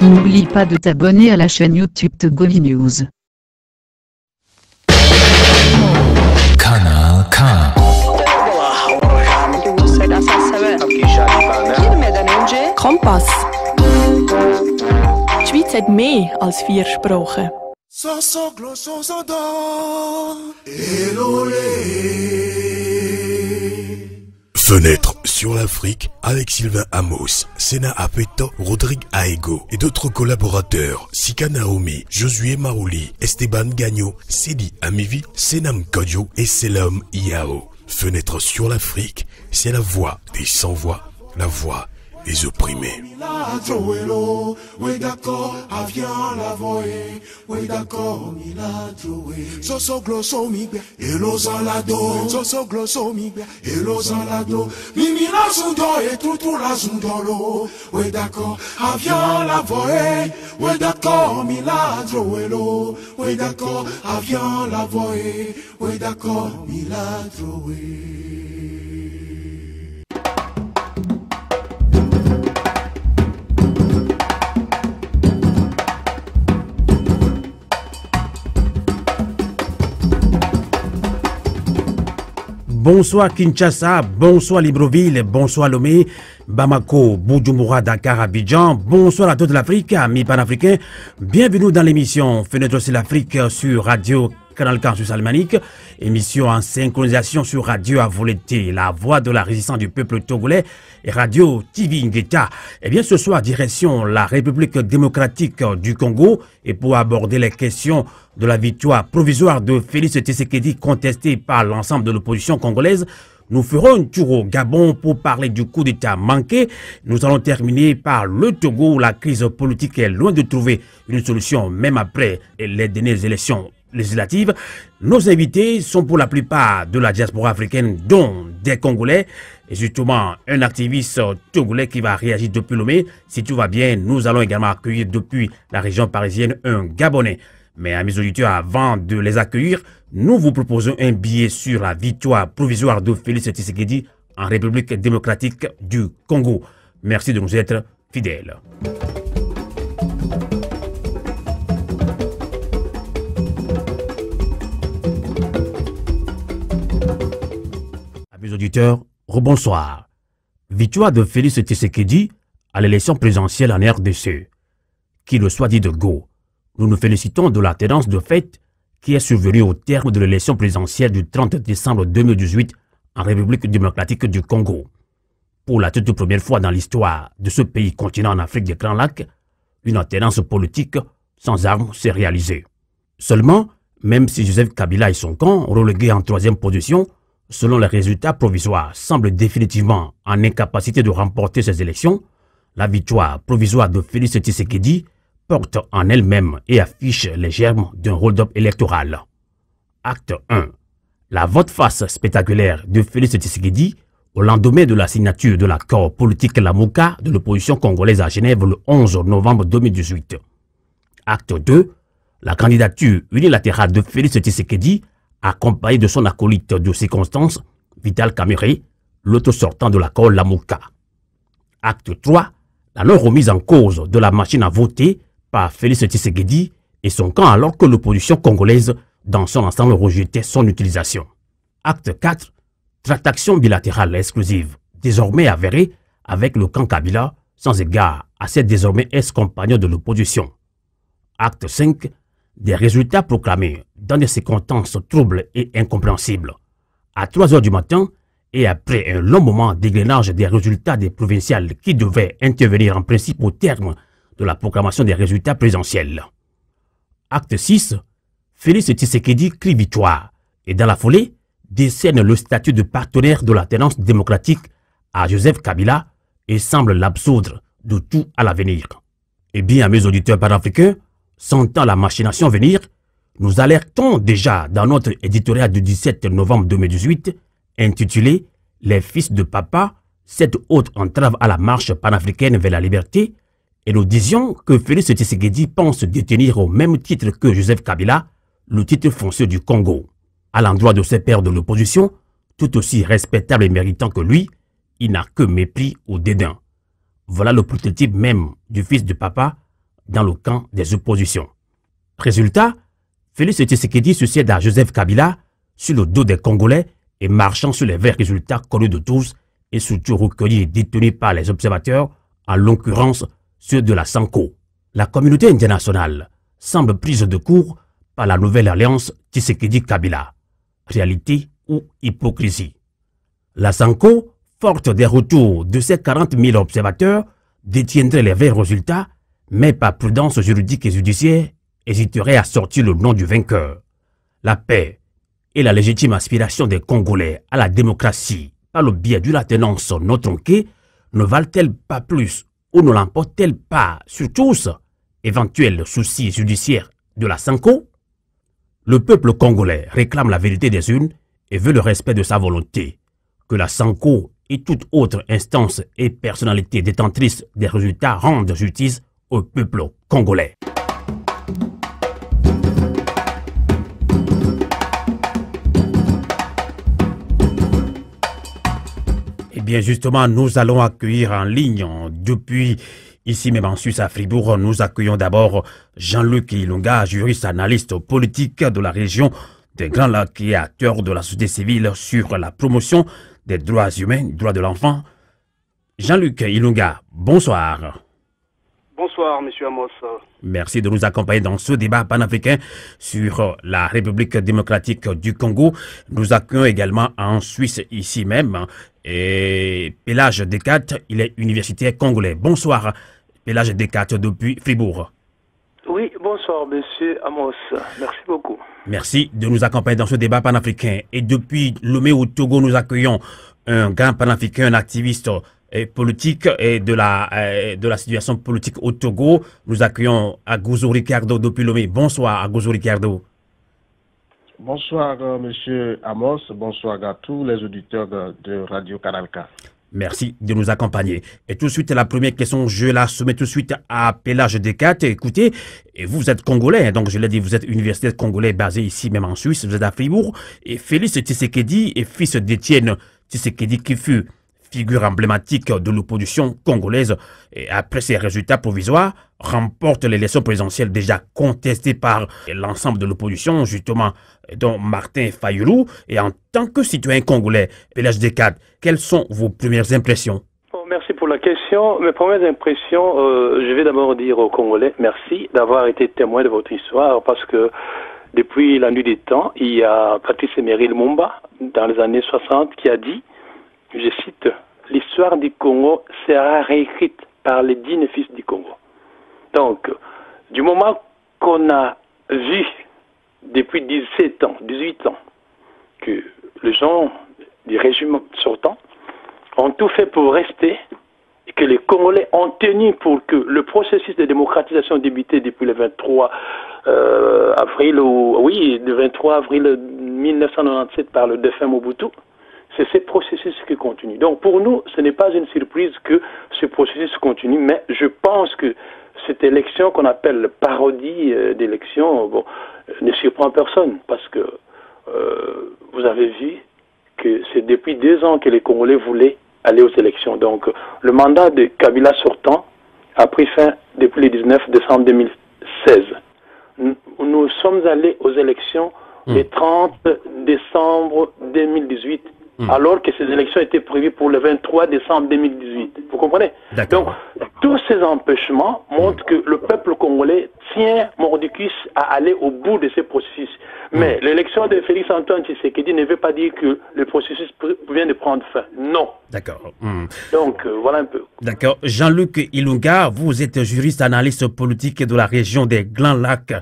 N'oublie pas de t'abonner à la chaîne YouTube Togovi News. Canal K. Kompass. Die Schweiz hat mehr als 4 Sprachen. Fenêtre sur l'Afrique avec Sylvain Amos, Sena Apeto, Rodrigue Aego et d'autres collaborateurs, Sika Naomi, Josué Maouli, Esteban Gagno, Sedi Amivi, Senam Kodjo et Selam Iao. Fenêtre sur l'Afrique, c'est la voix des sans-voix, la voix des opprimés. Bonsoir Kinshasa, bonsoir Libreville, bonsoir Lomé, Bamako, Bujumbura, Dakar, Abidjan, bonsoir à toute l'Afrique, amis panafricains. Bienvenue dans l'émission Fenêtre sur l'Afrique sur Radio Canal K sur Salmanique, émission en synchronisation sur Radio Avoleté, la voix de la résistance du peuple togolais et Radio TV Ngeta. Et bien ce soir, direction la République démocratique du Congo et pour aborder les questions de la victoire provisoire de Félix Tshisekedi contestée par l'ensemble de l'opposition congolaise, nous ferons un tour au Gabon pour parler du coup d'État manqué. Nous allons terminer par le Togo où la crise politique est loin de trouver une solution même après les dernières élections législatives. Nos invités sont pour la plupart de la diaspora africaine, dont des Congolais, et justement un activiste togolais qui va réagir depuis Lomé. Si tout va bien, nous allons également accueillir depuis la région parisienne un Gabonais. Mais amis auditeurs, avant de les accueillir, nous vous proposons un billet sur la victoire provisoire de Félix Tshisekedi en République démocratique du Congo. Merci de nous être fidèles. Amis auditeurs, rebonsoir. Victoire de Félix Tshisekedi à l'élection présidentielle en RDC. Qu'il le soit dit de go, nous nous félicitons de la tendance de fait qui est survenue au terme de l'élection présidentielle du 30 décembre 2018 en République démocratique du Congo. Pour la toute première fois dans l'histoire de ce pays continent en Afrique des Grands Lacs, une alternance politique sans armes s'est réalisée. Seulement, même si Joseph Kabila et son camp, relégués en 3e position, selon les résultats provisoires, semblent définitivement en incapacité de remporter ces élections, la victoire provisoire de Félix Tshisekedi porte en elle-même et affiche les germes d'un hold-up électoral. Acte 1. La vote-face spectaculaire de Félix Tshisekedi au lendemain de la signature de l'accord politique Lamuka de l'opposition congolaise à Genève le 11 novembre 2018. Acte 2. La candidature unilatérale de Félix Tshisekedi accompagné de son acolyte de circonstance, Vital Kamerhe, l'autre sortant de l'accord Lamuka. Acte 3. La non-remise en cause de la machine à voter par Félix Tshisekedi et son camp alors que l'opposition congolaise dans son ensemble rejetait son utilisation. Acte 4. Tractation bilatérale exclusive, désormais avérée avec le camp Kabila, sans égard à ses désormais ex-compagnons de l'opposition. Acte 5. Des résultats proclamés dans des circonstances troubles et incompréhensibles. À 3 heures du matin, et après un long moment d'égrenage des résultats des provinciales qui devaient intervenir en principe au terme de la proclamation des résultats présidentiels. Acte 6. Félix Tshisekedi crie victoire et dans la foulée décerne le statut de partenaire de l'alternance démocratique à Joseph Kabila et semble l'absoudre de tout à l'avenir. Eh bien, à mes auditeurs panafricains, sentant la machination venir, nous alertons déjà dans notre éditorial du 17 novembre 2018 intitulé « Les fils de papa, cette haute entrave à la marche panafricaine vers la liberté, et nous disions que Félix Tshisekedi pense détenir au même titre que Joseph Kabila le titre foncier du Congo. À l'endroit de ses pairs de l'opposition, tout aussi respectables et méritants que lui, il n'a que mépris ou dédain. Voilà le prototype même du fils du papa dans le camp des oppositions. Résultat, Félix Tshisekedi succède à Joseph Kabila sur le dos des Congolais et marchant sur les verts résultats connus de tous et surtout recueillis et détenus par les observateurs, en l'occurrence ceux de la Sanko. La communauté internationale semble prise de court par la nouvelle alliance Tshisekedi-Kabila. Réalité ou hypocrisie? La Sanko, forte des retours de ses 40 000 observateurs, détiendrait les verts résultats, mais par prudence juridique et judiciaire, hésiterait à sortir le nom du vainqueur. La paix et la légitime aspiration des Congolais à la démocratie par le biais d'une alternance non tronquée ne valent-elles pas plus ou ne l'emportent-elles pas sur tous éventuels soucis judiciaires de la Sanko? Le peuple congolais réclame la vérité des urnes et veut le respect de sa volonté. Que la Sanko et toute autre instance et personnalité détentrice des résultats rendent justice au peuple congolais. Eh bien justement, nous allons accueillir en ligne depuis ici même en Suisse à Fribourg. Nous accueillons d'abord Jean-Luc Ilunga, juriste analyste politique de la région des Grands Lacs et acteur de la société civile sur la promotion des droits humains, droits de l'enfant. Jean-Luc Ilunga, bonsoir. Bonsoir, monsieur Amos. Merci de nous accompagner dans ce débat panafricain sur la République démocratique du Congo. Nous accueillons également en Suisse, ici même, et Pélage Descartes, il est universitaire congolais. Bonsoir, Pélage Descartes depuis Fribourg. Oui, bonsoir, monsieur Amos. Merci beaucoup. Merci de nous accompagner dans ce débat panafricain. Et depuis Lomé au Togo, nous accueillons un grand panafricain, un activiste politique et de la situation politique au Togo. Nous accueillons Aguzo Ricardo depuis Lomé. Bonsoir, Aguzo Ricardo. Bonsoir, monsieur Amos. Bonsoir à tous les auditeurs de Radio Canal K. Merci de nous accompagner. Et tout de suite, la première question, je la soumets tout de suite à Pélage Descartes. Écoutez, et vous êtes congolais, donc je l'ai dit, vous êtes universitaire congolais basé ici même en Suisse, vous êtes à Fribourg. Et Félix Tshisekedi est fils d'Étienne Tshisekedi qui fut figure emblématique de l'opposition congolaise, et après ces résultats provisoires, remporte l'élection présidentielle déjà contestée par l'ensemble de l'opposition, justement, dont Martin Fayulu. Et en tant que citoyen congolais, Pélage Descartes, quelles sont vos premières impressions? Merci pour la question. Mes premières impressions, je vais d'abord dire aux Congolais merci d'avoir été témoin de votre histoire, parce que depuis la nuit des temps, il y a Patrice Emery Lumumba, dans les années 60, qui a dit, je cite, « L'histoire du Congo sera réécrite par les dignes fils du Congo ». Donc, du moment qu'on a vu depuis 17 ans, 18 ans, que les gens du régime sortant ont tout fait pour rester et que les Congolais ont tenu pour que le processus de démocratisation débuté depuis le 23 avril, le 23 avril 1997 par le défunt Mobutu, c'est ce processus qui continue. Donc pour nous, ce n'est pas une surprise que ce processus continue, mais je pense que cette élection qu'on appelle parodie d'élection, ne surprend personne, parce que vous avez vu que c'est depuis 2 ans que les Congolais voulaient aller aux élections. Donc le mandat de Kabila sortant a pris fin depuis le 19 décembre 2016. Nous sommes allés aux élections le 30 décembre 2018, alors que ces élections étaient prévues pour le 23 décembre 2018. Vous comprenez? Donc, tous ces empêchements montrent que le peuple congolais tient mordicus à aller au bout de ces processus. Mais l'élection de Félix Antoine Tshisekedi ne veut pas dire que le processus vient de prendre fin. Non. D'accord. Donc, voilà un peu. D'accord. Jean-Luc Ilunga, vous êtes juriste analyste politique de la région des Grands Lacs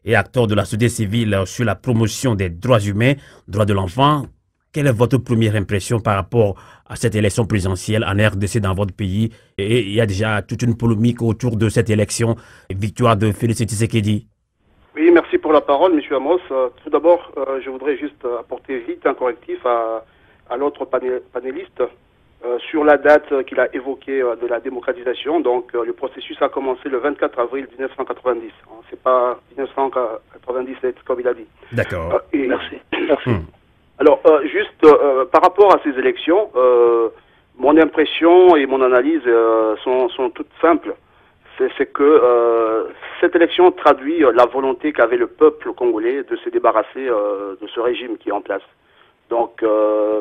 et acteur de la société civile sur la promotion des droits humains, droits de l'enfant. Quelle est votre première impression par rapport à cette élection présidentielle en RDC dans votre pays? Et il y a déjà toute une polémique autour de cette élection, victoire de Félix Tshisekedi. Oui, merci pour la parole, M. Amos. Tout d'abord, je voudrais juste apporter vite un correctif à l'autre panéliste. sur la date qu'il a évoquée de la démocratisation. Donc, le processus a commencé le 24 avril 1990. C'est pas 1997, comme il a dit. D'accord. Merci. Merci. Alors, juste par rapport à ces élections, mon impression et mon analyse sont toutes simples. C'est que cette élection traduit la volonté qu'avait le peuple congolais de se débarrasser de ce régime qui est en place. Donc,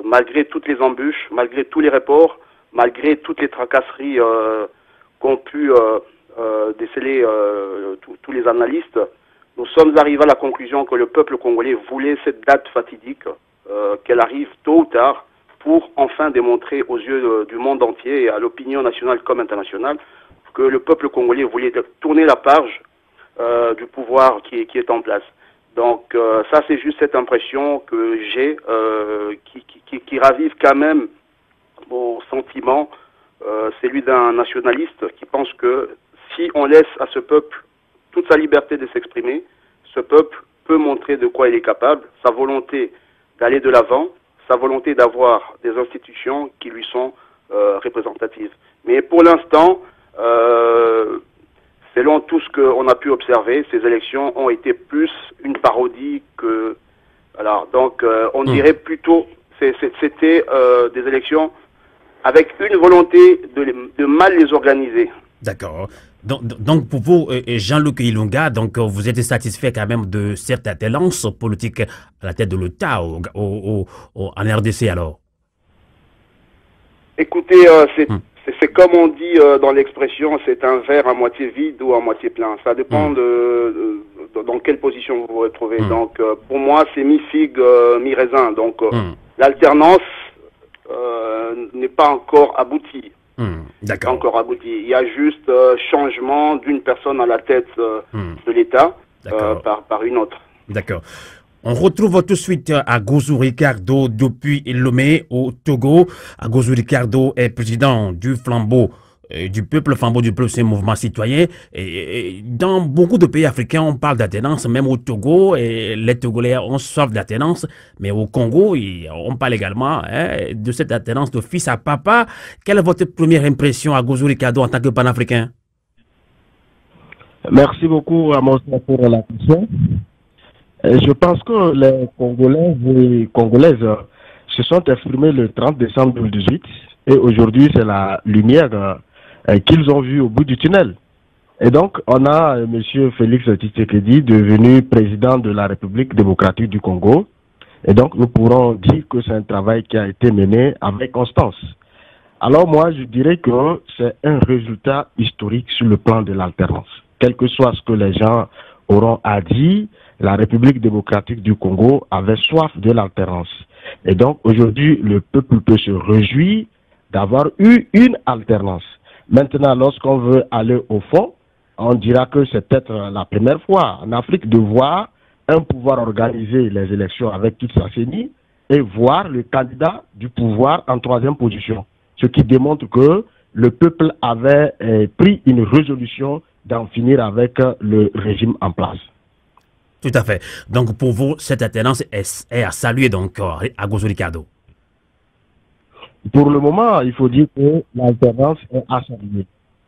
malgré toutes les embûches, malgré tous les reports, malgré toutes les tracasseries qu'ont pu déceler tous les analystes, nous sommes arrivés à la conclusion que le peuple congolais voulait cette date fatidique, qu'elle arrive tôt ou tard, pour enfin démontrer aux yeux du monde entier et à l'opinion nationale comme internationale que le peuple congolais voulait tourner la page du pouvoir qui est en place. Donc ça, c'est juste cette impression que j'ai qui ravive quand même mon sentiment, celui d'un nationaliste qui pense que si on laisse à ce peuple toute sa liberté de s'exprimer, ce peuple peut montrer de quoi il est capable, sa volonté d'aller de l'avant, sa volonté d'avoir des institutions qui lui sont représentatives. Mais pour l'instant, selon tout ce qu'on a pu observer, ces élections ont été plus une parodie que... Alors, donc, on dirait plutôt... C'était des élections avec une volonté de mal les organiser. D'accord. Donc, pour vous, Jean-Luc Ilunga, donc vous êtes satisfait quand même de cette alternance politique à la tête de l'État en RDC alors? Écoutez, c'est comme on dit dans l'expression, c'est un verre à moitié vide ou à moitié plein. Ça dépend dans quelle position vous vous retrouvez. Donc, pour moi, c'est mi-figue, mi-raisin. Donc, l'alternance n'est pas encore aboutie. D'accord. Encore abouti. Il y a juste changement d'une personne à la tête de l'État par une autre. D'accord. On retrouve tout de suite Agosou Ricardo depuis Lomé au Togo. Agosou Ricardo est président du flambeau du peuple, c'est un mouvement citoyen. Et dans beaucoup de pays africains, on parle d'alternance, même au Togo, et les Togolais ont soif d'alternance, mais au Congo, on parle également de cette alternance de fils à papa. Quelle est votre première impression, Agosou Ricardo, en tant que panafricain? Merci beaucoup, Amos, pour la question. Je pense que les Congolais et Congolaises se sont exprimés le 30 décembre 2018 et aujourd'hui, c'est la lumière qu'ils ont vue au bout du tunnel. Et donc, on a M. Félix Tshisekedi devenu président de la République démocratique du Congo. Et donc, nous pourrons dire que c'est un travail qui a été mené avec constance. Alors moi, je dirais que c'est un résultat historique sur le plan de l'alternance. Quel que soit ce que les gens auront à dire, la République démocratique du Congo avait soif de l'alternance. Et donc, aujourd'hui, le peuple peut se réjouir d'avoir eu une alternance. Maintenant, lorsqu'on veut aller au fond, on dira que c'est peut-être la première fois en Afrique de voir un pouvoir organiser les élections avec toute sa CENI et voir le candidat du pouvoir en troisième position. Ce qui démontre que le peuple avait pris une résolution d'en finir avec le régime en place. Tout à fait. Donc, pour vous, cette alternance est à saluer, donc, Agosou Ricardo. Pour le moment, il faut dire que l'alternance est à saluer.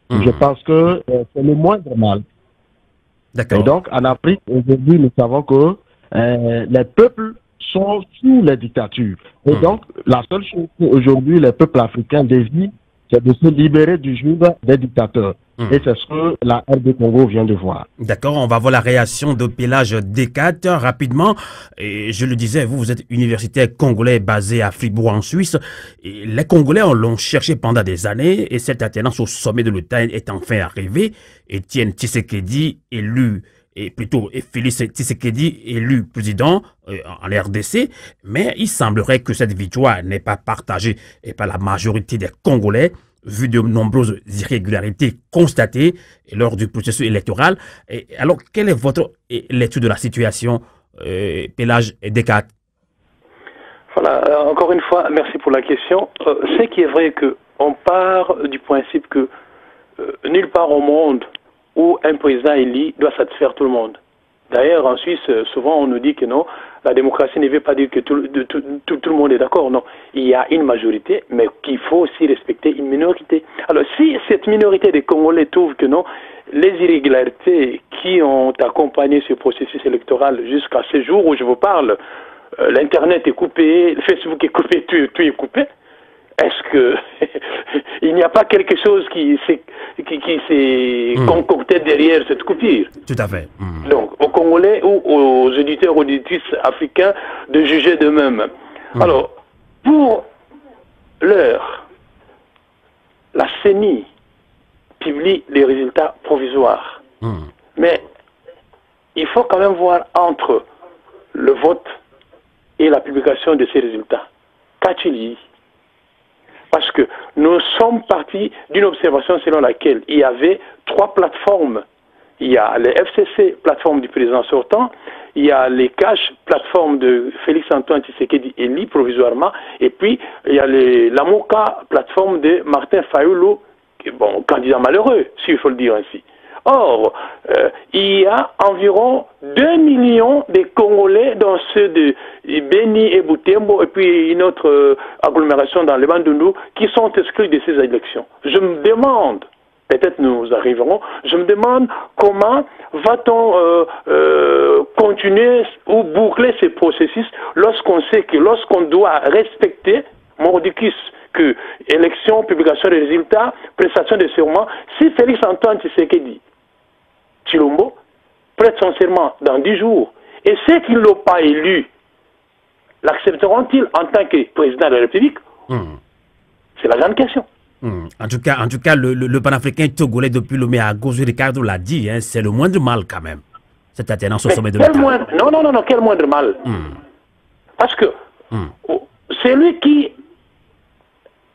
Je pense que c'est le moindre mal. D'accord. Et donc, en Afrique, aujourd'hui, nous savons que les peuples sont sous les dictatures. Et donc, la seule chose qu'aujourd'hui les peuples africains désirent, c'est de se libérer du joug des dictateurs. Et c'est ce que la RD Congo vient de voir. D'accord, on va voir la réaction de Pélage Descartes rapidement. Et je le disais, vous êtes universitaire congolais basé à Fribourg en Suisse. Et les Congolais l'ont cherché pendant des années et cette alternance au sommet de l'État est enfin arrivée. Étienne Tshisekedi élu, et Félix Tshisekedi élu président en RDC, mais il semblerait que cette victoire n'est pas partagée par la majorité des Congolais, vu de nombreuses irrégularités constatées lors du processus électoral. Et alors, quelle est votre lecture de la situation, Pélage Descartes? Voilà, encore une fois, merci pour la question. Ce qui est vrai qu'on part du principe que nulle part au monde où un président élu doit satisfaire tout le monde. D'ailleurs, en Suisse, souvent on nous dit que non, la démocratie ne veut pas dire que tout le monde est d'accord. Non, il y a une majorité, mais qu'il faut aussi respecter une minorité. Alors, si cette minorité des Congolais trouve que non, les irrégularités qui ont accompagné ce processus électoral jusqu'à ce jour où je vous parle, l'Internet est coupé, le Facebook est coupé, tout est coupé. Est-ce que il n'y a pas quelque chose qui s'est concocté derrière cette coupure? Tout à fait. Donc, aux Congolais ou aux auditeurs, auditrices africains de juger d'eux-mêmes. Alors, pour l'heure, la CENI publie les résultats provisoires. Mais il faut quand même voir entre le vote et la publication de ces résultats. Qu'a-t-il dit? Parce que nous sommes partis d'une observation selon laquelle il y avait 3 plateformes. Il y a les FCC, plateforme du président sortant, il y a les CASH, plateforme de Félix-Antoine Tshisekedi élu provisoirement, et puis il y a la MOCA, plateforme de Martin Fayulu, bon, candidat malheureux, s'il faut le dire ainsi. Or, il y a environ 2 millions de Congolais dans ceux de Beni et Butembo et puis une autre agglomération dans le Bandundu qui sont exclus de ces élections. Je me demande, peut-être nous arriverons, je me demande comment va-t-on continuer ou boucler ces processus lorsqu'on sait que lorsqu'on doit respecter mordicus que élection, publication des résultats, prestation de serment, si Félix-Antoine Tshisekedi Tshilombo prête son serment dans 10 jours, et ceux qui ne l'ont pas élu, l'accepteront-ils en tant que président de la République? C'est la grande question. En tout cas, le panafricain togolais depuis le mai à Gozo Ricardo l'a dit, hein, c'est le moindre mal quand même, cette alternance au sommet de l'État. Non, quel moindre mal? Parce que c'est lui qui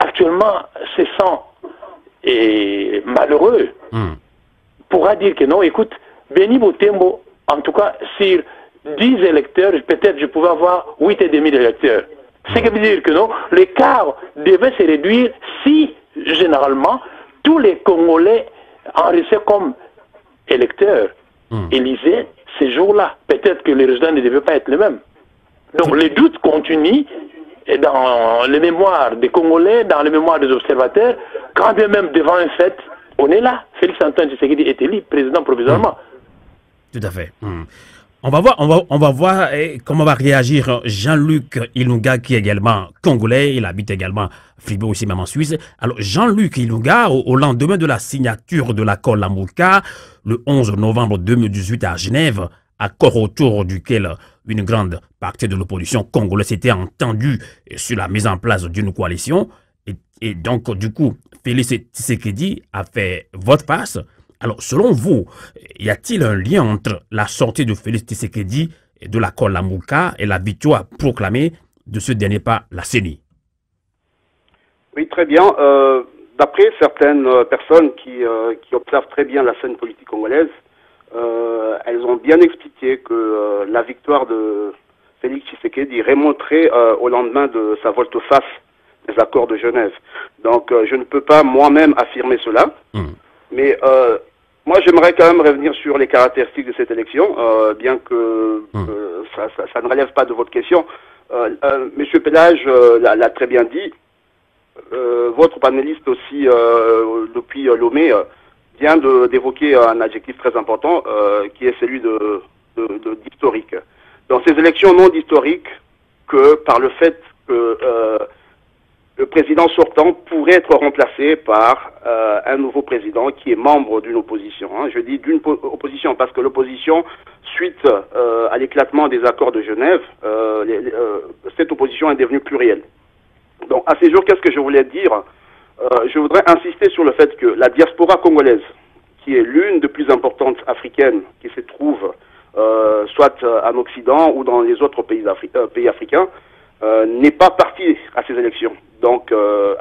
actuellement se sent malheureux pourra dire que non, écoute, Beni Butembo, en tout cas, sur 10 électeurs, peut-être je pouvais avoir 8,5 d'électeurs. Ce qui veut dire que non, l'écart devait se réduire si, généralement, tous les Congolais enregistrés comme électeurs élisaient ces jours-là. Peut-être que les résultats ne devaient pas être les mêmes. Donc les doutes continuent dans les mémoires des Congolais, dans les mémoires des observateurs, quand bien même devant un fait, on est là. Félix-Antoine Tshisekedi est élu président provisoirement. Tout à fait. On va voir comment va réagir Jean-Luc Ilunga, qui est également congolais. Il habite également Fribourg, aussi même en Suisse. Alors, Jean-Luc Ilunga, au lendemain de la signature de l'accord Lamouka, le 11 novembre 2018 à Genève, accord autour duquel une grande partie de l'opposition congolaise s'était entendue sur la mise en place d'une coalition. Et donc, du coup, Félix Tshisekedi a fait vote-passe. Alors, selon vous, y a-t-il un lien entre la sortie de Félix Tshisekedi de l'accord Lamouka et la victoire proclamée de ce dernier par la CENI? Oui, très bien. D'après certaines personnes qui observent très bien la scène politique congolaise, elles ont bien expliqué que la victoire de Félix Tshisekedi remonterait au lendemain de sa volte-face des accords de Genève. Donc, je ne peux pas moi-même affirmer cela. Mais moi, j'aimerais quand même revenir sur les caractéristiques de cette élection, bien que ça ne relève pas de votre question. Monsieur Pelage l'a très bien dit. Votre panéliste aussi, depuis Lomé, vient d'évoquer un adjectif très important, qui est celui d'historique. Dans ces élections non historiques, que par le fait que le président sortant pourrait être remplacé par un nouveau président qui est membre d'une opposition. Je dis d'une opposition parce que l'opposition, suite à l'éclatement des accords de Genève, cette opposition est devenue plurielle. Donc à ces jours, qu'est-ce que je voulais dire? Je voudrais insister sur le fait que la diaspora congolaise, qui est l'une des plus importantes africaines qui se trouve soit en Occident ou dans les autres pays africains, n'est pas partie à ces élections. Donc,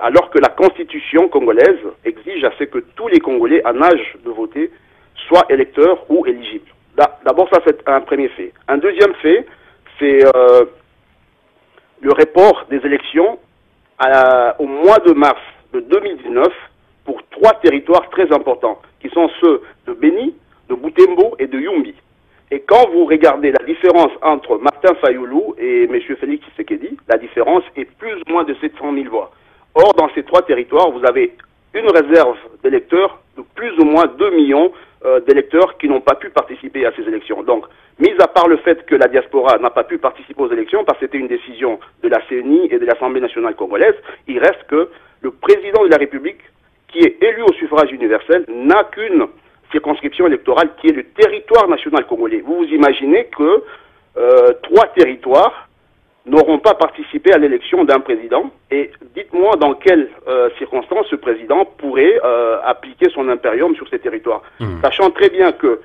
alors que la constitution congolaise exige à ce que tous les Congolais en âge de voter soient électeurs ou éligibles. D'abord, ça c'est un premier fait. Un deuxième fait, c'est le report des élections au mois de mars de 2019 pour 3 territoires très importants, qui sont ceux de Beni, de Butembo et de Yumbi. Et quand vous regardez la différence entre Martin Fayoulou et M. Félix Tshisekedi, la différence est plus ou moins de 700 000 voix. Or, dans ces trois territoires, vous avez une réserve d'électeurs de plus ou moins 2 millions d'électeurs qui n'ont pas pu participer à ces élections. Donc, mis à part le fait que la diaspora n'a pas pu participer aux élections, parce que c'était une décision de la CENI et de l'Assemblée nationale congolaise, il reste que le président de la République, qui est élu au suffrage universel, n'a qu'une circonscription électorale qui est le territoire national congolais. Vous vous imaginez que 3 territoires n'auront pas participé à l'élection d'un président, et dites-moi dans quelles circonstances ce président pourrait appliquer son impérium sur ces territoires. Sachant très bien que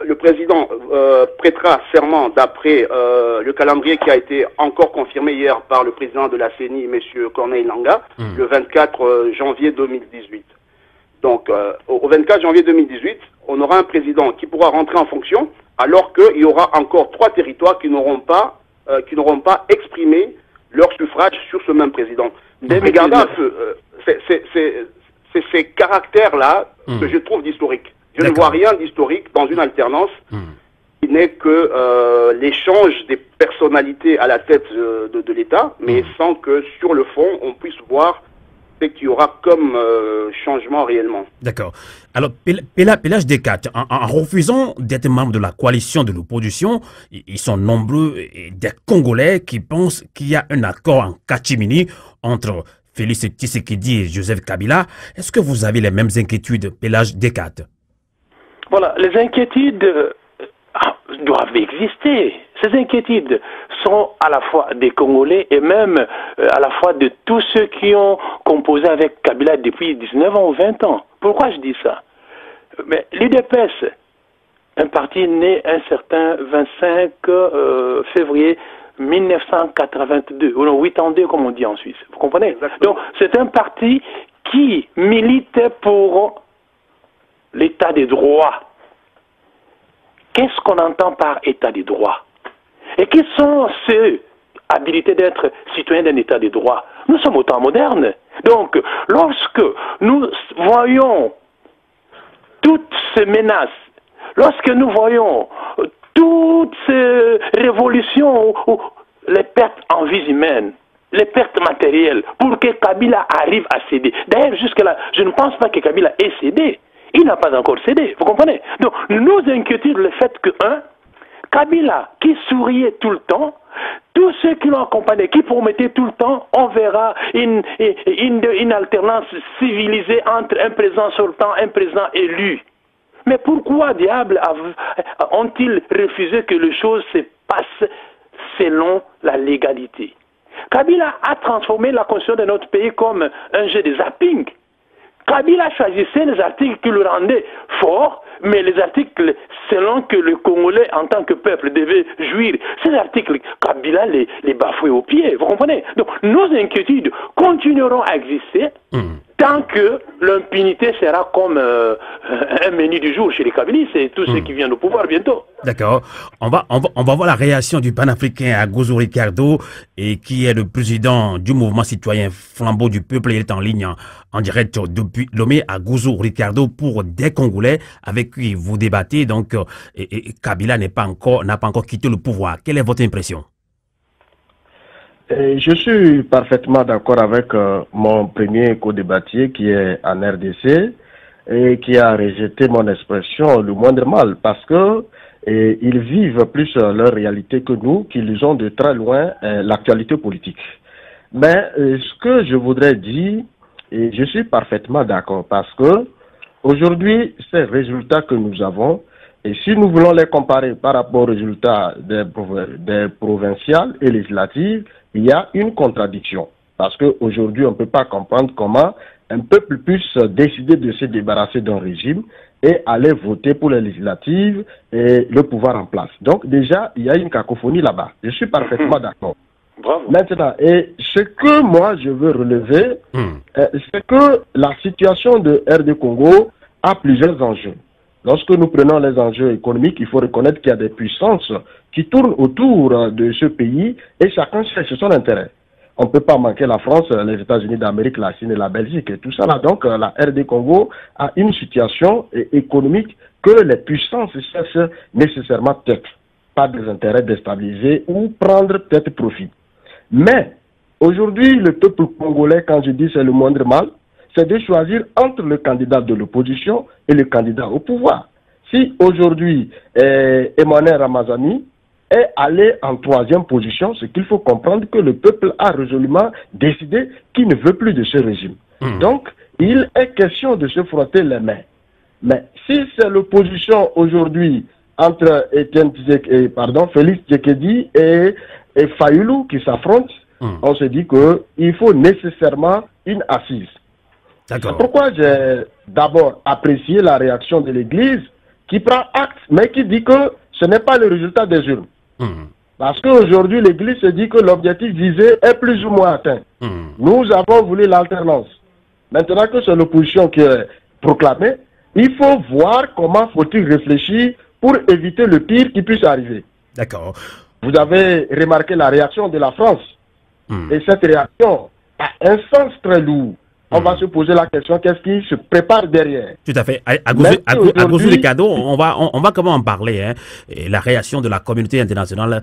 le président prêtera serment d'après le calendrier qui a été encore confirmé hier par le président de la CENI, M. Corneille Nangaa, le 24 janvier 2018. Donc, au 24 janvier 2018, on aura un président qui pourra rentrer en fonction, alors qu'il y aura encore 3 territoires qui n'auront pas exprimé leur suffrage sur ce même président. Regardez un peu, c'est ces caractères-là que je trouve d'historique. Je ne vois rien d'historique dans une alternance qui n'est que l'échange des personnalités à la tête de l'État, mais sans que sur le fond, on puisse voir ce qu'il y aura comme changement réellement. D'accord. Alors, Pélage Descartes, en refusant d'être membre de la coalition de l'opposition, ils sont nombreux des Congolais qui pensent qu'il y a un accord en catimini entre Félix Tshisekedi et Joseph Kabila. Est-ce que vous avez les mêmes inquiétudes, Pélage Descartes? Voilà, les inquiétudes doivent exister. Ces inquiétudes sont à la fois des Congolais et même à la fois de tous ceux qui ont composé avec Kabila depuis 19 ans ou 20 ans. Pourquoi je dis ça? Mais l'UDPS, un parti né un certain 25 février 1982, ou non, 82 comme on dit en Suisse, vous comprenez? Exactement. Donc c'est un parti qui militait pour l'état des droits. Qu'est-ce qu'on entend par état des droits? Et qui sont ceux habilités d'être citoyens d'un état des droits? Nous sommes au temps moderne. Donc, lorsque nous voyons toutes ces menaces, lorsque nous voyons toutes ces révolutions, les pertes en vies humaines, les pertes matérielles, pour que Kabila arrive à céder. D'ailleurs, jusque-là, je ne pense pas que Kabila ait cédé. Il n'a pas encore cédé, vous comprenez? Donc, nous inquiétons le fait que, Kabila, qui souriait tout le temps, tous ceux qui l'ont accompagné, qui promettaient tout le temps, on verra une alternance civilisée entre un président sortant, un président élu. Mais pourquoi, diable, ont-ils refusé que les choses se passent selon la légalité? Kabila a transformé la constitution de notre pays comme un jeu de zapping. Kabila choisissait les articles qui le rendaient fort, mais les articles selon que le Congolais en tant que peuple devait jouir, ces articles, Kabila les bafouait au pied, vous comprenez? Donc nos inquiétudes continueront à exister tant que l'impunité sera comme un menu du jour chez les Kabilistes et tous ceux qui viennent au pouvoir bientôt. D'accord. On va voir la réaction du panafricain Agozo Ricardo, et qui est le président du mouvement citoyen Flambeau du Peuple. Il est en ligne en direct depuis Lomé. Agozo Ricardo, pour des Congolais avec qui vous débattez. Donc, Kabila n'a pas encore quitté le pouvoir. Quelle est votre impression? Je suis parfaitement d'accord avec mon premier co-débattier qui est en RDC et qui a rejeté mon expression le moindre mal, parce que ils vivent plus leur réalité que nous, qu'ils ont de très loin l'actualité politique. Mais ce que je voudrais dire, et je suis parfaitement d'accord, parce que aujourd'hui, ces résultats que nous avons, et si nous voulons les comparer par rapport aux résultats des provinciales et législatives, il y a une contradiction. Parce qu'aujourd'hui, on ne peut pas comprendre comment un peuple puisse décider de se débarrasser d'un régime et aller voter pour les législatives et le pouvoir en place. Donc déjà, il y a une cacophonie là-bas. Je suis parfaitement d'accord. Maintenant, et ce que moi je veux relever, c'est que la situation de RD Congo a plusieurs enjeux. Lorsque nous prenons les enjeux économiques, il faut reconnaître qu'il y a des puissances qui tournent autour de ce pays et chacun cherche son intérêt. On ne peut pas manquer la France, les États-Unis d'Amérique, la Chine et la Belgique et tout ça là. Donc la RD Congo a une situation économique que les puissances cherchent nécessairement peut-être pas des intérêts déstabilisés ou prendre peut-être profit. Mais aujourd'hui, le peuple congolais, quand je dis c'est le moindre mal, c'est de choisir entre le candidat de l'opposition et le candidat au pouvoir. Si aujourd'hui Emmanuel Ramazani est allé en 3e position, c'est qu'il faut comprendre que le peuple a résolument décidé qu'il ne veut plus de ce régime. Donc, il est question de se frotter les mains. Mais si c'est l'opposition aujourd'hui entre Félix Tshisekedi et Fayoulou qui s'affrontent, on se dit qu'il faut nécessairement une assise. C'est pourquoi j'ai d'abord apprécié la réaction de l'Église qui prend acte, mais qui dit que ce n'est pas le résultat des urnes. Parce qu'aujourd'hui, l'Église se dit que l'objectif visé est plus ou moins atteint. Nous avons voulu l'alternance. Maintenant que c'est l'opposition qui est proclamée, il faut voir comment faut-il réfléchir pour éviter le pire qui puisse arriver. D'accord. Vous avez remarqué la réaction de la France. Et cette réaction a un sens très lourd. On va se poser la question, qu'est-ce qui se prépare derrière? Tout à fait. À cause des cadeaux, on va comment en parler. Hein? Et la réaction de la communauté internationale,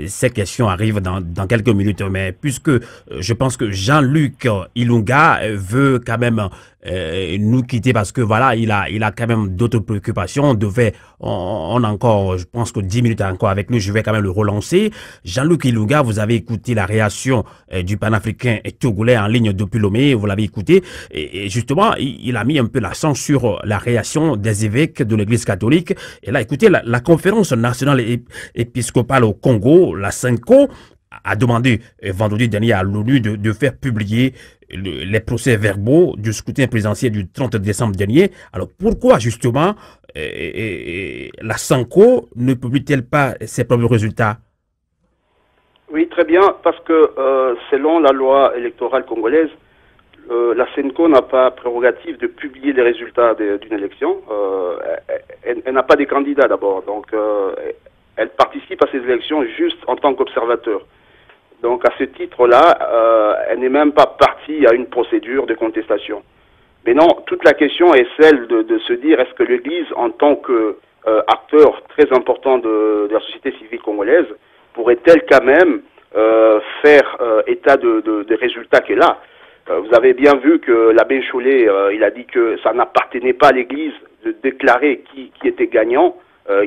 ces questions arrivent dans quelques minutes. Mais puisque je pense que Jean-Luc Ilunga veut quand même nous quitter parce que voilà, il a quand même d'autres préoccupations. On a encore, je pense que 10 minutes encore avec nous, je vais quand même le relancer. Jean-Luc Ilunga, vous avez écouté la réaction du panafricain togolais en ligne depuis Lomé, vous l'avez écouté. Et justement, il a mis un peu l'accent sur la réaction des évêques de l'Église catholique. Et là, écoutez, la conférence nationale épiscopale au Congo, la CENCO, a demandé vendredi dernier à l'ONU de faire publier les procès-verbaux du scrutin présidentiel du 30 décembre dernier. Alors pourquoi justement la CENCO ne publie-t-elle pas ses propres résultats? Oui, très bien, parce que selon la loi électorale congolaise, la CENCO n'a pas prérogative de publier les résultats d'une élection. Elle n'a pas des candidats d'abord, donc elle participe à ces élections juste en tant qu'observateur. Donc à ce titre-là, elle n'est même pas partie à une procédure de contestation. Mais non, toute la question est celle de se dire, est-ce que l'Église, en tant qu'acteur très important de la société civile congolaise, pourrait-elle quand même faire état des résultats qu'elle a? Vous avez bien vu que l'abbé Chollet, il a dit que ça n'appartenait pas à l'Église de déclarer qui était gagnant,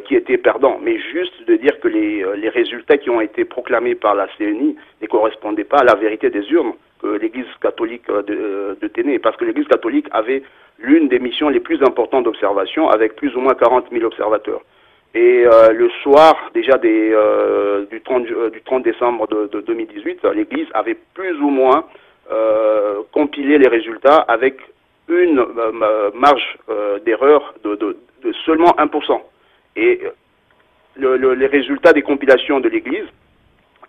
qui était perdant, mais juste de dire que les résultats qui ont été proclamés par la CENI ne correspondaient pas à la vérité des urnes que l'Église catholique tenait, parce que l'Église catholique avait l'une des missions les plus importantes d'observation, avec plus ou moins 40 000 observateurs. Et le soir déjà du 30 décembre de 2018, l'Église avait plus ou moins compilé les résultats avec une marge d'erreur de seulement 1%. Et les résultats des compilations de l'Église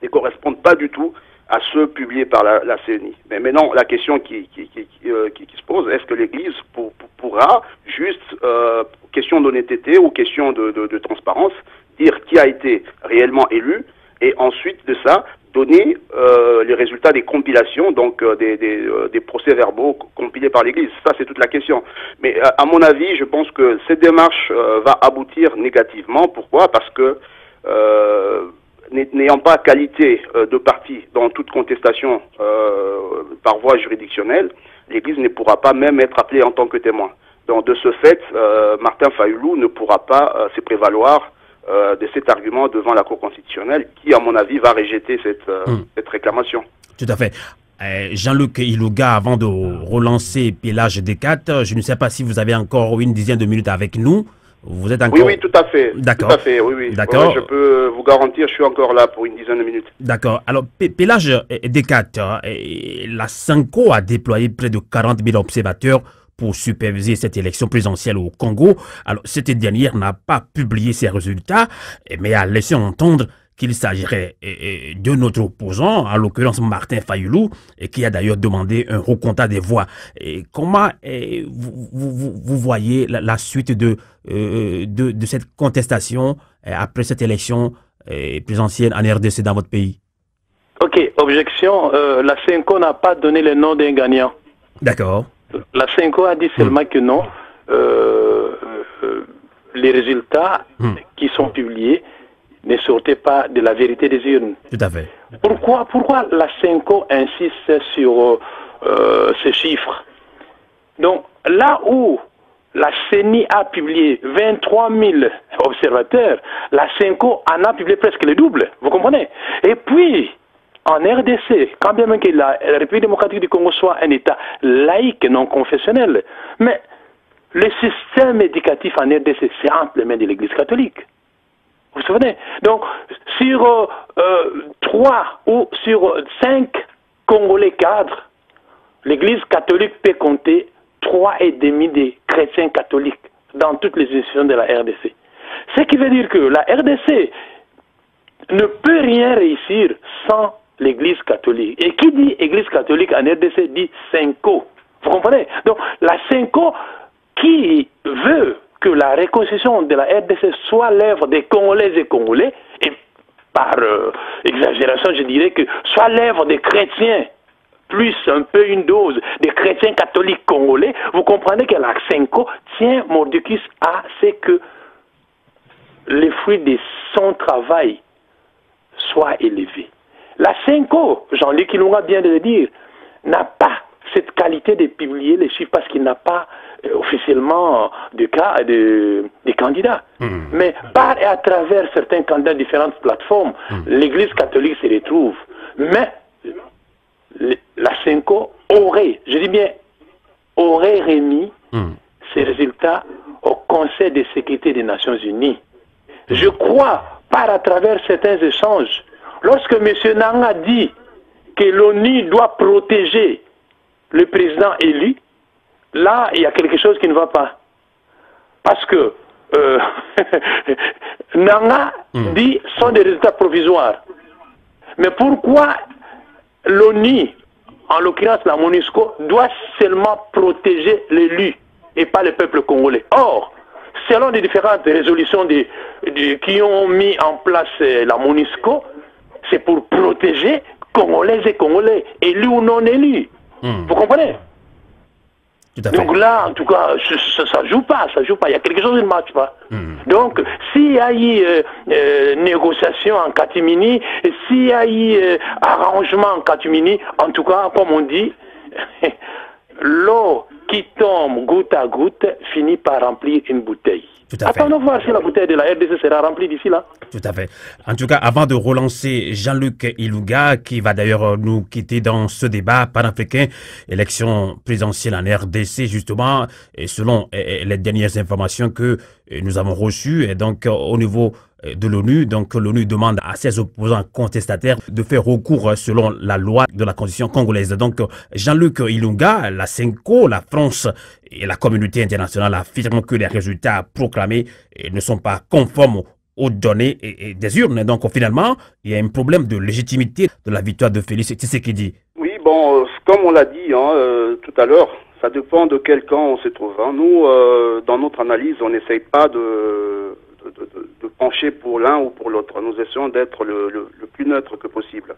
ne correspondent pas du tout à ceux publiés par la CENI. Mais maintenant, la question qui se pose, est-ce que l'Église pourra, juste question d'honnêteté ou question de transparence, dire qui a été réellement élu, et ensuite de ça, donner les résultats des compilations, donc des procès-verbaux compilés par l'Église. Ça, c'est toute la question. Mais à mon avis, je pense que cette démarche va aboutir négativement. Pourquoi? Parce que n'ayant pas qualité de partie dans toute contestation par voie juridictionnelle, l'Église ne pourra pas même être appelée en tant que témoin. Donc de ce fait, Martin Fayoulou ne pourra pas se prévaloir de cet argument devant la Cour constitutionnelle qui, à mon avis, va rejeter cette réclamation. Tout à fait. Jean-Luc Ilunga, avant de relancer Pélage Descartes, je ne sais pas si vous avez encore une dizaine de minutes avec nous. Vous êtes encore... Oui, tout à fait. D'accord. Tout à fait, oui. D'accord. Je peux vous garantir, je suis encore là pour une dizaine de minutes. D'accord. Alors, Pélage Descartes, la CENCO a déployé près de 40 000 observateurs pour superviser cette élection présidentielle au Congo. Alors, cette dernière n'a pas publié ses résultats, mais a laissé entendre qu'il s'agirait de notre opposant, en l'occurrence Martin Fayoulou, qui a d'ailleurs demandé un recomptage des voix. Et comment vous voyez la suite de cette contestation après cette élection présidentielle en RDC dans votre pays? Ok, objection. La CENCO n'a pas donné le nom d'un gagnant. D'accord. La CENCO a dit seulement que non. les résultats qui sont publiés ne sortaient pas de la vérité des urnes. Tout à fait. Pourquoi la CENCO insiste sur ces chiffres? Donc, là où la CENI a publié 23 000 observateurs, la CENCO en a publié presque le double, vous comprenez? Et puis, en RDC, quand bien même que la République démocratique du Congo soit un État laïque, non confessionnel, mais le système éducatif en RDC, c'est entre les mains de l'Église catholique. Vous vous souvenez? Donc, sur 3 ou sur 5 Congolais cadres, l'Église catholique peut compter 3,5 des chrétiens catholiques dans toutes les institutions de la RDC. Ce qui veut dire que la RDC ne peut rien réussir sans l'Église catholique. Et qui dit Église catholique en RDC dit CENCO. Vous comprenez? Donc, la CENCO qui veut que la reconstruction de la RDC soit l'œuvre des Congolais et Congolais, et par exagération, je dirais que soit l'œuvre des chrétiens, plus un peu une dose des chrétiens catholiques congolais, vous comprenez que la CENCO tient mordicus à ce que les fruits de son travail soient élevés. La CENCO, Jean-Luc Ilunga vient de le dire, n'a pas cette qualité de publier les chiffres parce qu'il n'a pas officiellement de cas de candidats. Mais par et à travers certains candidats de différentes plateformes, l'Église catholique se retrouve. Mais la CENCO aurait, je dis bien, aurait remis ces résultats au Conseil de sécurité des Nations Unies. Je crois, par à travers certains échanges, lorsque M. Nanga dit que l'ONU doit protéger le président élu, là, il y a quelque chose qui ne va pas. Parce que Nanga dit que ce sont des résultats provisoires. Mais pourquoi l'ONU, en l'occurrence la MONUSCO, doit seulement protéger l'élu et pas le peuple congolais? Or, selon les différentes résolutions qui ont mis en place la MONUSCO, c'est pour protéger Congolais et Congolais, élus ou non élus. Vous comprenez? Tout à fait. Donc là, en tout cas, ça ne joue pas, il y a quelque chose qui ne marche pas. Donc, s'il y a eu négociation en catimini, s'il y a eu arrangement en catimini, en tout cas, comme on dit, l'eau qui tombe goutte à goutte finit par remplir une bouteille. Attendons voir si la bouteille de la RDC sera remplie d'ici là. Tout à fait. En tout cas, avant de relancer Jean-Luc Ilunga, qui va d'ailleurs nous quitter dans ce débat panafricain, élection présidentielle en RDC, justement, et selon les dernières informations que nous avons reçues, et donc au niveau de l'ONU, donc l'ONU demande à ses opposants contestataires de faire recours selon la loi de la constitution congolaise. Donc Jean-Luc Ilunga, la CENCO, la France et la communauté internationale affirment que les résultats proclamés ne sont pas conformes aux données des urnes. Donc finalement, il y a un problème de légitimité de la victoire de Félix Tshisekedi. Oui, bon, comme on l'a dit tout à l'heure, ça dépend de quel camp on se trouve. Nous, dans notre analyse, on n'essaye pas de pencher pour l'un ou pour l'autre. Nous essayons d'être le plus neutre que possible.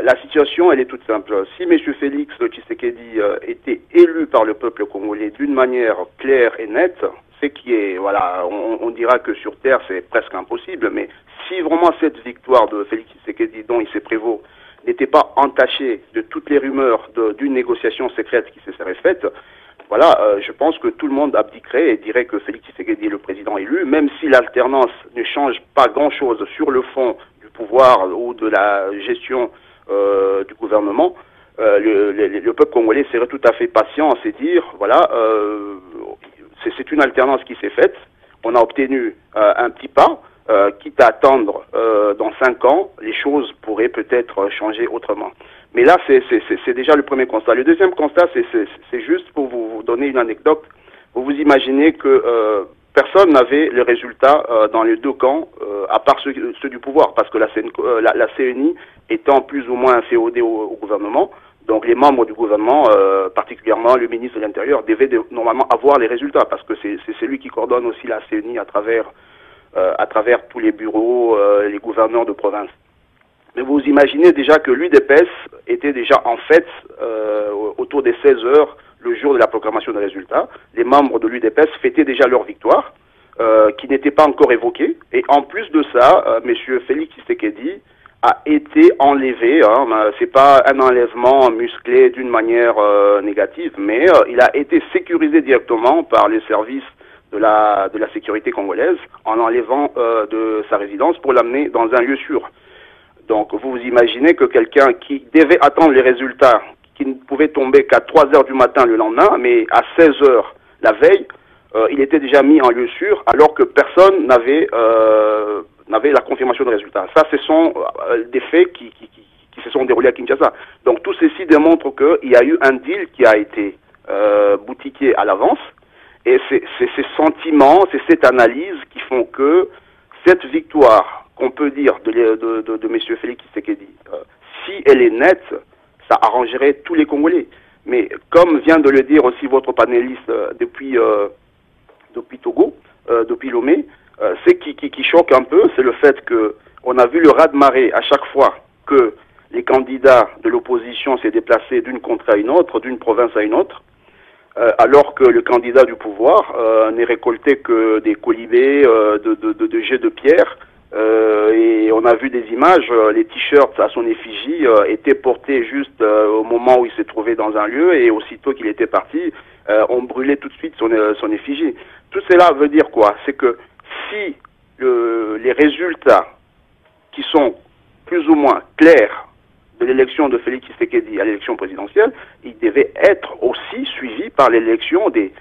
La situation, elle est toute simple. Si M. Félix Tshisekedi était élu par le peuple congolais d'une manière claire et nette, ce qui est, voilà, on dira que sur Terre, c'est presque impossible, mais si vraiment cette victoire de Félix Tshisekedi, dont il se prévaut, n'était pas entachée de toutes les rumeurs d'une négociation secrète qui se serait faite, voilà, je pense que tout le monde abdiquerait et dirait que Félix Tshisekedi est le président élu, même si l'alternance ne change pas grand-chose sur le fond du pouvoir ou de la gestion du gouvernement. Le peuple congolais serait tout à fait patient à se dire, voilà, c'est une alternance qui s'est faite, on a obtenu un petit pas, quitte à attendre dans 5 ans, les choses pourraient peut-être changer autrement. Mais là, c'est déjà le premier constat. Le deuxième constat, c'est juste pour vous donner une anecdote. Vous vous imaginez que personne n'avait les résultats dans les deux camps, à part ceux du pouvoir, parce que la CENI étant plus ou moins féodée au gouvernement, donc les membres du gouvernement, particulièrement le ministre de l'Intérieur, devaient normalement avoir les résultats, parce que c'est celui qui coordonne aussi la CENI à travers tous les bureaux, les gouverneurs de province. Mais vous imaginez déjà que l'UDPS était déjà en fête autour des 16 heures le jour de la proclamation des résultats. Les membres de l'UDPS fêtaient déjà leur victoire. qui n'était pas encore évoqué. Et en plus de ça, Monsieur Félix Tshisekedi a été enlevé. C'est pas un enlèvement musclé d'une manière négative, mais il a été sécurisé directement par les services de la sécurité congolaise en l'enlevant de sa résidence pour l'amener dans un lieu sûr. Donc vous vous imaginez que quelqu'un qui devait attendre les résultats, qui ne pouvait tomber qu'à 3 heures du matin le lendemain, mais à 16 heures la veille, il était déjà mis en lieu sûr alors que personne n'avait la confirmation de résultats. Ça, ce sont des faits qui se sont déroulés à Kinshasa. Donc tout ceci démontre qu'il y a eu un deal qui a été boutiqué à l'avance. Et c'est ces sentiments, c'est cette analyse qui font que cette victoire qu'on peut dire de M. Félix Tshisekedi, si elle est nette, ça arrangerait tous les Congolais. Mais comme vient de le dire aussi votre panéliste depuis Togo, depuis Lomé, ce qui choque un peu, c'est le fait que on a vu le raz-de-marée à chaque fois que les candidats de l'opposition s'est déplacés d'une contrée à une autre, d'une province à une autre, alors que le candidat du pouvoir n'est récolté que des colibés, de jets de pierre, et on a vu des images, les t-shirts à son effigie étaient portés juste au moment où il s'est trouvé dans un lieu, et aussitôt qu'il était parti, on brûlait tout de suite son effigie. Tout cela veut dire quoi? C'est que si les résultats qui sont plus ou moins clairs de l'élection de Félix Tshisekedi à l'élection présidentielle, il devait être aussi suivi par l'élection des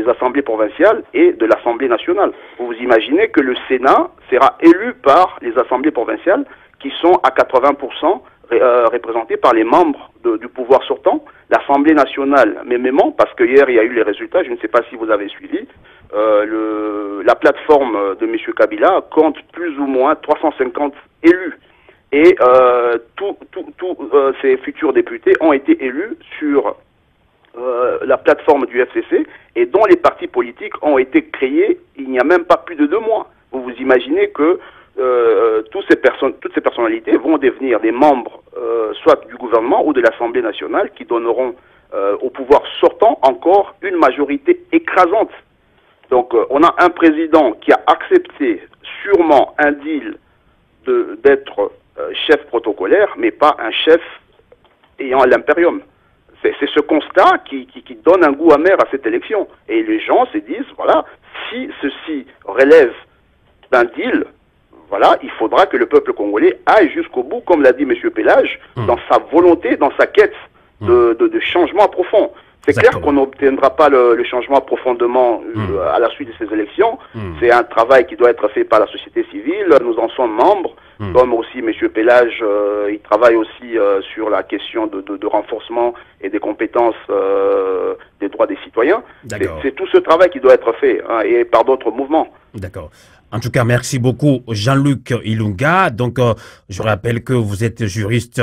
assemblées provinciales et de l'Assemblée nationale. Vous vous imaginez que le Sénat sera élu par les assemblées provinciales qui sont à 80% représentés par les membres du pouvoir sortant. L'Assemblée nationale, mêmement, parce que hier il y a eu les résultats, je ne sais pas si vous avez suivi, la plateforme de M. Kabila compte plus ou moins 350 élus. Et tous ces futurs députés ont été élus sur la plateforme du FCC et dont les partis politiques ont été créés il n'y a même pas plus de 2 mois. Vous vous imaginez que toutes ces personnalités vont devenir des membres soit du gouvernement ou de l'Assemblée nationale qui donneront au pouvoir sortant encore une majorité écrasante. Donc on a un président qui a accepté sûrement un deal d'être chef protocolaire, mais pas un chef ayant l'impérium. C'est ce constat qui donne un goût amer à cette élection. Et les gens se disent, voilà, si ceci relève d'un deal, voilà, il faudra que le peuple congolais aille jusqu'au bout, comme l'a dit M. Pélage, dans sa volonté, dans sa quête de changement profond. C'est clair qu'on n'obtiendra pas le changement profondément à la suite de ces élections. C'est un travail qui doit être fait par la société civile. Nous en sommes membres. Comme aussi M. Pélage, il travaille aussi sur la question de renforcement et des compétences des droits des citoyens. C'est tout ce travail qui doit être fait, et par d'autres mouvements. D'accord. En tout cas, merci beaucoup Jean-Luc Ilunga. Donc, je rappelle que vous êtes juriste,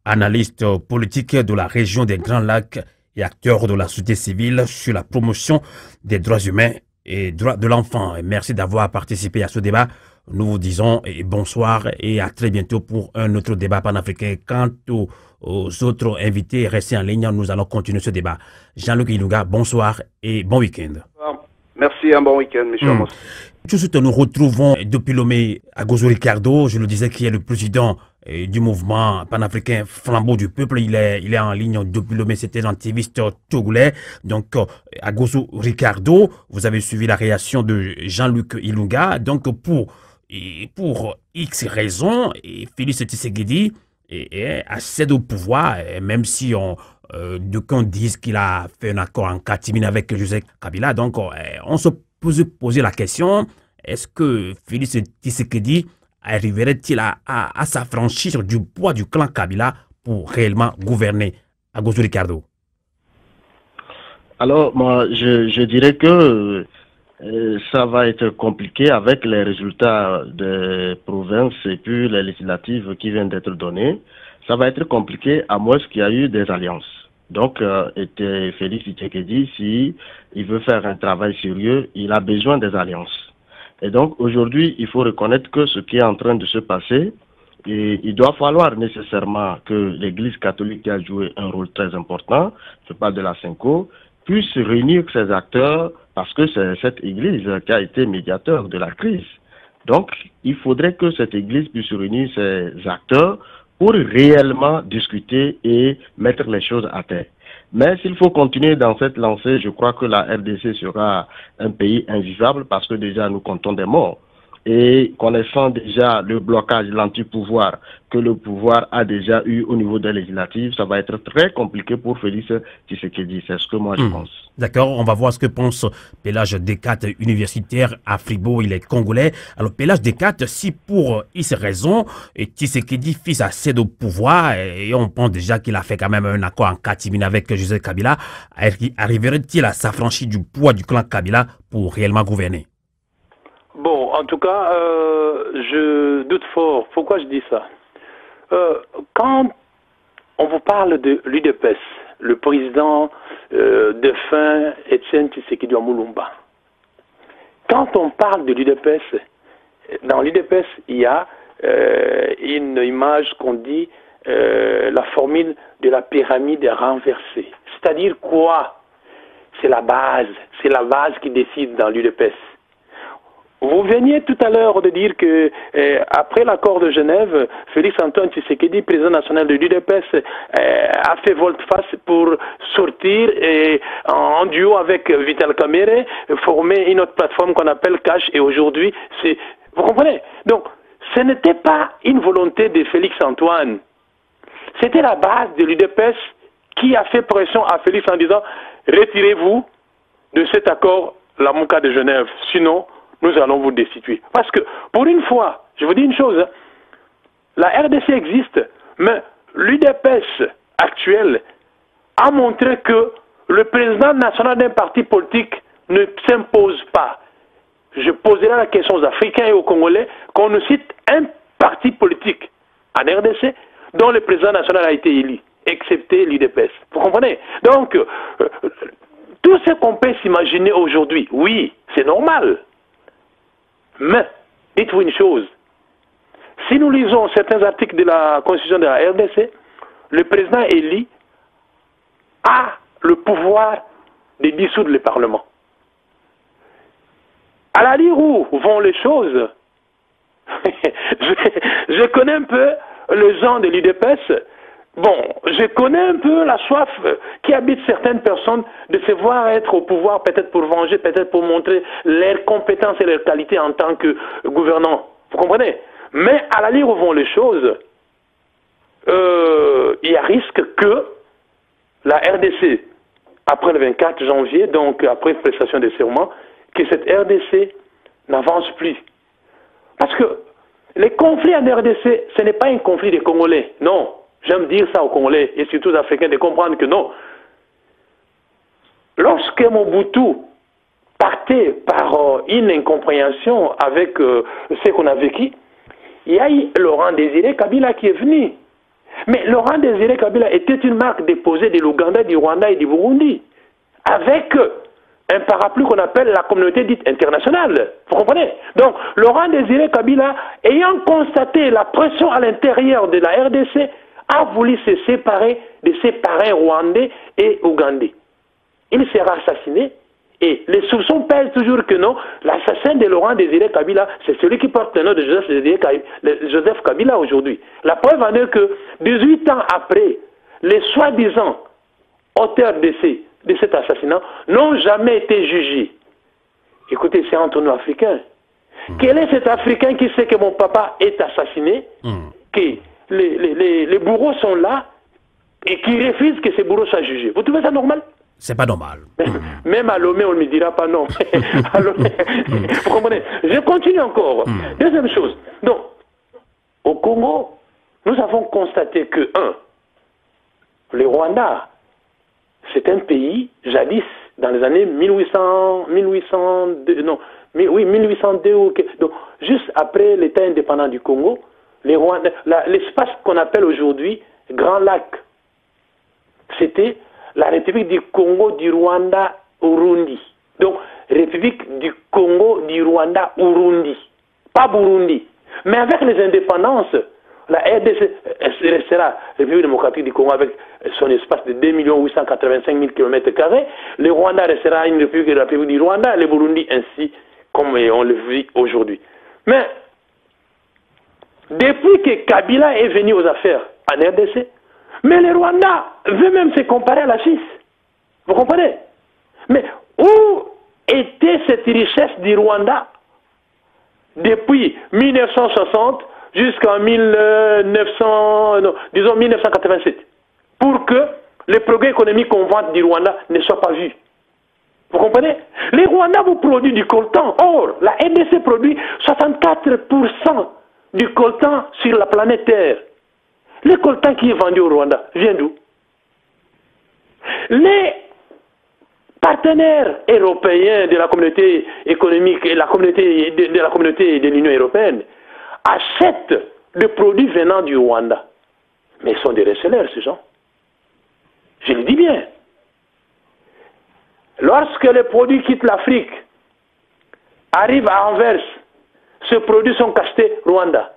analyste politique de la région des Grands Lacs et acteur de la société civile sur la promotion des droits humains et droits de l'enfant. Merci d'avoir participé à ce débat. Nous vous disons bonsoir et à très bientôt pour un autre débat panafricain. Quant aux autres invités, restez en ligne, nous allons continuer ce débat. Jean-Luc Ilunga, bonsoir et bon week-end. Merci, un bon week-end, M. Amos. Tout de suite, nous retrouvons depuis Lomé Agozo Ricardo, je le disais, qui est le président du mouvement panafricain Flambeau du Peuple. Il est en ligne depuis Lomé, c'était un activiste togolais. Donc, Agozo Ricardo, vous avez suivi la réaction de Jean-Luc Ilunga. Donc, pour X raisons, Félix Tshisekedi accède au pouvoir, même si d'aucuns disent qu'il a fait un accord en catimine avec Joseph Kabila. Donc, on se poser la question, est-ce que Félix Tshisekedi arriverait-il à s'affranchir du poids du clan Kabila pour réellement gouverner? Agozo Ricardo. Alors, moi, je dirais que ça va être compliqué avec les résultats des provinces et puis les législatives qui viennent d'être données. Ça va être compliqué à moins qu'il y ait eu des alliances. Donc, Félix Tshisekedi, si il veut faire un travail sérieux, il a besoin des alliances. Et donc, aujourd'hui, il faut reconnaître que ce qui est en train de se passer, il doit falloir nécessairement que l'Église catholique a joué un rôle très important, je parle de la Cinco, puisse réunir ces acteurs, parce que c'est cette Église qui a été médiateur de la crise. Donc, il faudrait que cette Église puisse réunir ses acteurs pour réellement discuter et mettre les choses à terre. Mais s'il faut continuer dans cette lancée, je crois que la RDC sera un pays invivable parce que déjà nous comptons des morts. Et connaissant déjà le blocage, l'anti-pouvoir que le pouvoir a déjà eu au niveau des législatives, ça va être très compliqué pour Félix Tshisekedi. C'est ce que moi je pense. D'accord, on va voir ce que pense Pélage Descartes, universitaire à Fribourg, il est congolais. Alors Pélage Descartes, si pour X raison, Tshisekedi fils accède au pouvoir, et on pense déjà qu'il a fait quand même un accord en catimini avec Joseph Kabila, arriverait-il à s'affranchir du poids du clan Kabila pour réellement gouverner? Bon, en tout cas, je doute fort. Pourquoi je dis ça? Quand on vous parle de l'UDPS, le président défunt Etienne Tshisekedi Moulumba, quand on parle de l'UDPS, dans l'UDPS, il y a une image qu'on dit la formule de la pyramide renversée. C'est-à-dire quoi? C'est la base qui décide dans l'UDPS. Vous veniez tout à l'heure de dire que après l'accord de Genève, Félix Antoine Tshisekedi, président national de l'UDPS, a fait volte-face pour sortir et en duo avec Vital Kamerhe, former une autre plateforme qu'on appelle Cash. Et aujourd'hui, vous comprenez? Donc, ce n'était pas une volonté de Félix Antoine. C'était la base de l'UDPS qui a fait pression à Félix en disant « Retirez-vous de cet accord, la Mouka de Genève, sinon nous allons vous destituer. » Parce que, pour une fois, je vous dis une chose, hein, la RDC existe, mais l'UDPS actuel a montré que le président national d'un parti politique ne s'impose pas. Je poserai la question aux Africains et aux Congolais qu'on nous cite un parti politique en RDC dont le président national a été élu, excepté l'UDPS. Vous comprenez? Donc, tout ce qu'on peut s'imaginer aujourd'hui, oui, c'est normal. Mais, dites-vous une chose, si nous lisons certains articles de la Constitution de la RDC, le président élu a le pouvoir de dissoudre le Parlement. À la lire où vont les choses, je connais un peu les gens de l'UDPS. Bon, je connais un peu la soif qui habite certaines personnes de se voir être au pouvoir, peut-être pour venger, peut-être pour montrer leurs compétences et leurs qualités en tant que gouvernant. Vous comprenez? Mais à la lire où vont les choses, il y a risque que la RDC, après le 24 janvier, donc après prestation de serment, que cette RDC n'avance plus. Parce que les conflits en RDC, ce n'est pas un conflit des Congolais, non. J'aime dire ça aux Congolais et surtout aux Africains de comprendre que non. Lorsque Mobutu partait par une incompréhension avec ce qu'on a vécu, il y a eu Laurent Désiré Kabila qui est venu. Mais Laurent Désiré Kabila était une marque déposée de l'Ouganda, du Rwanda et du Burundi, avec un parapluie qu'on appelle la communauté dite internationale. Vous comprenez? Donc, Laurent Désiré Kabila, ayant constaté la pression à l'intérieur de la RDC, a voulu se séparer de ses parrains rwandais et ougandais. Il sera assassiné et les soupçons pèsent toujours que non, l'assassin de Laurent Désiré Kabila, c'est celui qui porte le nom de Joseph Kabila aujourd'hui. La preuve en est que 18 ans après, les soi-disant auteurs de cet assassinat n'ont jamais été jugés. Écoutez, c'est entre nous Africains. Quel est cet Africain qui sait que mon papa est assassiné, que les bourreaux sont là et qui refusent que ces bourreaux soient jugés? Vous trouvez ça normal? C'est pas normal. Même à Lomé, on ne me dira pas non. Vous comprenez? Je continue encore. Deuxième chose. Donc, au Congo, nous avons constaté que, le Rwanda, c'est un pays, jadis, dans les années 1802, donc, juste après l'État indépendant du Congo, l'espace qu'on appelle aujourd'hui Grand Lac, c'était la République du Congo, du Rwanda, Urundi. Donc, République du Congo, du Rwanda, Urundi. Pas Burundi. Mais avec les indépendances, la RDC restera République démocratique du Congo avec son espace de 2 885 000 km². Le Rwanda restera une république, la République du Rwanda, le Burundi ainsi, comme on le vit aujourd'hui. Mais, depuis que Kabila est venu aux affaires en RDC, mais le Rwanda veut même se comparer à la Suisse. Vous comprenez? Mais où était cette richesse du Rwanda depuis 1960 jusqu'en 1987 pour que les progrès économiques qu'on vante du Rwanda ne soient pas vus? Vous comprenez? Les Rwandais vous produisent du coltan. Or, la RDC produit 64% du coltan sur la planète Terre. Le coltan qui est vendu au Rwanda vient d'où? Les partenaires européens de la communauté économique et la communauté de la communauté de l'Union européenne achètent des produits venant du Rwanda. Mais ils sont des receleurs, ces gens. Je le dis bien. Lorsque les produits quittent l'Afrique, arrivent à Anvers, ces produits sont cachetés Rwanda.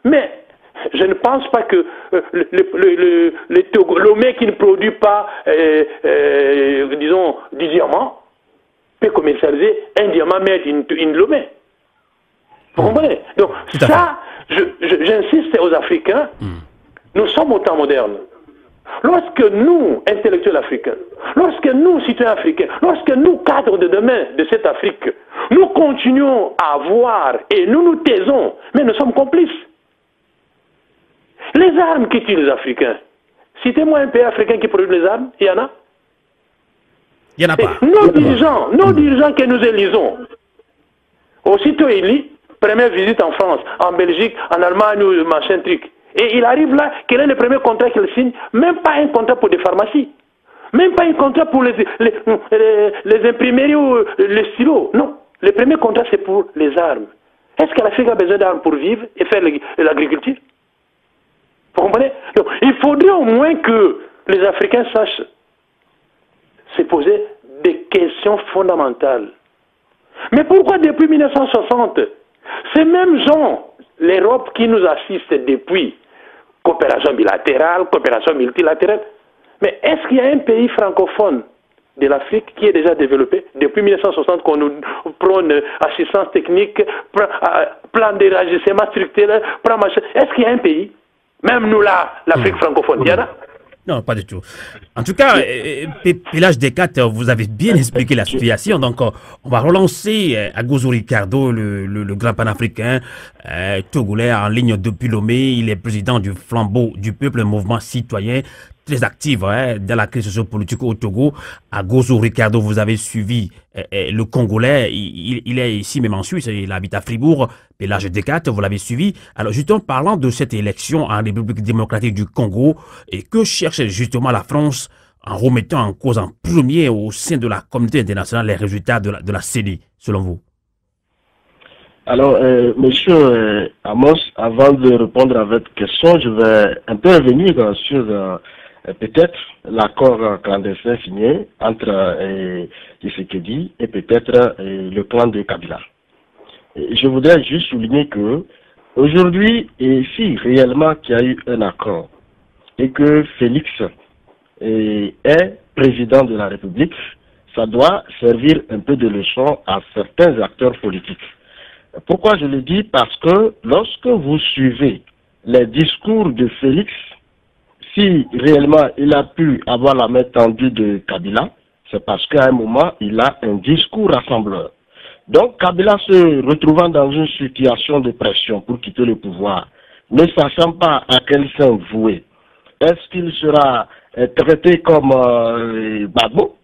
Mais je ne pense pas que Lomé qui ne produit pas, disons, du diamant, peut commercialiser un diamant mais une Lomé. Vous comprenez? Donc ça, j'insiste aux Africains, nous sommes au temps moderne. Lorsque nous, intellectuels africains, lorsque nous, citoyens africains, lorsque nous, cadres de demain de cette Afrique, nous continuons à voir et nous nous taisons, mais nous sommes complices. Les armes qui tuent les Africains, citez-moi un pays africain qui produit les armes, il y en a? Il n'y en a pas. Nos dirigeants que nous élisons, aussitôt élus, première visite en France, en Belgique, en Allemagne ou machin truc. Et il arrive là, quel est le premier contrat qu'il signe? Même pas un contrat pour des pharmacies. Même pas un contrat pour les imprimeries ou les stylos. Non. Le premier contrat, c'est pour les armes. Est-ce que l'Afrique a besoin d'armes pour vivre et faire l'agriculture? Vous comprenez? Donc, il faudrait au moins que les Africains sachent se poser des questions fondamentales. Mais pourquoi depuis 1960, ces mêmes gens, l'Europe qui nous assiste depuis, coopération bilatérale, coopération multilatérale, mais est-ce qu'il y a un pays francophone de l'Afrique qui est déjà développé depuis 1960 qu'on nous prône assistance technique, plan d'élargissement structurel, plan machin? Est-ce qu'il y a un pays? Même nous là, l'Afrique francophone, il y en a? Non, pas du tout. En tout cas, Pélage Descartes, vous avez bien expliqué la situation. Donc, on va relancer Agozo Ricardo, le grand panafricain togolais en ligne depuis Lomé. Il est président du Flambeau du Peuple, un mouvement citoyen très actif dans la crise sociopolitique au Togo. Agozo Ricardo, vous avez suivi le Congolais. Il est ici même en Suisse. Il habite à Fribourg. Pélage Descartes, vous l'avez suivi. Alors, justement, parlant de cette élection en République démocratique du Congo, et que cherche justement la France en remettant en cause en premier au sein de la communauté internationale les résultats de la CENI, selon vous? Alors, monsieur Amos, avant de répondre à votre question, je vais un peu revenir sur peut-être l'accord clandestin signé entre Tshisekedi et peut-être le clan de Kabila. Je voudrais juste souligner que aujourd'hui, et si réellement qu'il y a eu un accord et que Félix est président de la République, ça doit servir un peu de leçon à certains acteurs politiques. Pourquoi je le dis? Parce que lorsque vous suivez les discours de Félix, si réellement il a pu avoir la main tendue de Kabila, c'est parce qu'à un moment, il a un discours rassembleur. Donc Kabila se retrouvant dans une situation de pression pour quitter le pouvoir, ne sachant pas à quel sein vouer, est-ce qu'il sera traité comme Gbagbo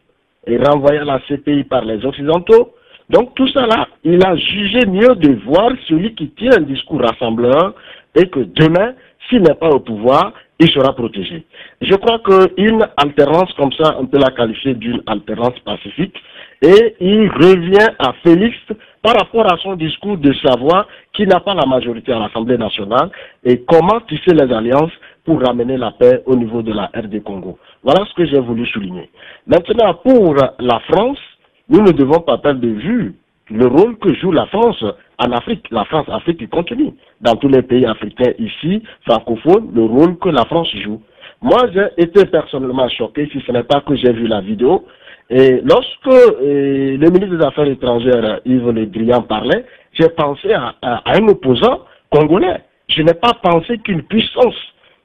et renvoyé à la CPI par les Occidentaux? Donc tout ça là, il a jugé mieux de voir celui qui tient un discours rassembleur et que demain, s'il n'est pas au pouvoir, il sera protégé. Je crois qu'une alternance comme ça, on peut la qualifier d'une alternance pacifique, et il revient à Félix par rapport à son discours de savoir qu'il n'a pas la majorité à l'Assemblée nationale et comment tisser les alliances pour ramener la paix au niveau de la RD Congo. Voilà ce que j'ai voulu souligner. Maintenant, pour la France, nous ne devons pas perdre de vue le rôle que joue la France en Afrique. La France, Afrique qui continue. Dans tous les pays africains ici, francophones, le rôle que la France joue. Moi, j'ai été personnellement choqué, si ce n'est pas que j'ai vu la vidéo. Et lorsque le ministre des Affaires étrangères, Yves Le Drian, parlait, j'ai pensé à un opposant congolais. Je n'ai pas pensé qu'une puissance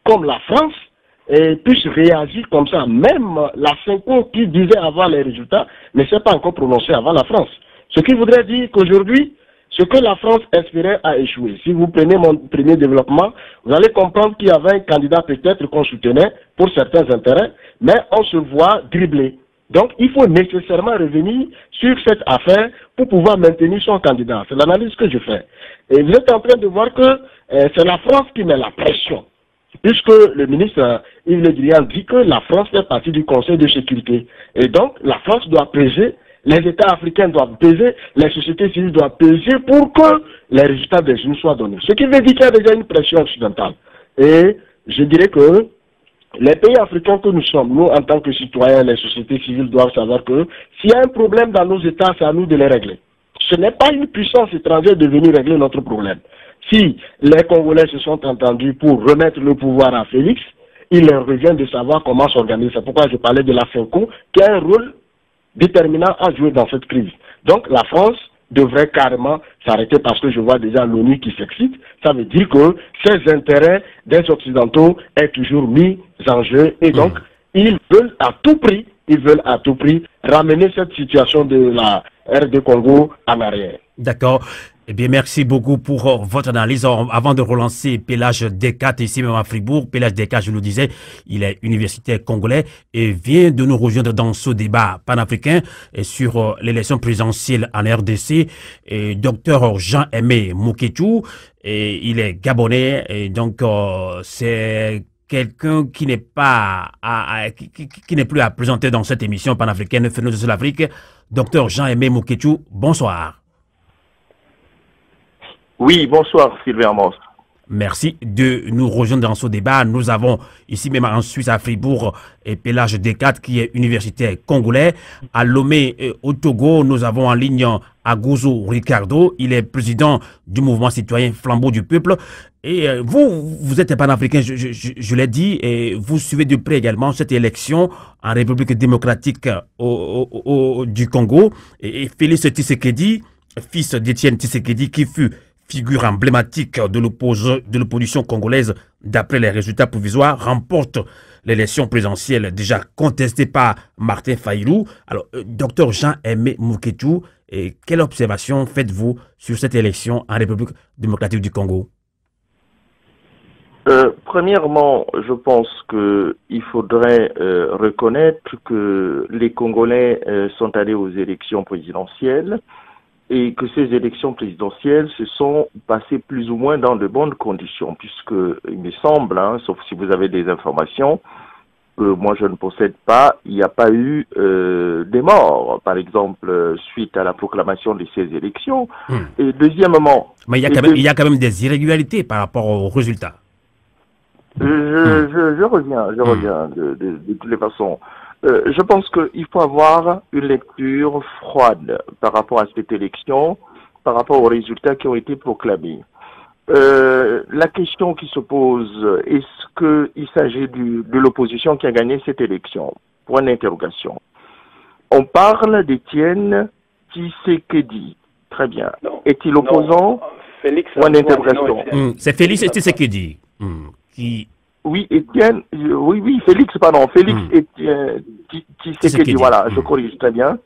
comme la France puisse réagir comme ça. Même la CENCO qui disait avoir les résultats ne s'est pas encore prononcée avant la France. Ce qui voudrait dire qu'aujourd'hui, ce que la France espérait a échoué. Si vous prenez mon premier développement, vous allez comprendre qu'il y avait un candidat peut-être qu'on soutenait pour certains intérêts, mais on se voit dribbler. Donc, il faut nécessairement revenir sur cette affaire pour pouvoir maintenir son candidat. C'est l'analyse que je fais. Et vous êtes en train de voir que c'est la France qui met la pression. Puisque le ministre Yves Le Drian dit que la France fait partie du Conseil de sécurité. Et donc, la France doit peser, les États africains doivent peser, les sociétés civiles doivent peser pour que les résultats des jeunes soient donnés. Ce qui veut dire qu'il y a déjà une pression occidentale. Et je dirais que les pays africains que nous sommes, nous en tant que citoyens, les sociétés civiles doivent savoir que s'il y a un problème dans nos États, c'est à nous de les régler. Ce n'est pas une puissance étrangère de venir régler notre problème. Si les Congolais se sont entendus pour remettre le pouvoir à Félix, il leur revient de savoir comment s'organiser. C'est pourquoi je parlais de la FENCO, qui a un rôle déterminant à jouer dans cette crise. Donc la France devrait carrément s'arrêter parce que je vois déjà l'ONU qui s'excite. Ça veut dire que ces intérêts des Occidentaux est toujours mis en jeu et donc ils veulent à tout prix ramener cette situation de la RD Congo en arrière. D'accord. Eh bien, merci beaucoup pour votre analyse. Avant de relancer Pélage Descartes ici même à Fribourg, Pélage Descartes, je le disais, il est universitaire congolais et vient de nous rejoindre dans ce débat panafricain sur l'élection présidentielle en RDC. Et Dr Jean-Aimé Moukétou, et il est gabonais et donc c'est quelqu'un qui n'est pas qui n'est plus à présenter dans cette émission panafricaine Phénomène de l'Afrique. Dr Jean-Aimé Moukétou, bonsoir. Oui, bonsoir Sylvain Amos. Merci de nous rejoindre dans ce débat. Nous avons ici même en Suisse à Fribourg et Pélage Descartes qui est universitaire congolais. À Lomé au Togo, nous avons en ligne Agozo Ricardo. Il est président du mouvement citoyen Flambeau du Peuple. Et vous êtes panafricain, je l'ai dit, et vous suivez de près également cette élection en République démocratique du Congo. Et Félix Tshisekedi, fils d'Étienne Tshisekedi, qui fut figure emblématique de l'opposition congolaise d'après les résultats provisoires, remporte l'élection présidentielle déjà contestée par Martin Fayulu. Alors, docteur Jean-Aimé Moukétou, quelle observation faites-vous sur cette élection en République démocratique du Congo? Premièrement, je pense qu'il faudrait reconnaître que les Congolais sont allés aux élections présidentielles et que ces élections présidentielles se sont passées plus ou moins dans de bonnes conditions, puisque il me semble, sauf si vous avez des informations, moi je ne possède pas, il n'y a pas eu des morts, par exemple, suite à la proclamation de ces élections. Et deuxièmement... Mais il y a quand même des irrégularités par rapport aux résultats. Je reviens de toutes les façons. Je pense qu'il faut avoir une lecture froide par rapport à cette élection, par rapport aux résultats qui ont été proclamés. La question qui se pose, est-ce qu'il s'agit de l'opposition qui a gagné cette élection? Point d'interrogation. On parle d'Étienne Tshisekedi. Très bien. Est-il opposant? Félix. Point d'interrogation. C'est Félix Tshisekedi qui... Oui, Étienne, Félix, Etienne Tshisekedi, voilà, je corrige très bien.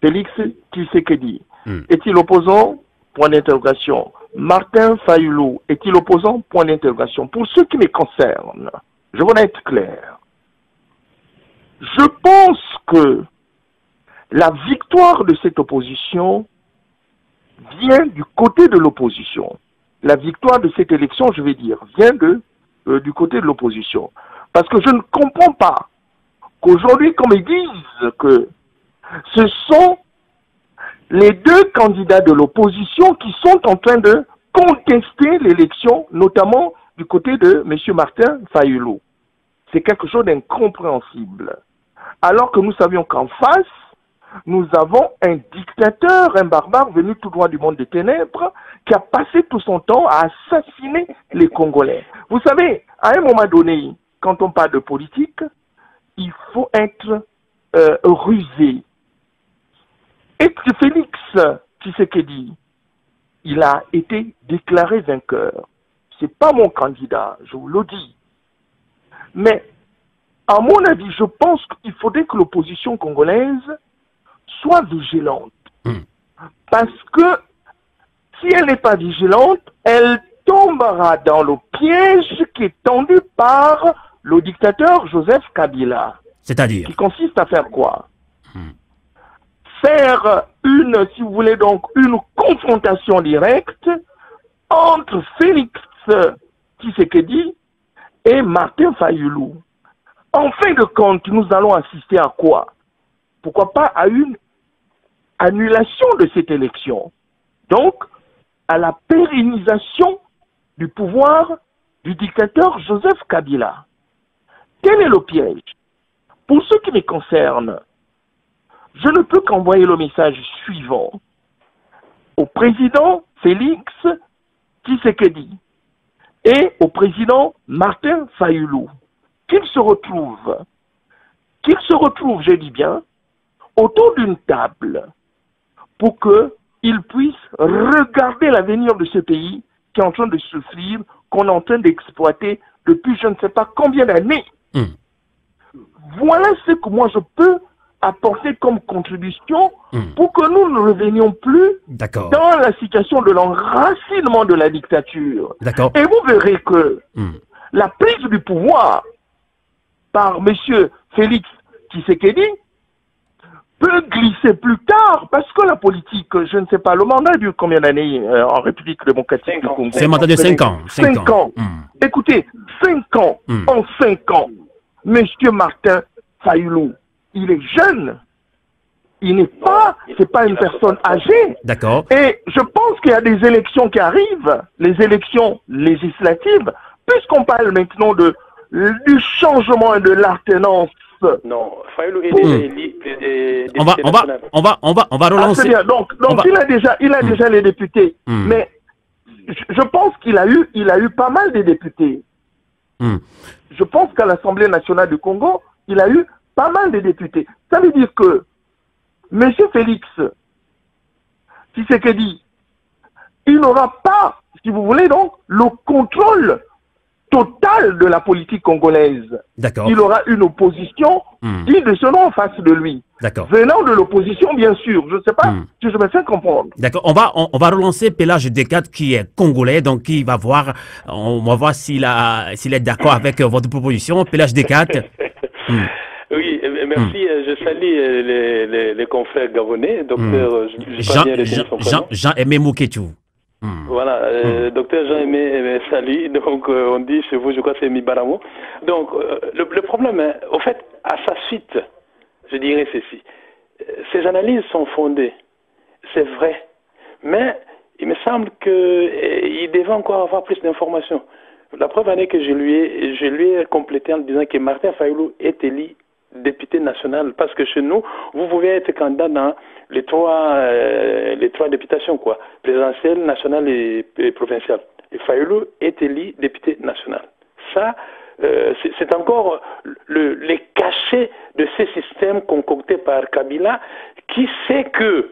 Félix Tshisekedi. Est-il opposant? Point d'interrogation. Martin Fayulu, est-il opposant? Point d'interrogation. Pour ce qui me concerne, je veux être clair. Je pense que la victoire de cette opposition vient du côté de l'opposition. La victoire de cette élection, je vais dire, vient du côté de l'opposition. Parce que je ne comprends pas qu'aujourd'hui, qu'on me dise que ce sont les deux candidats de l'opposition qui sont en train de contester l'élection, notamment du côté de M. Martin Fayulu. C'est quelque chose d'incompréhensible. Alors que nous savions qu'en face, nous avons un dictateur, un barbare venu tout droit du monde des ténèbres, qui a passé tout son temps à assassiner les Congolais. Vous savez, à un moment donné, quand on parle de politique, il faut être rusé. Et Félix Tshisekedi, il a été déclaré vainqueur. C'est pas mon candidat, je vous le dis. Mais, à mon avis, je pense qu'il faudrait que l'opposition congolaise soit vigilante. Parce que, si elle n'est pas vigilante, elle tombera dans le piège qui est tendu par le dictateur Joseph Kabila. C'est-à-dire? Qui consiste à faire quoi? Faire une, si vous voulez donc, une confrontation directe entre Félix Tshisekedi et Martin Fayulu. En fin de compte, nous allons assister à quoi? Pourquoi pas à une annulation de cette élection. Donc, à la pérennisation du pouvoir du dictateur Joseph Kabila. Quel est le piège? Pour ce qui me concerne, je ne peux qu'envoyer le message suivant au président Félix Tshisekedi et au président Martin Fayulu, qu'ils se retrouvent, je dis bien, autour d'une table pour qu'ils puissent regarder l'avenir de ce pays qui est en train de souffrir, qu'on est en train d'exploiter depuis je ne sais pas combien d'années. Voilà ce que moi je peux apporter comme contribution pour que nous ne revenions plus dans la situation de l'enracinement de la dictature. Et vous verrez que la prise du pouvoir par M. Félix Tshisekedi peut glisser plus tard, parce que la politique, je ne sais pas, le mandat dure combien d'années en République démocratique du Congo? C'est un mandat de 5 ans. 5 ans. Écoutez, 5 ans, en 5 ans, M. Martin Fayulu, il est jeune. Il n'est pas, c'est pas une personne âgée. D'accord. Et je pense qu'il y a des élections qui arrivent, les élections législatives, puisqu'on parle maintenant du changement et de l'alternance. Non, Fayulu est déjà élu. On va relancer. C'est bien. Donc il a déjà les députés. Mais je pense qu'il a eu pas mal de députés. Je pense qu'à l'Assemblée nationale du Congo, il a eu pas mal de députés. Ça veut dire que M. Félix Tshisekedi, il n'aura pas, si vous voulez donc, le contrôle total de la politique congolaise. Il aura une opposition digne de son nom en face de lui. Venant de l'opposition, bien sûr. Je ne sais pas si je me fais comprendre. D'accord. On va relancer Pélage Descartes qui est congolais, donc qui va voir, on va voir s'il est d'accord avec votre proposition. Pélage Descartes. Oui, merci. Je salue les confrères gabonais. Docteur Jean-Aimé Mouketou. Voilà, docteur Jean-Aimé, salut. Donc, on dit chez vous, je crois que c'est Mibaramo. Donc, le problème, hein, au fait, à sa suite, je dirais ceci. Ces analyses sont fondées, c'est vrai. Mais il me semble qu'il devait encore avoir plus d'informations. La preuve en est que je lui ai complété en disant que Martin Fayulu est élu député national, parce que chez nous, vous pouvez être candidat dans les trois députations, quoi, présidentielle, nationale et provinciale. Et Fayulu est élu député national. Ça, c'est encore les cachets de ces systèmes concoctés par Kabila, qui sait que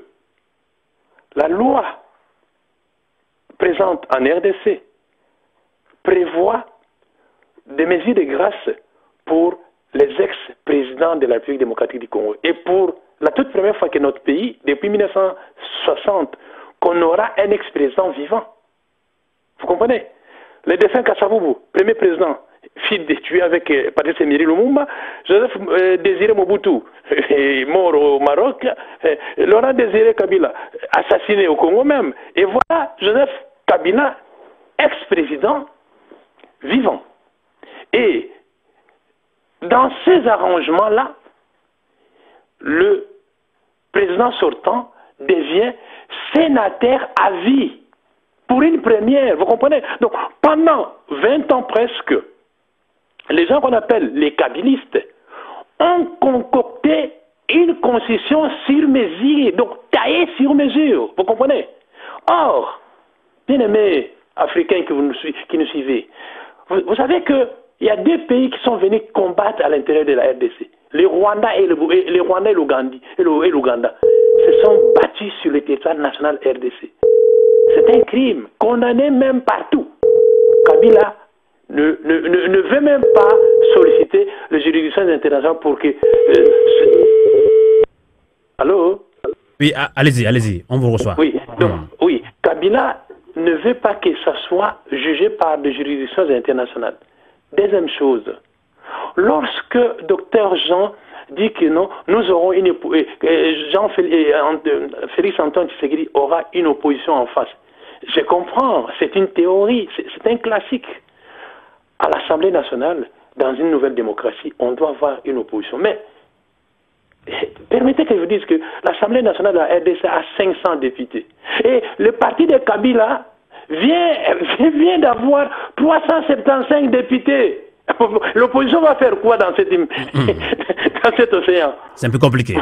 la loi présente en RDC prévoit des mesures de grâce pour les ex-présidents de la République démocratique du Congo. Et pour la toute première fois que notre pays, depuis 1960, qu'on aura un ex-président vivant. Vous comprenez? Le défunt Kassavubu, premier président, fils tué avec Patrice Emery Lumumba, Joseph Désiré Mobutu, mort au Maroc, Laurent Désiré Kabila, assassiné au Congo même. Et voilà Joseph Kabila, ex-président, vivant. Et dans ces arrangements-là, le président sortant devient sénateur à vie. Pour une première, vous comprenez? Donc, pendant 20 ans presque, les gens qu'on appelle les kabylistes ont concocté une constitution sur mesure, donc taillée sur mesure, vous comprenez? Or, bien-aimés africains qui nous suivez, vous savez que Il y a deux pays qui sont venus combattre à l'intérieur de la RDC. Le Rwanda et l'Ouganda se sont battus sur le territoire national RDC. C'est un crime, condamné même partout. Kabila ne veut même pas solliciter les juridictions internationales pour que... Allô? Oui, allez-y, on vous reçoit. Oui, donc, oui, Kabila ne veut pas que ça soit jugé par des juridictions internationales. Deuxième chose, lorsque Dr Jean dit que non, nous aurons une Félix Antoine Tshisekedi aura une opposition en face. Je comprends, c'est une théorie, c'est un classique. À l'Assemblée nationale, dans une nouvelle démocratie, on doit avoir une opposition. Mais permettez que je vous dise que l'Assemblée nationale de la RDC a 500 députés. Et le parti de Kabila vient d'avoir 375 députés. L'opposition va faire quoi dans, dans cet océan? C'est un peu compliqué.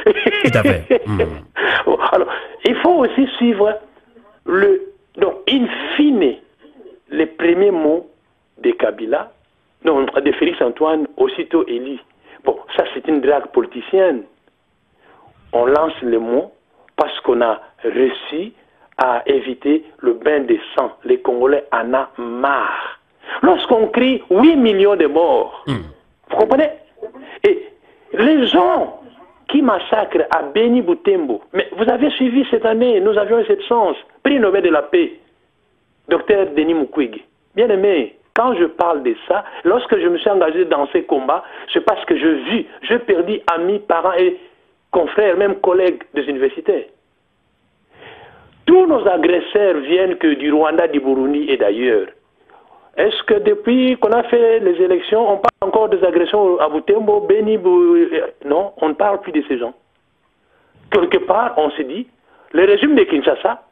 Tout à fait. Alors, il faut aussi suivre donc, in fine, les premiers mots de Kabila, non, de Félix Antoine, aussitôt élu. Bon, ça c'est une drague politicienne. On lance les mots parce qu'on a réussi à éviter le bain de sang. Les Congolais en ont marre. Lorsqu'on crie 8 millions de morts, vous comprenez? Et les gens qui massacrent à Beni Butembo, mais vous avez suivi cette année, nous avions eu cette chance, prix Nobel de la paix, Dr Denis Mukwege. Bien aimé, quand je parle de ça, lorsque je me suis engagé dans ces combats, c'est parce que j'ai perdu amis, parents et confrères, même collègues des universités. Tous nos agresseurs viennent que du Rwanda, du Burundi et d'ailleurs. Est-ce que depuis qu'on a fait les élections, on parle encore des agressions à Butembo, Beni, non, on ne parle plus de ces gens. Quelque part, on s'est dit, le régime de Kinshasa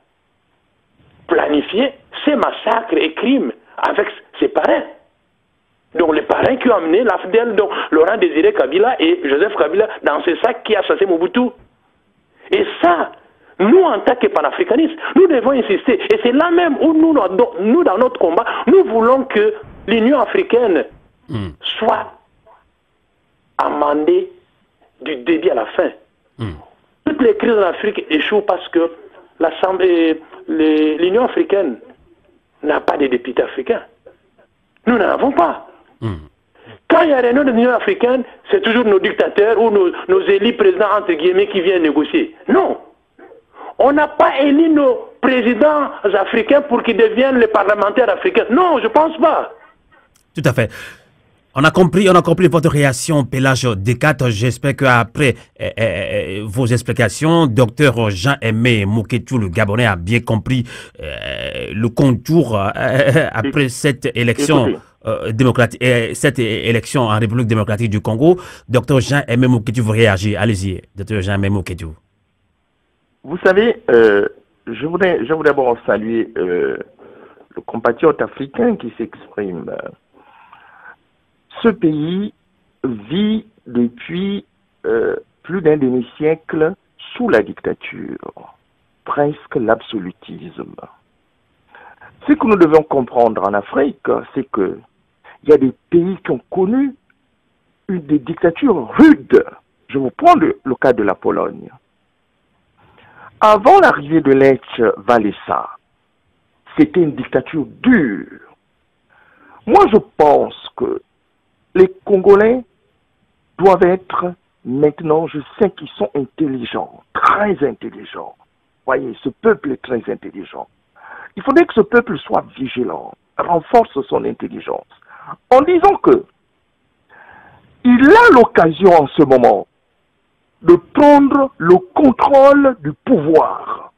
planifiait ces massacres et crimes avec ses parrains. Donc les parrains qui ont amené l'AFDEL, donc Laurent Désiré Kabila et Joseph Kabila dans ces sacs qui assassinaient Mobutu. Et ça, nous en tant que panafricanistes, nous devons insister. Et c'est là même où nous dans notre combat, nous voulons que l'Union africaine soit amendée du début à la fin. Toutes les crises en Afrique échouent parce que l'Union africaine n'a pas de députés africains. Nous n'en avons pas. Quand il y a réunion de l'Union africaine, c'est toujours nos dictateurs ou nos élus présidents, entre guillemets, qui viennent négocier. Non. On n'a pas élu nos présidents africains pour qu'ils deviennent les parlementaires africains. Non, je ne pense pas. Tout à fait. On a compris votre réaction, Pélage Descartes. J'espère qu'après vos explications, Dr Jean-Aimé Moketu, le Gabonais, a bien compris le contour après cette élection démocratique, cette élection en République démocratique du Congo. Dr Jean-Aimé Moketu, vous réagissez. Allez-y, Dr Jean-Aimé Moketu. Vous savez, je voudrais d'abord saluer le compatriote africain qui s'exprime. Ce pays vit depuis plus d'un demi-siècle sous la dictature, presque l'absolutisme. Ce que nous devons comprendre en Afrique, c'est qu'il y a des pays qui ont connu des dictatures rudes. Je vous prends le cas de la Pologne. Avant l'arrivée de Lech Walesa, c'était une dictature dure. Moi, je pense que les Congolais doivent être, maintenant, je sais qu'ils sont intelligents, très intelligents. Voyez, ce peuple est très intelligent. Il faudrait que ce peuple soit vigilant, renforce son intelligence, en disant que il a l'occasion en ce moment de prendre le contrôle du pouvoir.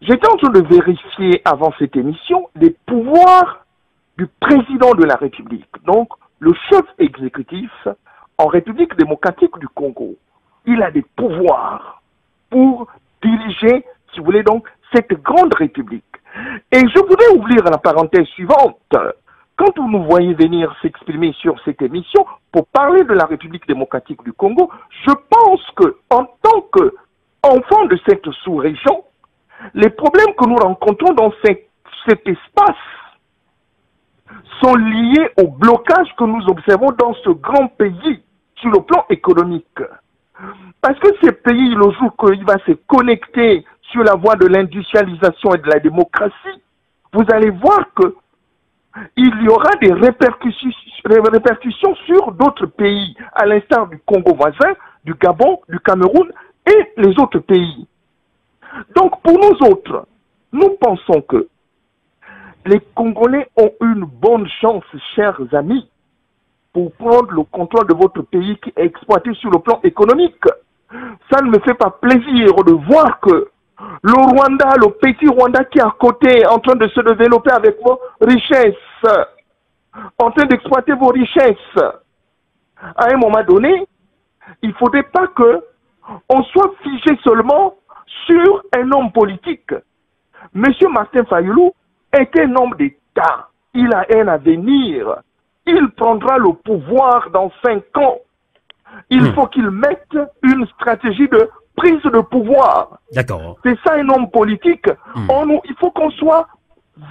J'étais en train de vérifier avant cette émission les pouvoirs du président de la République, donc le chef exécutif en République démocratique du Congo. Il a des pouvoirs pour diriger, si vous voulez donc, cette grande République. Et je voudrais ouvrir la parenthèse suivante. Quand vous nous voyez venir s'exprimer sur cette émission pour parler de la République démocratique du Congo, je pense que, en tant qu'enfant de cette sous-région, les problèmes que nous rencontrons dans cet espace sont liées au blocage que nous observons dans ce grand pays sur le plan économique. Parce que ce pays, le jour qu'il va se connecter sur la voie de l'industrialisation et de la démocratie, vous allez voir que il y aura des répercussions sur d'autres pays, à l'instar du Congo voisin, du Gabon, du Cameroun et les autres pays. Donc pour nous autres, nous pensons que les Congolais ont une bonne chance, chers amis, pour prendre le contrôle de votre pays qui est exploité sur le plan économique. Ça ne me fait pas plaisir de voir que le Rwanda, le petit Rwanda qui est à côté, en train de se développer avec vos richesses, en train d'exploiter vos richesses. À un moment donné, il ne faudrait pas que on soit figé seulement sur un homme politique. Monsieur Martin Fayulu est un homme d'État. Il a un avenir. Il prendra le pouvoir dans 5 ans. Il faut qu'il mette une stratégie de prise de pouvoir. D'accord. C'est ça un homme politique. Il faut qu'on soit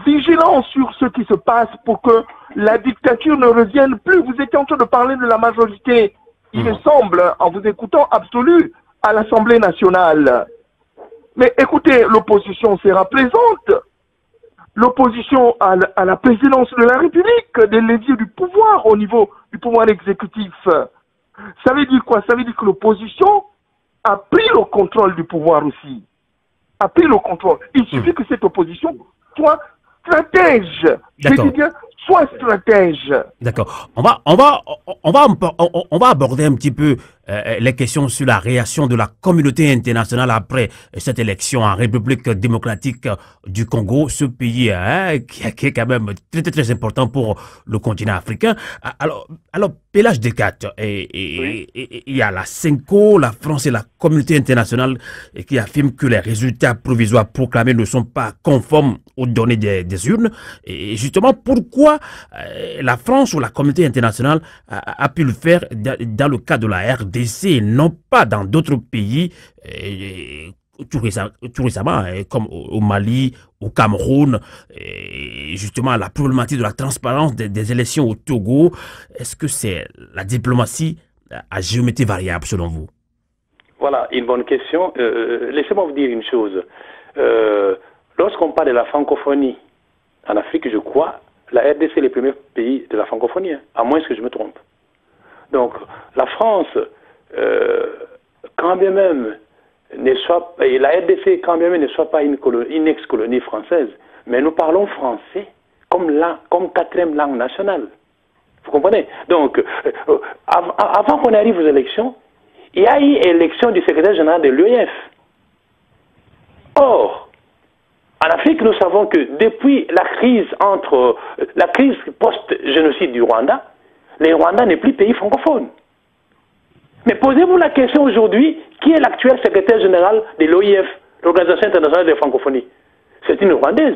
vigilant sur ce qui se passe pour que la dictature ne revienne plus. Vous étiez en train de parler de la majorité, il me semble, en vous écoutant, absolue à l'Assemblée nationale. Mais écoutez, l'opposition sera présente. L'opposition à la présidence de la République, des leviers du pouvoir au niveau du pouvoir exécutif. Ça veut dire quoi? Ça veut dire que l'opposition a pris le contrôle du pouvoir aussi. A pris le contrôle. Il suffit que cette opposition soit stratège. Je dis bien, soit stratège. D'accord. On va aborder un petit peu les questions sur la réaction de la communauté internationale après cette élection en République démocratique du Congo, ce pays qui est quand même très important pour le continent africain. Alors Pélage Descartes, il y a la CENCO, la France et la communauté internationale qui affirment que les résultats provisoires proclamés ne sont pas conformes aux données des urnes. Et justement, pourquoi la France ou la communauté internationale a pu le faire dans le cas de la RDC et non pas dans d'autres pays tout récemment, comme au Mali, au Cameroun, et justement la problématique de la transparence des élections au Togo. Est-ce que c'est la diplomatie à géométrie variable selon vous? Voilà, une bonne question. Laissez-moi vous dire une chose. Lorsqu'on parle de la francophonie en Afrique, je crois, la RDC est le premier pays de la francophonie, à moins que je me trompe. Donc, la France, quand bien même, et la RDC, quand bien même, ne soit pas une ex-colonie française, mais nous parlons français comme quatrième langue nationale. Vous comprenez? Donc, avant qu'on arrive aux élections, il y a eu élection du secrétaire général de l'OIF. Or, en Afrique, nous savons que depuis la crise post-génocide du Rwanda, le Rwanda n'est plus pays francophone. Mais posez-vous la question aujourd'hui, qui est l'actuel secrétaire général de l'OIF, l'Organisation internationale de la francophonie? C'est une Rwandaise.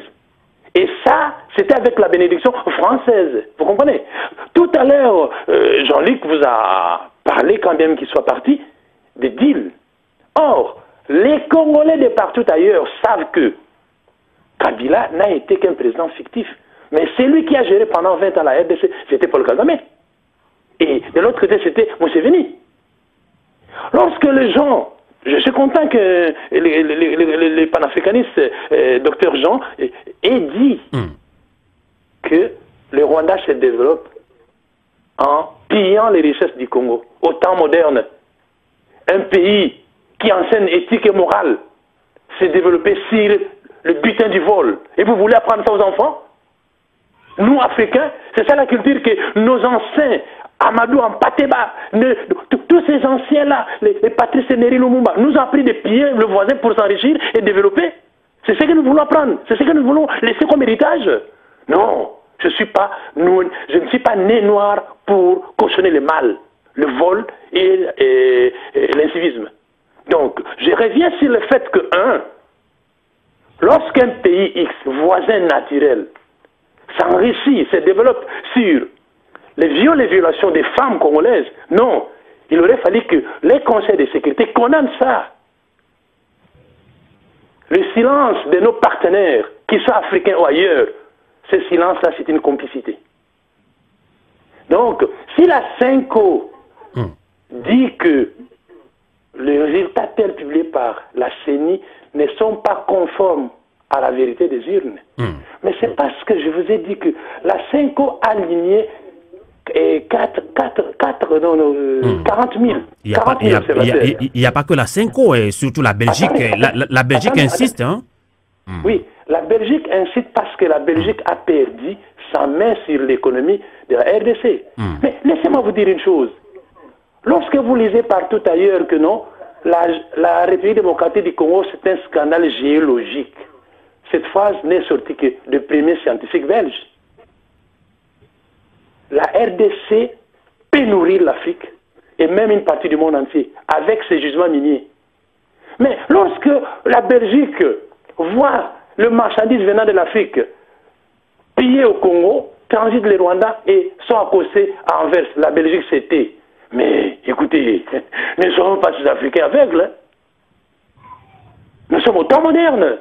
Et ça, c'était avec la bénédiction française. Vous comprenez? Tout à l'heure, Jean-Luc vous a parlé, quand même qu'il soit parti, des deals. Or, les Congolais de partout ailleurs savent que Kabila n'a été qu'un président fictif. Mais celui qui a géré pendant 20 ans la RDC, c'était Paul Kagame. Et de l'autre côté, c'était Museveni. Lorsque les gens, je suis content que les panafricanistes, Dr Jean, aient dit que le Rwanda se développe en pillant les richesses du Congo, au temps moderne. Un pays qui enseigne éthique et morale s'est développé sur le butin du vol. Et vous voulez apprendre ça aux enfants? Nous, Africains, c'est ça la culture que nos anciens, Amadou Ampateba, tous ces anciens-là, les Patrice Neri Lumumba, nous ont appris de piller le voisin pour s'enrichir et développer. C'est ce que nous voulons apprendre. C'est ce que nous voulons laisser comme héritage. Non, je ne suis pas né noir pour cautionner le mal, le vol et l'incivisme. Donc, je reviens sur le fait que, lorsqu'un pays X, voisin naturel, s'enrichit, se développe sur les violations des femmes congolaises, non, il aurait fallu que les conseils de sécurité condamnent ça. Le silence de nos partenaires, qu'ils soient africains ou ailleurs, ce silence-là, c'est une complicité. Donc, si la Cinco dit que les résultats tels publiés par la CENI ne sont pas conformes à la vérité des urnes, mais c'est parce que je vous ai dit que la Cinco a aligné 40 000. Il n'y a pas que la Cinco, et surtout la Belgique. La Belgique insiste. Hein? Oui, la Belgique insiste parce que la Belgique a perdu sa main sur l'économie de la RDC. Mais laissez-moi vous dire une chose. Lorsque vous lisez partout ailleurs que non, la République démocratique du Congo, c'est un scandale géologique. Cette phrase n'est sortie que de premiers scientifiques belges. La RDC peut nourrir l'Afrique et même une partie du monde entier avec ses gisements miniers. Mais lorsque la Belgique voit le marchandise venant de l'Afrique pillé au Congo, transite le Rwanda et sont accostés à Anvers, la Belgique c'était. Mais écoutez, nous ne sommes pas ces Africains aveugles. Hein. Nous sommes au temps moderne.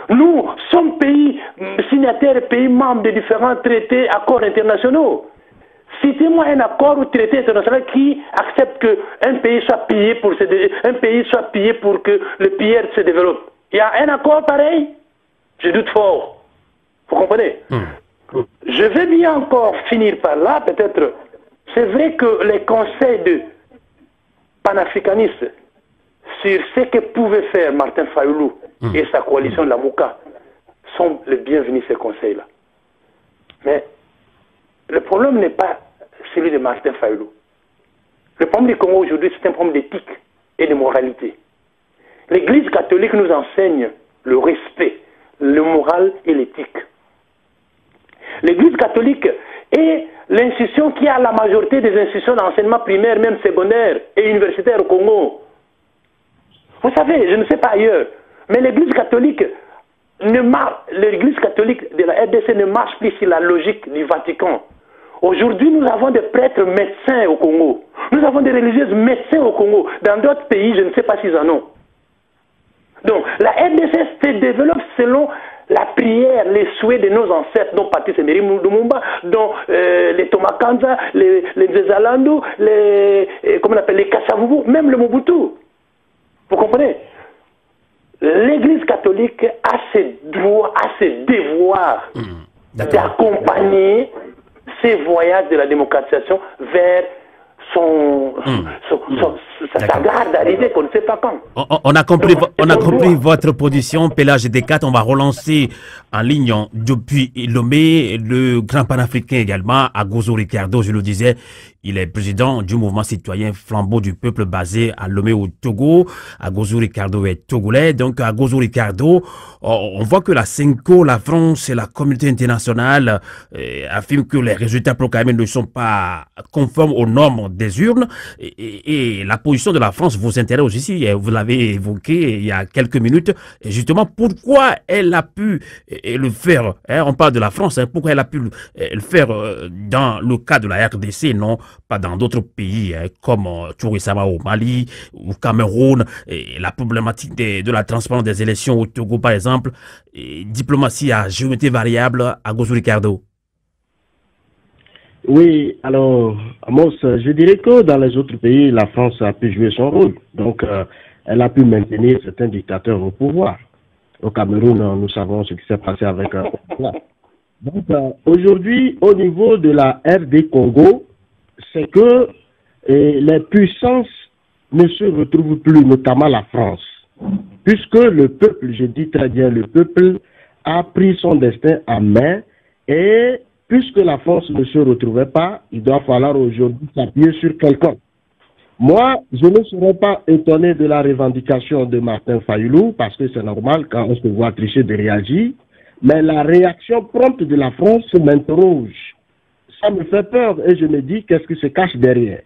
Nous sommes pays signataires, pays membres de différents traités, accords internationaux. Citez-moi un accord ou traité international qui accepte qu'un pays soit pillé pour que le pilleur se développe. Il y a un accord pareil? Je doute fort. Vous comprenez? Je vais bien encore finir par là, peut-être. C'est vrai que les conseils de panafricanistes sur ce que pouvait faire Martin Fayulu et sa coalition de la Mouka sont les bienvenus, ces conseils-là. Mais le problème n'est pas celui de Martin Fayulu. Le problème du Congo aujourd'hui, c'est un problème d'éthique et de moralité. L'Église catholique nous enseigne le respect, le moral et l'éthique. L'Église catholique est l'institution qui a la majorité des institutions d'enseignement primaire, même secondaire et universitaire au Congo. Vous savez, je ne sais pas ailleurs, mais l'Église catholique de la RDC ne marche plus sur la logique du Vatican. Aujourd'hui, nous avons des prêtres médecins au Congo. Nous avons des religieuses médecins au Congo. Dans d'autres pays, je ne sais pas s'ils en ont. Donc, la RDC se développe selon la prière, les souhaits de nos ancêtres, dont Patrice Emery Lumumba, dont les Tomakanza, les Nzezalandu, les Kassavubu, même le Mobutu. Vous comprenez? L'Église catholique a ses droits, a ses devoirs d'accompagner ces voyages de la démocratisation vers sa garde d'arrivée qu'on ne sait pas quand. On a compris votre position, Pélage Descartes. On va relancer en ligne depuis Lomé, le grand panafricain également, Agozo Ricardo, je le disais. Il est président du mouvement citoyen Flambeau du peuple basé à Lomé au Togo. Agozo Ricardo est togolais. Donc, Agozo Ricardo, on voit que la Cinco, la France et la communauté internationale affirment que les résultats proclamés ne sont pas conformes aux normes des urnes. Et la position de la France vous intéresse aussi. Vous l'avez évoqué il y a quelques minutes. Et justement, pourquoi elle a pu le faire, hein, on parle de la France, hein, pourquoi elle a pu le faire dans le cas de la RDC, non pas dans d'autres pays comme tout récemment au Mali, au Cameroun, et la problématique de la transparence des élections au Togo par exemple, et diplomatie à géométrie variable, à Agozo Ricardo. Oui, alors, Amos, je dirais que dans les autres pays, la France a pu jouer son rôle. Donc, elle a pu maintenir certains dictateurs au pouvoir. Au Cameroun, nous savons ce qui s'est passé avec Donc, aujourd'hui, au niveau de la RD Congo, c'est que les puissances ne se retrouvent plus, notamment la France. Puisque le peuple, je dis très bien, le peuple a pris son destin en main et puisque la France ne se retrouvait pas, il doit falloir aujourd'hui s'appuyer sur quelqu'un. Moi, je ne serais pas étonné de la revendication de Martin Fayulu, parce que c'est normal quand on se voit tricher de réagir, mais la réaction prompte de la France m'interroge. Ça me fait peur et je me dis qu'est-ce qui se cache derrière.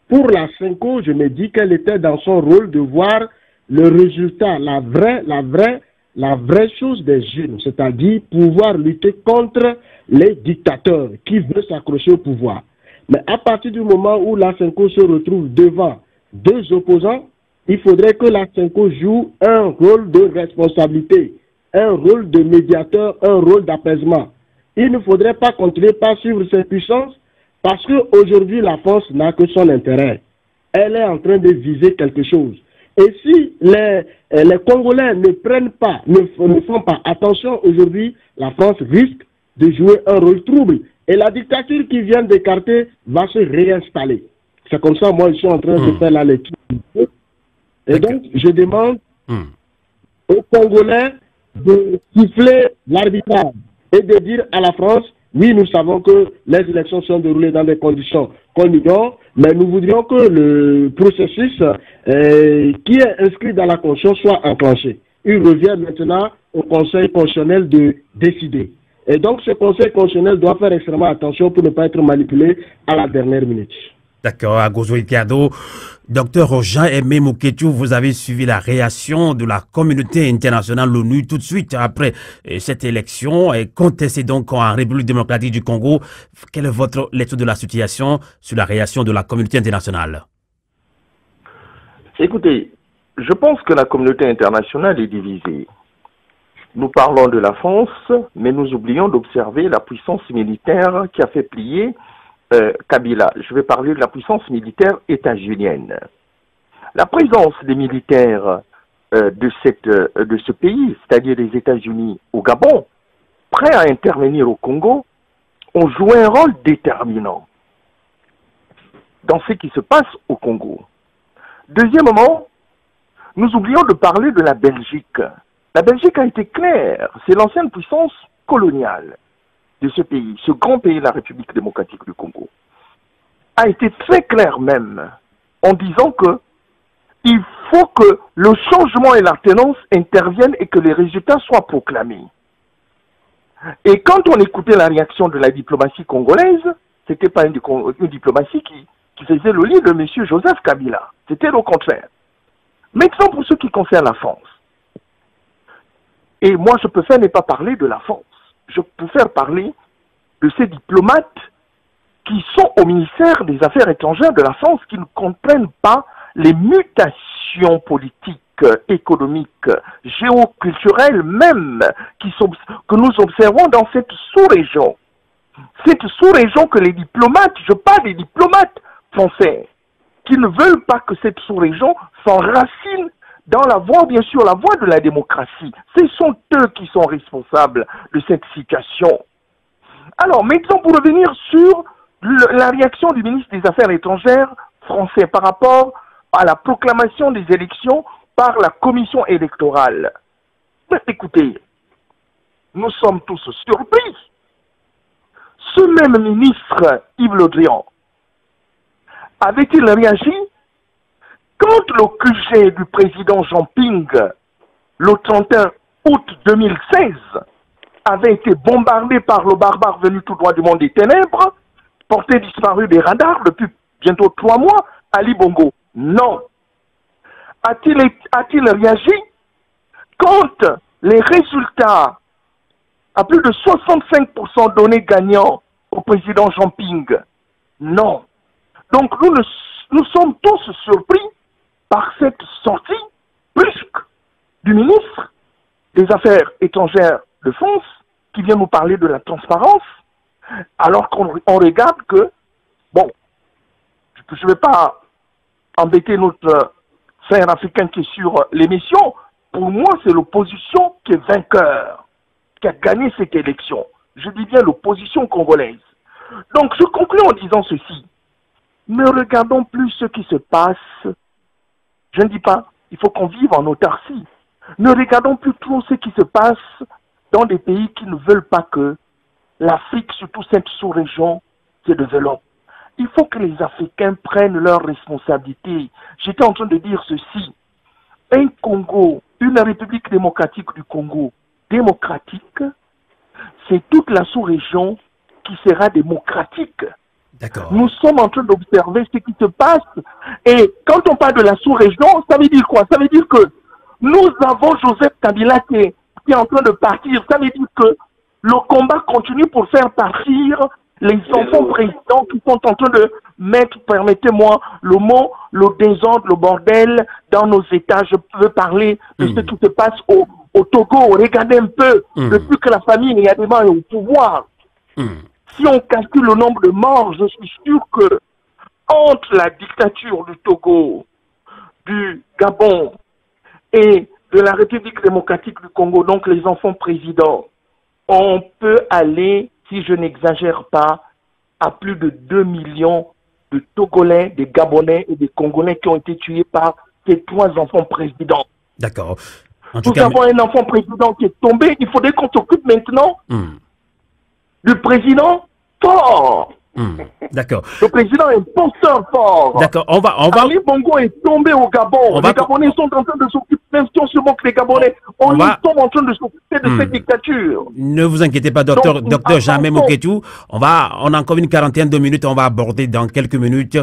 Pour la Cinco, je me dis qu'elle était dans son rôle de voir le résultat, la vraie chose des urnes, c'est-à-dire pouvoir lutter contre les dictateurs qui veulent s'accrocher au pouvoir. Mais à partir du moment où la Cinco se retrouve devant deux opposants, il faudrait que la Cinco joue un rôle de responsabilité, un rôle de médiateur, un rôle d'apaisement. Il ne faudrait pas continuer par suivre ces puissances Parce qu'aujourd'hui, la France n'a que son intérêt. Elle est en train de viser quelque chose. Et si les Congolais ne prennent pas, ne font pas attention aujourd'hui, la France risque de jouer un rôle trouble. Et la dictature qui vient d'écarter va se réinstaller. C'est comme ça, moi, je suis en train de faire la lecture. Et donc, je demande aux Congolais de siffler l'arbitrage et de dire à la France, oui, nous savons que les élections sont déroulées dans des conditions qu'on ignore, mais nous voudrions que le processus qui est inscrit dans la Constitution soit enclenché. Il revient maintenant au Conseil constitutionnel de décider. Et donc, ce Conseil constitutionnel doit faire extrêmement attention pour ne pas être manipulé à la dernière minute. D'accord, Agozo Icado. Docteur Jean-Aimé Moukétou, vous avez suivi la réaction de la communauté internationale, l'ONU, tout de suite après cette élection et contestée donc en République démocratique du Congo. Quelle est votre lecture de la situation sur la réaction de la communauté internationale? Écoutez, je pense que la communauté internationale est divisée. Nous parlons de la France, mais nous oublions d'observer la puissance militaire qui a fait plier Kabila. Je vais parler de la puissance militaire états-unienne. La présence des militaires de ce pays, c'est-à-dire des États-Unis au Gabon, prêts à intervenir au Congo, ont joué un rôle déterminant dans ce qui se passe au Congo. Deuxièmement, nous oublions de parler de la Belgique. La Belgique a été claire, c'est l'ancienne puissance coloniale de ce pays, ce grand pays, la République démocratique du Congo, a été très clair même en disant que il faut que le changement et l'alternance interviennent et que les résultats soient proclamés. Et quand on écoutait la réaction de la diplomatie congolaise, c'était pas une diplomatie qui faisait le lit de M. Joseph Kabila. C'était le contraire. Maintenant, pour ce qui concerne la France, et moi je préfère ne pas parler de la France, je préfère parler de ces diplomates qui sont au ministère des Affaires étrangères de la France, qui ne comprennent pas les mutations politiques, économiques, géoculturelles même, que nous observons dans cette sous-région. Cette sous-région que les diplomates, je parle des diplomates français, qui ne veulent pas que cette sous-région s'enracine dans la voie, bien sûr, la voie de la démocratie. Ce sont eux qui sont responsables de cette situation. Alors, maintenant, pour revenir sur la réaction du ministre des Affaires étrangères français par rapport à la proclamation des élections par la commission électorale. Mais écoutez, nous sommes tous surpris. Ce même ministre, Yves Le Drian, avait-il réagi quand le QG du président Jean Ping, le 31 août 2016, avait été bombardé par le barbare venu tout droit du monde des ténèbres, porté disparu des radars depuis bientôt 3 mois, Ali Bongo? Non. A-t-il réagi quand les résultats à plus de 65% donnés gagnants au président Jean Ping? Non. Donc nous sommes tous surpris par cette sortie brusque du ministre des Affaires étrangères de France qui vient nous parler de la transparence, alors qu'on regarde que, bon, je ne vais pas embêter notre frère africain qui est sur l'émission, pour moi c'est l'opposition qui est vainqueur, qui a gagné cette élection. Je dis bien l'opposition congolaise. Donc je conclue en disant ceci. Ne regardons plus ce qui se passe. Je ne dis pas, il faut qu'on vive en autarcie. Ne regardons plus trop ce qui se passe dans des pays qui ne veulent pas que l'Afrique, surtout cette sous-région, se développe. Il faut que les Africains prennent leurs responsabilités. J'étais en train de dire ceci. Un Congo, une République démocratique du Congo, démocratique, c'est toute la sous-région qui sera démocratique. Nous sommes en train d'observer ce qui se passe. Et quand on parle de la sous-région, ça veut dire quoi? Ça veut dire que nous avons Joseph Kabila qui est en train de partir. Ça veut dire que le combat continue pour faire partir les enfants présidents qui sont en train de mettre, permettez-moi le mot, le désordre, le bordel dans nos États. Je veux parler de ce qui se passe au Togo. Regardez un peu, depuis que la famille Yadema est au pouvoir. Si on calcule le nombre de morts, je suis sûr que entre la dictature du Togo, du Gabon et de la République démocratique du Congo, donc les enfants présidents, on peut aller, si je n'exagère pas, à plus de 2 millions de Togolais, des Gabonais et des Congolais qui ont été tués par ces 3 enfants présidents. D'accord. Nous avons un enfant président qui est tombé. Il faudrait qu'on s'occupe maintenant du président fort. D'accord. Le président est porteur fort. D'accord. On va. Ali Bongo est tombé au Gabon. Les Gabonais sont en train de s'occuper. Même si on se moque les Gabonais, on est en train de s'occuper de cette dictature. Ne vous inquiétez pas, docteur Jamais Moketou. On a encore une quarantaine de minutes. On va aborder dans quelques minutes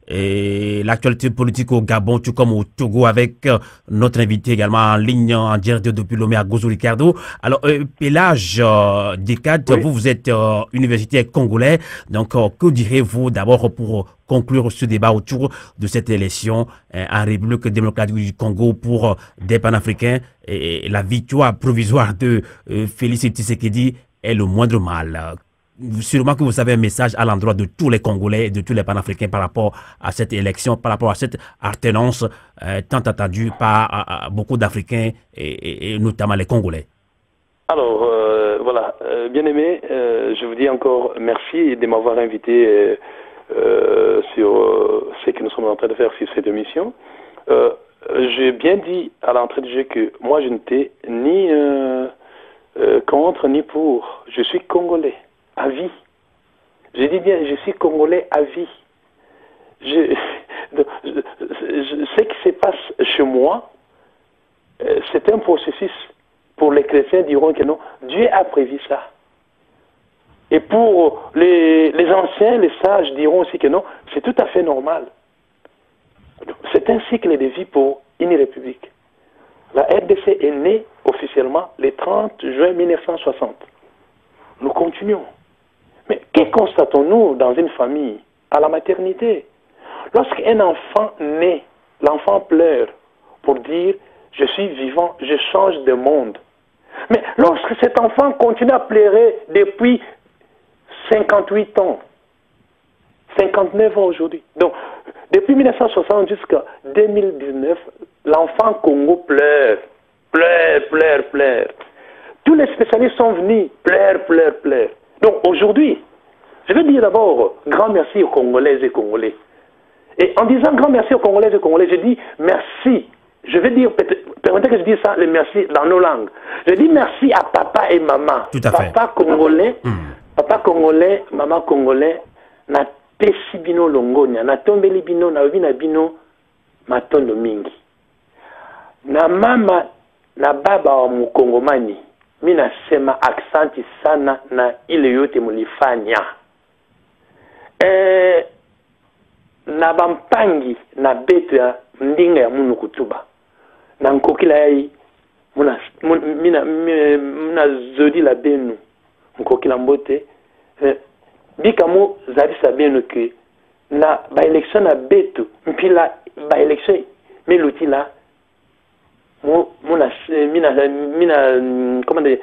l'actualité politique au Gabon, tout comme au Togo, avec notre invité également en ligne en direct depuis Lomé à Gozo Ricardo. Alors, Pélage Descades, vous êtes universitaire congolais. Donc, que direz-vous d'abord pour conclure ce débat autour de cette élection en République démocratique du Congo pour des panafricains et la victoire provisoire de Félix Tshisekedi est le moindre mal. Sûrement que vous avez un message à l'endroit de tous les Congolais et de tous les panafricains par rapport à cette élection, par rapport à cette alternance tant attendue par beaucoup d'Africains et notamment les Congolais. Alors, voilà, bien aimé, je vous dis encore merci de m'avoir invité sur ce que nous sommes en train de faire sur cette émission. J'ai bien dit à l'entrée du jeu que moi je n'étais ni contre ni pour. Je suis Congolais à vie. J'ai dit bien, je suis Congolais à vie. Ce qui se passe chez moi, c'est un processus. Pour les chrétiens diront que non, Dieu a prévu ça. Et pour les anciens, les sages diront aussi que non, c'est tout à fait normal. C'est un cycle de vie pour une république. La RDC est née officiellement le 30 juin 1960. Nous continuons. Mais que constatons-nous dans une famille, à la maternité? Lorsqu'un enfant naît, l'enfant pleure pour dire « je suis vivant, je change de monde ». Mais lorsque cet enfant continue à pleurer depuis 58 ans, 59 ans aujourd'hui, donc depuis 1960 jusqu'à 2019, l'enfant Congo pleure. Tous les spécialistes sont venus, pleure. Donc aujourd'hui, je veux dire d'abord grand merci aux Congolaises et Congolais. Et en disant grand merci aux Congolaises et Congolais, je dis merci. Je vais dire, permettez que je dise ça, le merci dans nos langues. Je dis merci à papa et maman. Tout à fait. Papa congolais, maman congolais, na pesi bino longonia, na tombeli bino, na wina bino, matondo mingi. Na mama, na baba wa mukongomani, mina sema aksanti sana na ile yote mulifanya. Na bampangi, na betu ya ndinga ya munu kutuba. Na nkokila yai mina zodi la benu nkokila mbote bika mo zadisa benu ke na ba election na betu mpila ba election meluti la mina comment dire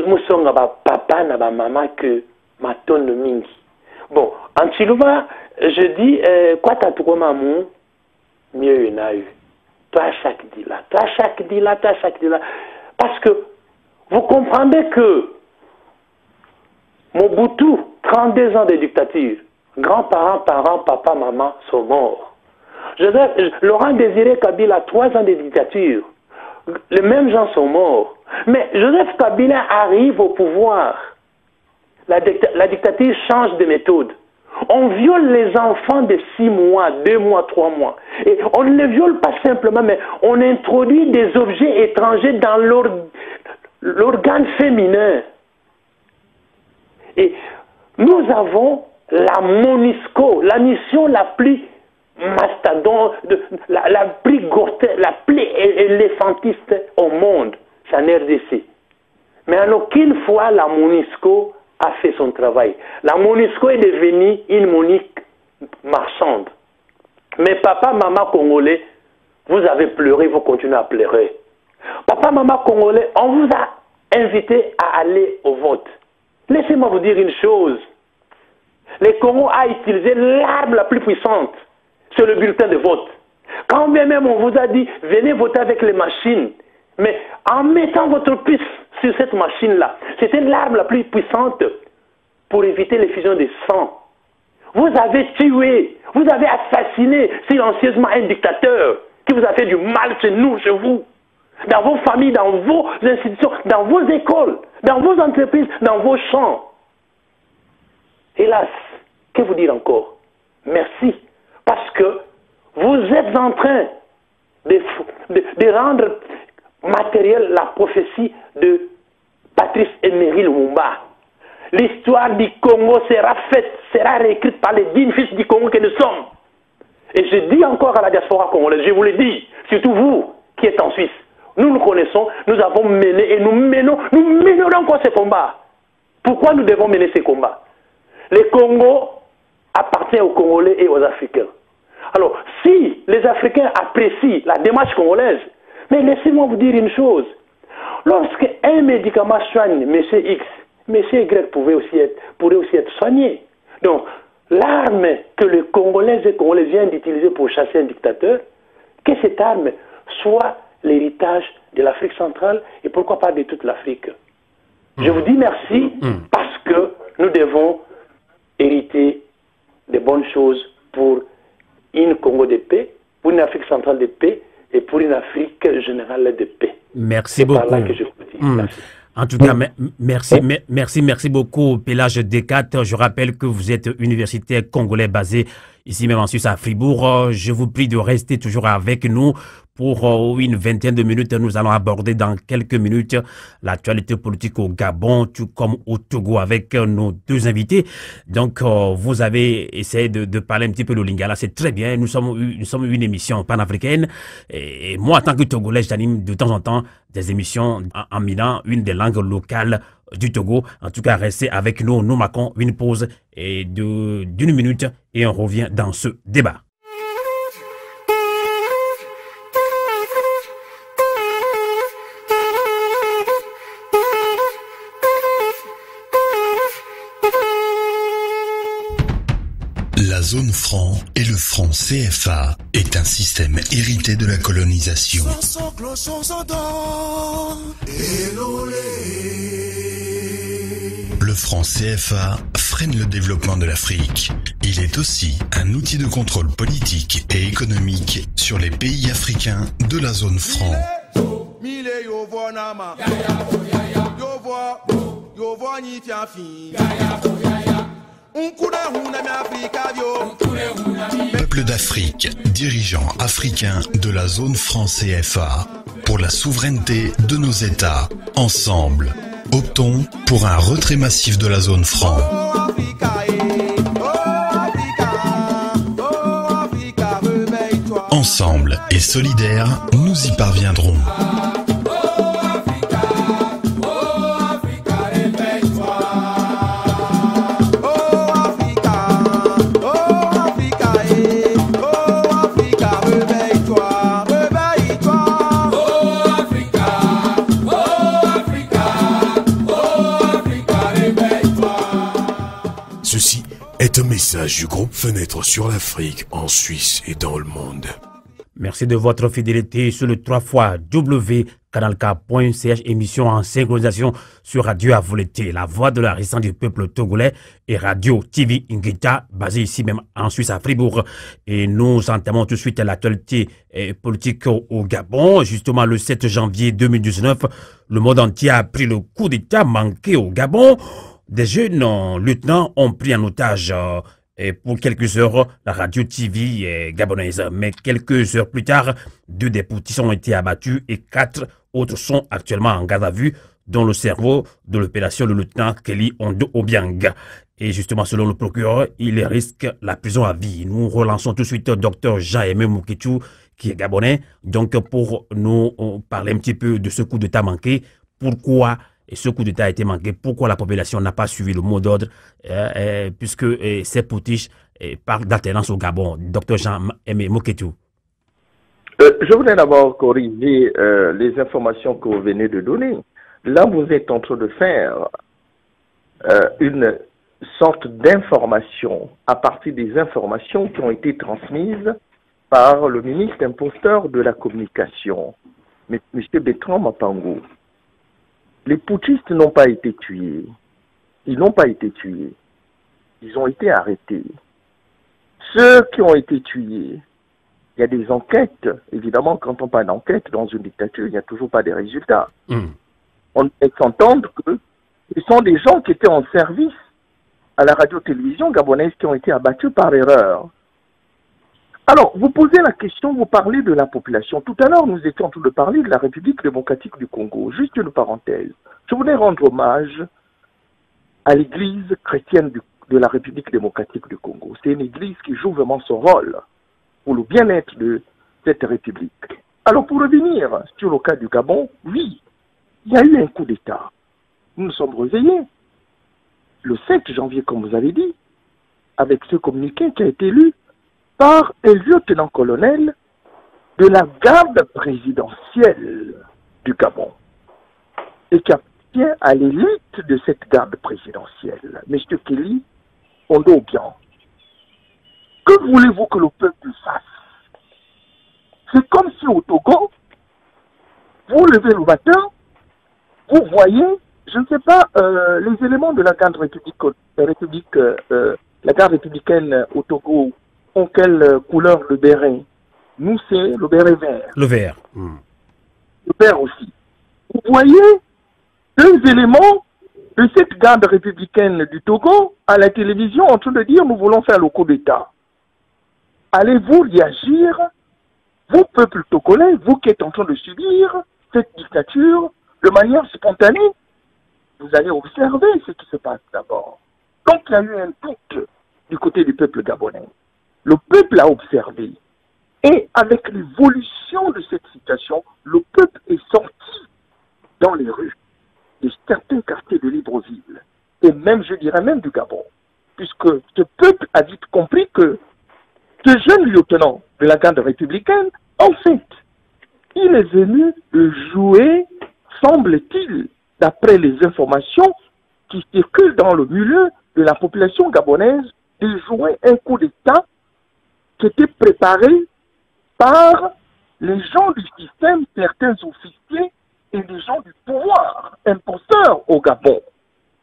musonga ba papa na ba mama que matondo mingi. Bon, en Chiluba, je dis quoi tatuko mamu mieux na eu. Toi chaque dila. Parce que vous comprendez que Mobutu, 32 ans de dictature, grands-parents, parents, papa, maman sont morts. Laurent Désiré Kabila, 3 ans de dictature, les mêmes gens sont morts. Mais Joseph Kabila arrive au pouvoir. La dictature change de méthode. On viole les enfants de 6 mois, 2 mois, 3 mois. Et on ne les viole pas simplement, mais on introduit des objets étrangers dans l'organe féminin. Et nous avons la MONUSCO, la mission la plus mastodonte, la plus grotesque, la plus éléphantiste au monde, c'est en RDC. Mais en aucune fois la MONUSCO a fait son travail. La MONUSCO est devenue une monique marchande. Mais papa, maman congolais, vous avez pleuré, vous continuez à pleurer. Papa, maman congolais, on vous a invité à aller au vote. Laissez-moi vous dire une chose. Le Congo a utilisé l'arme la plus puissante, c'est le bulletin de vote. Quand bien même on vous a dit, venez voter avec les machines, mais en mettant votre puce sur cette machine-là, c'était l'arme la plus puissante pour éviter l'effusion de sang. Vous avez tué, vous avez assassiné silencieusement un dictateur qui vous a fait du mal chez nous, chez vous, dans vos familles, dans vos institutions, dans vos écoles, dans vos entreprises, dans vos champs. Hélas, que vous dire encore? Merci, parce que vous êtes en train de rendre matérielle la prophétie de Patrice Emery Lumumba. L'histoire du Congo sera faite, sera réécrite par les dignes fils du Congo que nous sommes. Et je dis encore à la diaspora congolaise, je vous le dis, surtout vous qui êtes en Suisse, nous nous connaissons, nous avons mené et nous mènerons encore ces combats. Pourquoi nous devons mener ces combats? Le Congo appartient aux Congolais et aux Africains. Alors, si les Africains apprécient la démarche congolaise, mais laissez-moi vous dire une chose. Lorsque un médicament soigne M. X, M. Y pourrait aussi être soigné. Donc, l'arme que les Congolais et Congolais viennent d'utiliser pour chasser un dictateur, que cette arme soit l'héritage de l'Afrique centrale et pourquoi pas de toute l'Afrique. Je vous dis merci parce que nous devons hériter de bonnes choses pour une Congo de paix, pour une Afrique centrale de paix et pour une Afrique générale de paix. Merci beaucoup. C'est par là que je vous dis. Merci. En tout cas, merci beaucoup, Pélage Descartes. Je rappelle que vous êtes universitaire congolais basé ici même en Suisse à Fribourg. Je vous prie de rester toujours avec nous pour une vingtaine de minutes. Nous allons aborder dans quelques minutes l'actualité politique au Gabon, tout comme au Togo avec nos deux invités. Donc, vous avez essayé de parler un petit peu le lingala. C'est très bien. Nous sommes une émission panafricaine. Et moi, en tant que Togolais, j'anime de temps en temps des émissions en Milan, une des langues locales du Togo. En tout cas, restez avec nous. Nous marquons une pause d'une minute et on revient dans ce débat. La zone franc et le franc CFA est un système hérité de la colonisation. Le franc CFA freine le développement de l'Afrique. Il est aussi un outil de contrôle politique et économique sur les pays africains de la zone franc. Peuple d'Afrique, dirigeants africains de la zone franc CFA, pour la souveraineté de nos États, ensemble, optons pour un retrait massif de la zone franc. Ensemble et solidaires, nous y parviendrons. Ceci est un message du groupe Fenêtre sur l'Afrique en Suisse et dans le monde. Merci de votre fidélité sur le 3 fois www.canalk.ch, émission en synchronisation sur Radio Avoleté, la voix de la résistance du peuple togolais, et Radio TV Ingita, basée ici même en Suisse à Fribourg. Et nous entamons tout de suite l'actualité politique au Gabon. Justement, le 7 janvier 2019, le monde entier a appris le coup d'État manqué au Gabon. Des jeunes lieutenants ont pris en otage pour quelques heures la radio TV gabonaise. Mais quelques heures plus tard, 2 des petits ont été abattus et 4 autres sont actuellement en garde à vue, dont le cerveau de l'opération, le lieutenant Kelly Ondo Obiang. Et justement, selon le procureur, il risque la prison à vie. Nous relançons tout de suite Dr Jean-Aimé Mouketchou, qui est gabonais, donc pour nous parler un petit peu de ce coup d'État manqué. Pourquoi ce coup d'État a été manqué? Pourquoi la population n'a pas suivi le mot d'ordre, puisque ces potiches parlent d'alternance au Gabon? Dr Jean-Aimé Mouketchou. Je voudrais d'abord corriger les informations que vous venez de donner. Là, vous êtes en train de faire une sorte d'information à partir des informations qui ont été transmises par le ministre imposteur de la communication, M. Bertrand Mapango. Les putschistes n'ont pas été tués. Ils n'ont pas été tués. Ils ont été arrêtés. Ceux qui ont été tués, il y a des enquêtes. Évidemment, quand on parle d'enquête dans une dictature, il n'y a toujours pas de résultats. On peut s'entendre que ce sont des gens qui étaient en service à la radio-télévision gabonaise qui ont été abattus par erreur. Alors, vous posez la question, vous parlez de la population. Tout à l'heure, nous étions en train de parler de la République démocratique du Congo. Juste une parenthèse. Je voulais rendre hommage à l'Église chrétienne de la République démocratique du Congo. C'est une Église qui joue vraiment son rôle pour le bien-être de cette République. Alors, pour revenir sur le cas du Gabon, oui, il y a eu un coup d'État. Nous nous sommes réveillés le 7 janvier, comme vous avez dit, avec ce communiqué qui a été lu par un lieutenant-colonel de la garde présidentielle du Gabon et qui appartient à l'élite de cette garde présidentielle, M. Kelly Ondo-Obiang. Que voulez-vous que le peuple fasse? C'est comme si au Togo, vous levez le matin, vous voyez, je ne sais pas, les éléments de la garde la garde républicaine au Togo ont quelle couleur le béret? Nous, c'est le béret vert. Le vert. Le vert aussi. Vous voyez deux éléments de cette garde républicaine du Togo à la télévision en train de dire nous voulons faire le coup d'État. Allez-vous réagir, vous, peuple togolais, vous qui êtes en train de subir cette dictature de manière spontanée? Vous allez observer ce qui se passe d'abord. Donc il y a eu un doute du côté du peuple gabonais. Le peuple a observé. Et avec l'évolution de cette situation, le peuple est sorti dans les rues de certains quartiers de Libreville. Et même, je dirais même du Gabon. Puisque ce peuple a vite compris que ce jeune lieutenant de la garde républicaine, en fait, il est venu jouer, semble-t-il, d'après les informations qui circulent dans le milieu de la population gabonaise, de jouer un coup d'État qui était préparé par les gens du système, certains officiers et les gens du pouvoir, imposteurs au Gabon.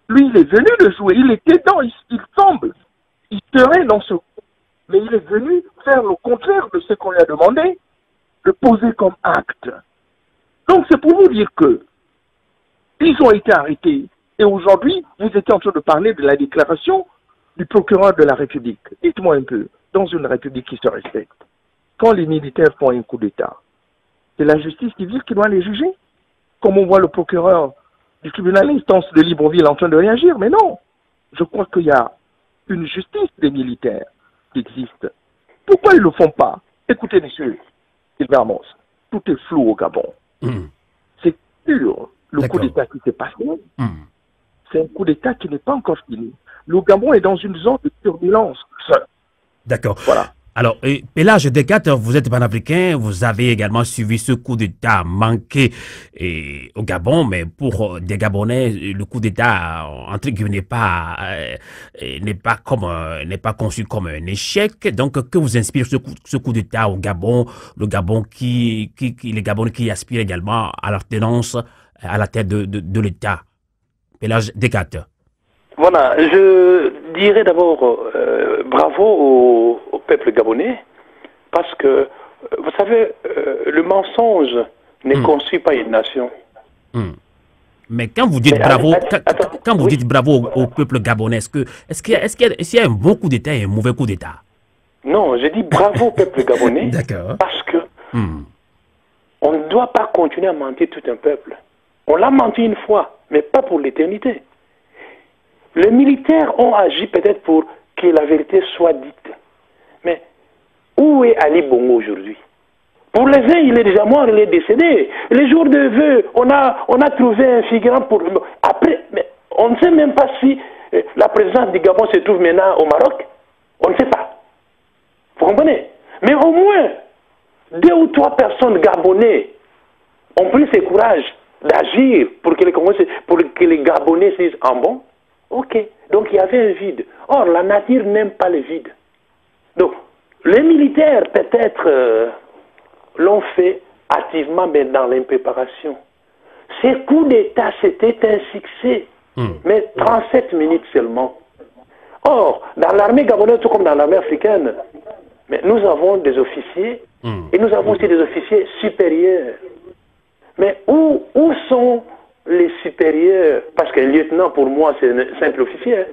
Lui, il est venu le jouer, il était dans, il semble, il serait dans ce coup, mais il est venu faire le contraire de ce qu'on lui a demandé, le poser comme acte. Donc c'est pour vous dire que ils ont été arrêtés. Et aujourd'hui, vous étiez en train de parler de la déclaration du procureur de la République. Dites-moi un peu, dans une République qui se respecte, quand les militaires font un coup d'État, c'est la justice civile qui doit les juger? Comme on voit le procureur du tribunal d'instance de Libreville en train de réagir, mais non. Je crois qu'il y a une justice des militaires qui existe. Pourquoi ils ne le font pas? Écoutez, monsieur Sylvain Amos, tout est flou au Gabon. C'est sûr, le coup d'État qui s'est passé, c'est un coup d'État qui n'est pas encore fini. Le Gabon est dans une zone de turbulence. D'accord. Voilà. Alors, Pélage Descartes, vous êtes panafricain, vous avez également suivi ce coup d'État manqué au Gabon, mais pour des Gabonais, le coup d'État, entre guillemets, n'est pas conçu comme un échec. Donc, que vous inspire ce coup d'État au Gabon, les Gabonais qui aspirent également à l'alternance à la tête de l'État? Pélage Descartes. Voilà, je dirais d'abord bravo au peuple gabonais, parce que, vous savez, le mensonge ne construit pas une nation. Mais quand vous dites bravo au peuple gabonais, est-ce qu'il y a un bon coup d'État et un mauvais coup d'État? Non, je dis bravo au peuple gabonais, parce que on ne doit pas continuer à mentir tout un peuple. On l'a menti une fois, mais pas pour l'éternité. Les militaires ont agi peut-être pour que la vérité soit dite. Mais où est Ali Bongo aujourd'hui? Pour les uns, il est déjà mort, il est décédé. Les jours de vœux, on a trouvé un figurant pour... Après, mais on ne sait même pas si la présidence du Gabon se trouve maintenant au Maroc. On ne sait pas. Vous comprenez? Mais au moins, 2 ou 3 personnes gabonais ont pris ce courage d'agir pour que les Gabonais se disent en bon. Ok, donc il y avait un vide. Or, la nature n'aime pas le vide. Donc, les militaires, peut-être, l'ont fait activement, mais dans l'impréparation. Ces coups d'État, c'était un succès, mais 37 minutes seulement. Or, dans l'armée gabonaise, tout comme dans l'armée africaine, mais nous avons des officiers, et nous avons aussi des officiers supérieurs. Mais où sont les supérieurs? Parce qu'un lieutenant, pour moi, c'est un simple officier.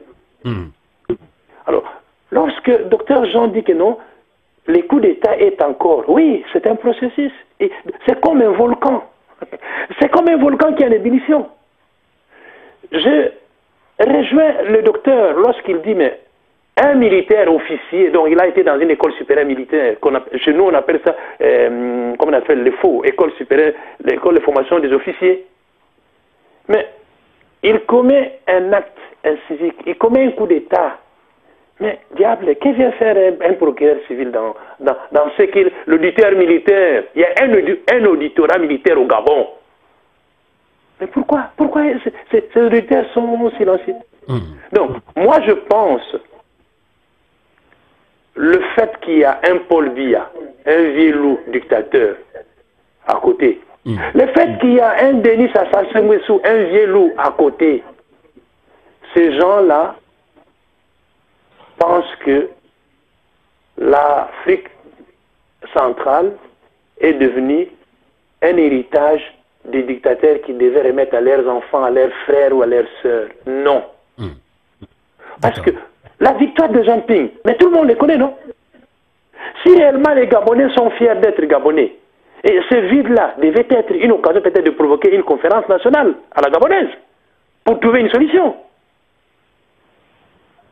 Alors, lorsque Dr Jean dit que non, les coups d'État est encore... Oui, c'est un processus. C'est comme un volcan. C'est comme un volcan qui est en ébullition. Je rejoins le docteur lorsqu'il dit, mais un militaire officier, donc il a été dans une école supérieure militaire, chez nous on appelle ça, comment on appelle, les faux, école supérieure, l'école de formation des officiers. Mais il commet un acte incivique, il commet un coup d'État. Mais diable, que vient faire un procureur civil dans ce qu'il, l'auditeur militaire? Il y a un auditorat militaire au Gabon. Mais pourquoi ces auditeurs sont silencieux? Donc, moi je pense, le fait qu'il y a un Paul Biya, un vieux loup dictateur à côté, le fait qu'il y a un Denis Sassou Nguesso, un vieux loup à côté, ces gens-là pensent que l'Afrique centrale est devenue un héritage des dictateurs qui devaient remettre à leurs enfants, à leurs frères ou à leurs sœurs. Non. Parce que la victoire de Jean Ping, mais tout le monde les connaît, non? Si réellement les Gabonais sont fiers d'être Gabonais, et ce vide-là devait être une occasion peut-être de provoquer une conférence nationale à la Gabonaise pour trouver une solution,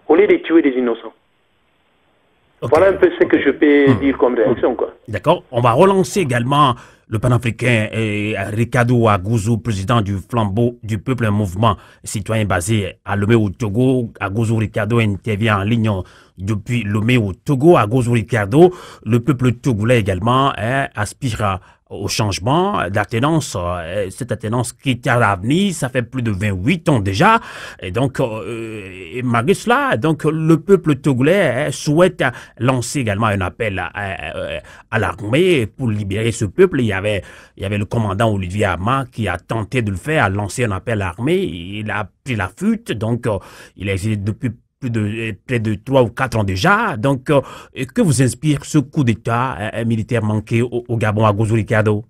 au lieu de tuer des innocents. Voilà un peu ce que je peux dire comme réaction, quoi. D'accord. On va relancer également le panafricain Ricardo Agouzou, président du flambeau du peuple, un mouvement citoyen basé à Lomé au Togo. Agouzou Ricardo intervient en ligne depuis Lomé au Togo. Agouzou Ricardo, le peuple togolais également aspire au changement d'attenance, cette attenance qui est à l'avenir, ça fait plus de 28 ans déjà, et donc malgré cela, donc le peuple togolais souhaite lancer également un appel à l'armée pour libérer ce peuple. Il y avait le commandant Olivier Ama qui a tenté de le faire, a lancé un appel à l'armée, il a pris la fuite, donc il a essayé depuis près de 3 ou 4 ans déjà. Donc, que vous inspire ce coup d'État militaire manqué au Gabon, à Agouzou Ricardo?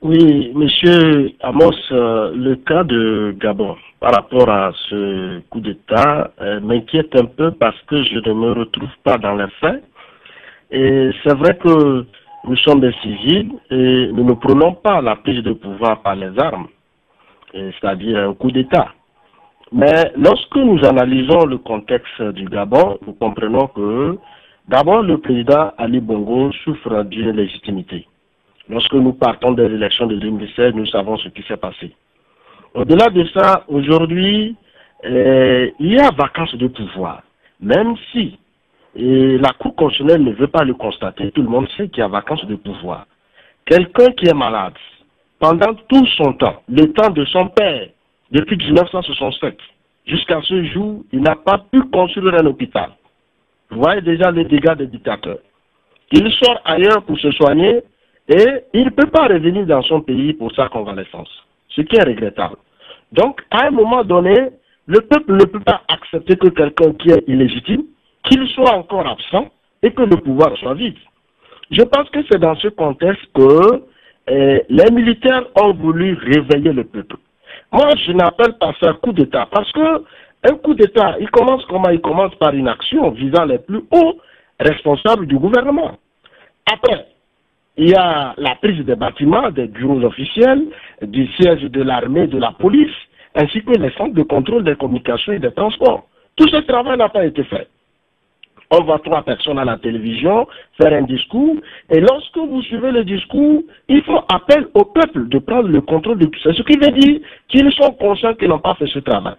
Oui, monsieur Amos, le cas de Gabon par rapport à ce coup d'État m'inquiète un peu parce que je ne me retrouve pas dans les faits. Et c'est vrai que nous sommes des civils et nous ne prenons pas la prise de pouvoir par les armes, c'est-à-dire un coup d'État. Mais lorsque nous analysons le contexte du Gabon, nous comprenons que d'abord le président Ali Bongo souffre d'une légitimité. Lorsque nous partons des élections de 2016, nous savons ce qui s'est passé. Au-delà de ça, aujourd'hui, il y a vacance de pouvoir. Même si la Cour constitutionnelle ne veut pas le constater, tout le monde sait qu'il y a vacance de pouvoir. Quelqu'un qui est malade, pendant tout son temps, le temps de son père, depuis 1967, jusqu'à ce jour, il n'a pas pu construire un hôpital. Vous voyez déjà les dégâts des dictateurs. Il sort ailleurs pour se soigner et il ne peut pas revenir dans son pays pour sa convalescence, ce qui est regrettable. Donc, à un moment donné, le peuple ne peut pas accepter que quelqu'un qui est illégitime, qu'il soit encore absent et que le pouvoir soit vide. Je pense que c'est dans ce contexte que les militaires ont voulu réveiller le peuple. Moi, je n'appelle pas ça un coup d'État, parce que un coup d'État, il commence comment? Il commence par une action visant les plus hauts responsables du gouvernement. Après, il y a la prise des bâtiments, des bureaux officiels, du siège de l'armée, de la police, ainsi que les centres de contrôle des communications et des transports. Tout ce travail n'a pas été fait. On voit 3 personnes à la télévision faire un discours, et lorsque vous suivez le discours, il faut appel au peuple de prendre le contrôle de tout ça. Ce qui veut dire qu'ils sont conscients qu'ils n'ont pas fait ce travail.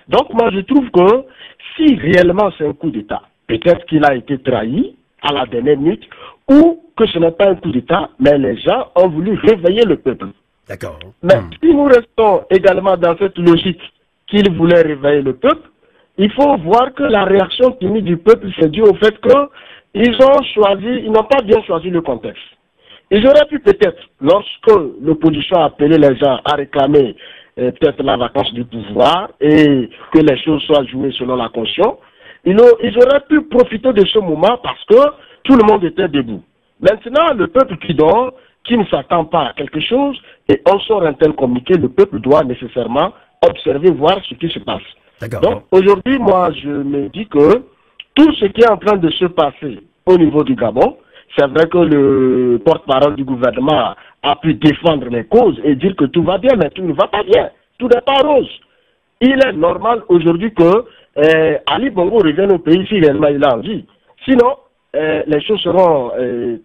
Donc moi je trouve que si réellement c'est un coup d'État, peut-être qu'il a été trahi à la dernière minute, ou que ce n'est pas un coup d'État, mais les gens ont voulu réveiller le peuple. D'accord. Mais si nous restons également dans cette logique qu'il voulait réveiller le peuple, il faut voir que la réaction timide du peuple, c'est dû au fait qu'ils n'ont pas bien choisi le contexte. Ils auraient pu peut-être, lorsque l'opposition a appelé les gens à réclamer peut-être la vacance du pouvoir et que les choses soient jouées selon la conscience, ils auraient pu profiter de ce moment parce que tout le monde était debout. Maintenant, le peuple qui dort, qui ne s'attend pas à quelque chose, et on sort un tel communiqué, le peuple doit nécessairement observer, voir ce qui se passe. Donc aujourd'hui, moi, je me dis que tout ce qui est en train de se passer au niveau du Gabon, c'est vrai que le porte-parole du gouvernement a pu défendre les causes et dire que tout va bien, mais tout ne va pas bien. Tout n'est pas rose. Il est normal aujourd'hui que Ali Bongo revienne au pays si réellement il a envie. Sinon, les choses seront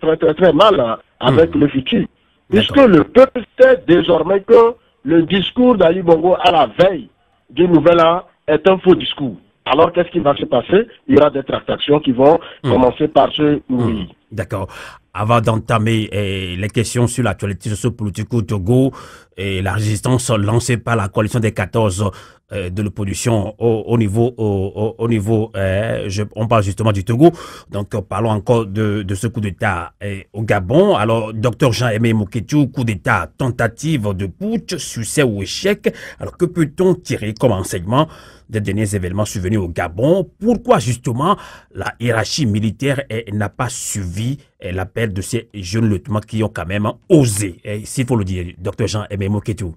très très très mal avec le futur. Puisque le peuple sait désormais que le discours d'Ali Bongo à la veille du nouvel an est un faux discours. Alors qu'est-ce qui va se passer? Il y aura des tractations qui vont commencer par se nourrir. D'accord. Avant d'entamer les questions sur l'actualité sociopolitique au Togo et la résistance lancée par la coalition des 14 de l'opposition au niveau, on parle justement du Togo. Donc parlons encore de ce coup d'État au Gabon. Alors, Dr Jean-Aimé Moketou, coup d'État, tentative de putsch, succès ou échec. Alors, que peut-on tirer comme enseignement des derniers événements survenus au Gabon? Pourquoi justement la hiérarchie militaire n'a pas suivi l'appel de ces jeunes lieutenants qui ont quand même osé, s'il faut le dire, Dr Jean-Aimé Moketou?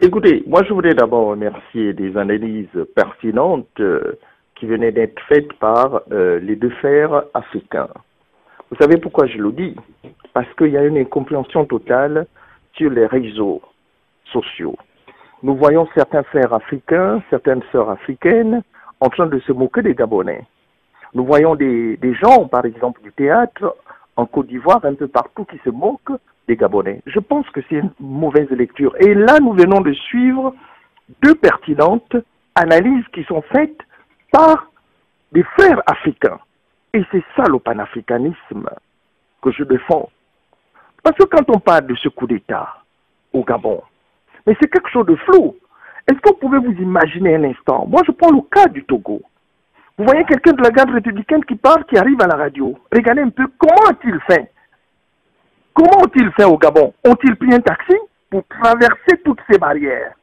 Écoutez, moi je voudrais d'abord remercier des analyses pertinentes qui venaient d'être faites par les deux frères africains. Vous savez pourquoi je le dis? Parce qu'il y a une incompréhension totale sur les réseaux sociaux. Nous voyons certains frères africains, certaines sœurs africaines en train de se moquer des Gabonais. Nous voyons des gens, par exemple du théâtre, en Côte d'Ivoire, un peu partout, qui se moquent des Gabonais. Je pense que c'est une mauvaise lecture. Et là, nous venons de suivre deux pertinentes analyses qui sont faites par des frères africains. Et c'est ça le panafricanisme que je défends. Parce que quand on parle de ce coup d'État au Gabon, mais c'est quelque chose de flou. Est-ce que vous pouvez vous imaginer un instant? Moi, je prends le cas du Togo. Vous voyez quelqu'un de la garde républicaine qui parle, qui arrive à la radio. Regardez un peu, comment ont-ils fait? Comment ont-ils fait au Gabon? Ont-ils pris un taxi pour traverser toutes ces barrières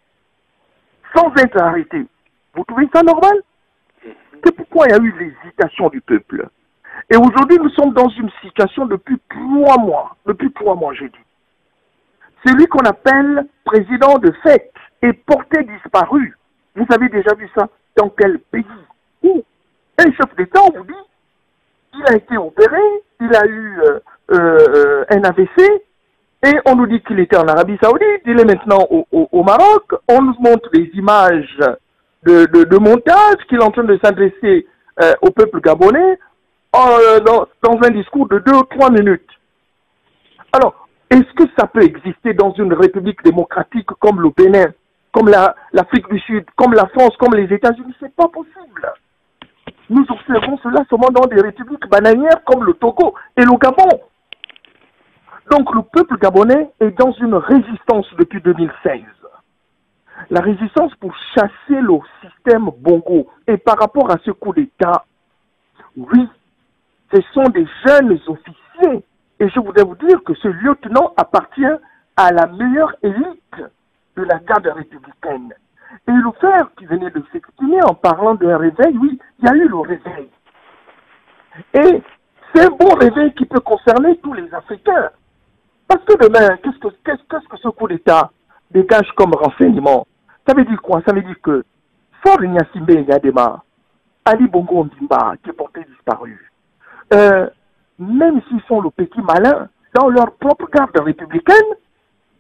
sans être arrêtés? Vous trouvez ça normal? C'est pourquoi il y a eu l'hésitation du peuple. Et aujourd'hui, nous sommes dans une situation depuis 3 mois. Depuis 3 mois, j'ai dit. Celui qu'on appelle président de fait est porté disparu. Vous avez déjà vu ça dans quel pays? Où? Un chef d'État, on vous dit, il a été opéré, il a eu un AVC, et on nous dit qu'il était en Arabie Saoudite, il est maintenant au Maroc, on nous montre des images de montage qu'il est en train de s'adresser au peuple gabonais dans un discours de 2 ou 3 minutes. Alors, est-ce que ça peut exister dans une république démocratique comme le Bénin, comme l'Afrique du Sud, comme la France, comme les États-Unis? C'est pas possible. Nous observons cela seulement dans des républiques bananières comme le Togo et le Gabon. Donc le peuple gabonais est dans une résistance depuis 2016. La résistance pour chasser le système Bongo. Et par rapport à ce coup d'État, oui, ce sont des jeunes officiers. Et je voudrais vous dire que ce lieutenant appartient à la meilleure élite de la garde républicaine. Et le frère qui venait de s'exprimer en parlant d'un réveil, oui, il y a eu le réveil. Et c'est un bon réveil qui peut concerner tous les Africains. Parce que demain, qu'est-ce que ce coup d'État dégage comme renseignement? Ça veut dire quoi? Ça veut dire que Fort Ignasimbe Ngadema, Ali Bongo Ondimba, qui est porté disparu, même s'ils font le petit malin, dans leur propre garde républicaine,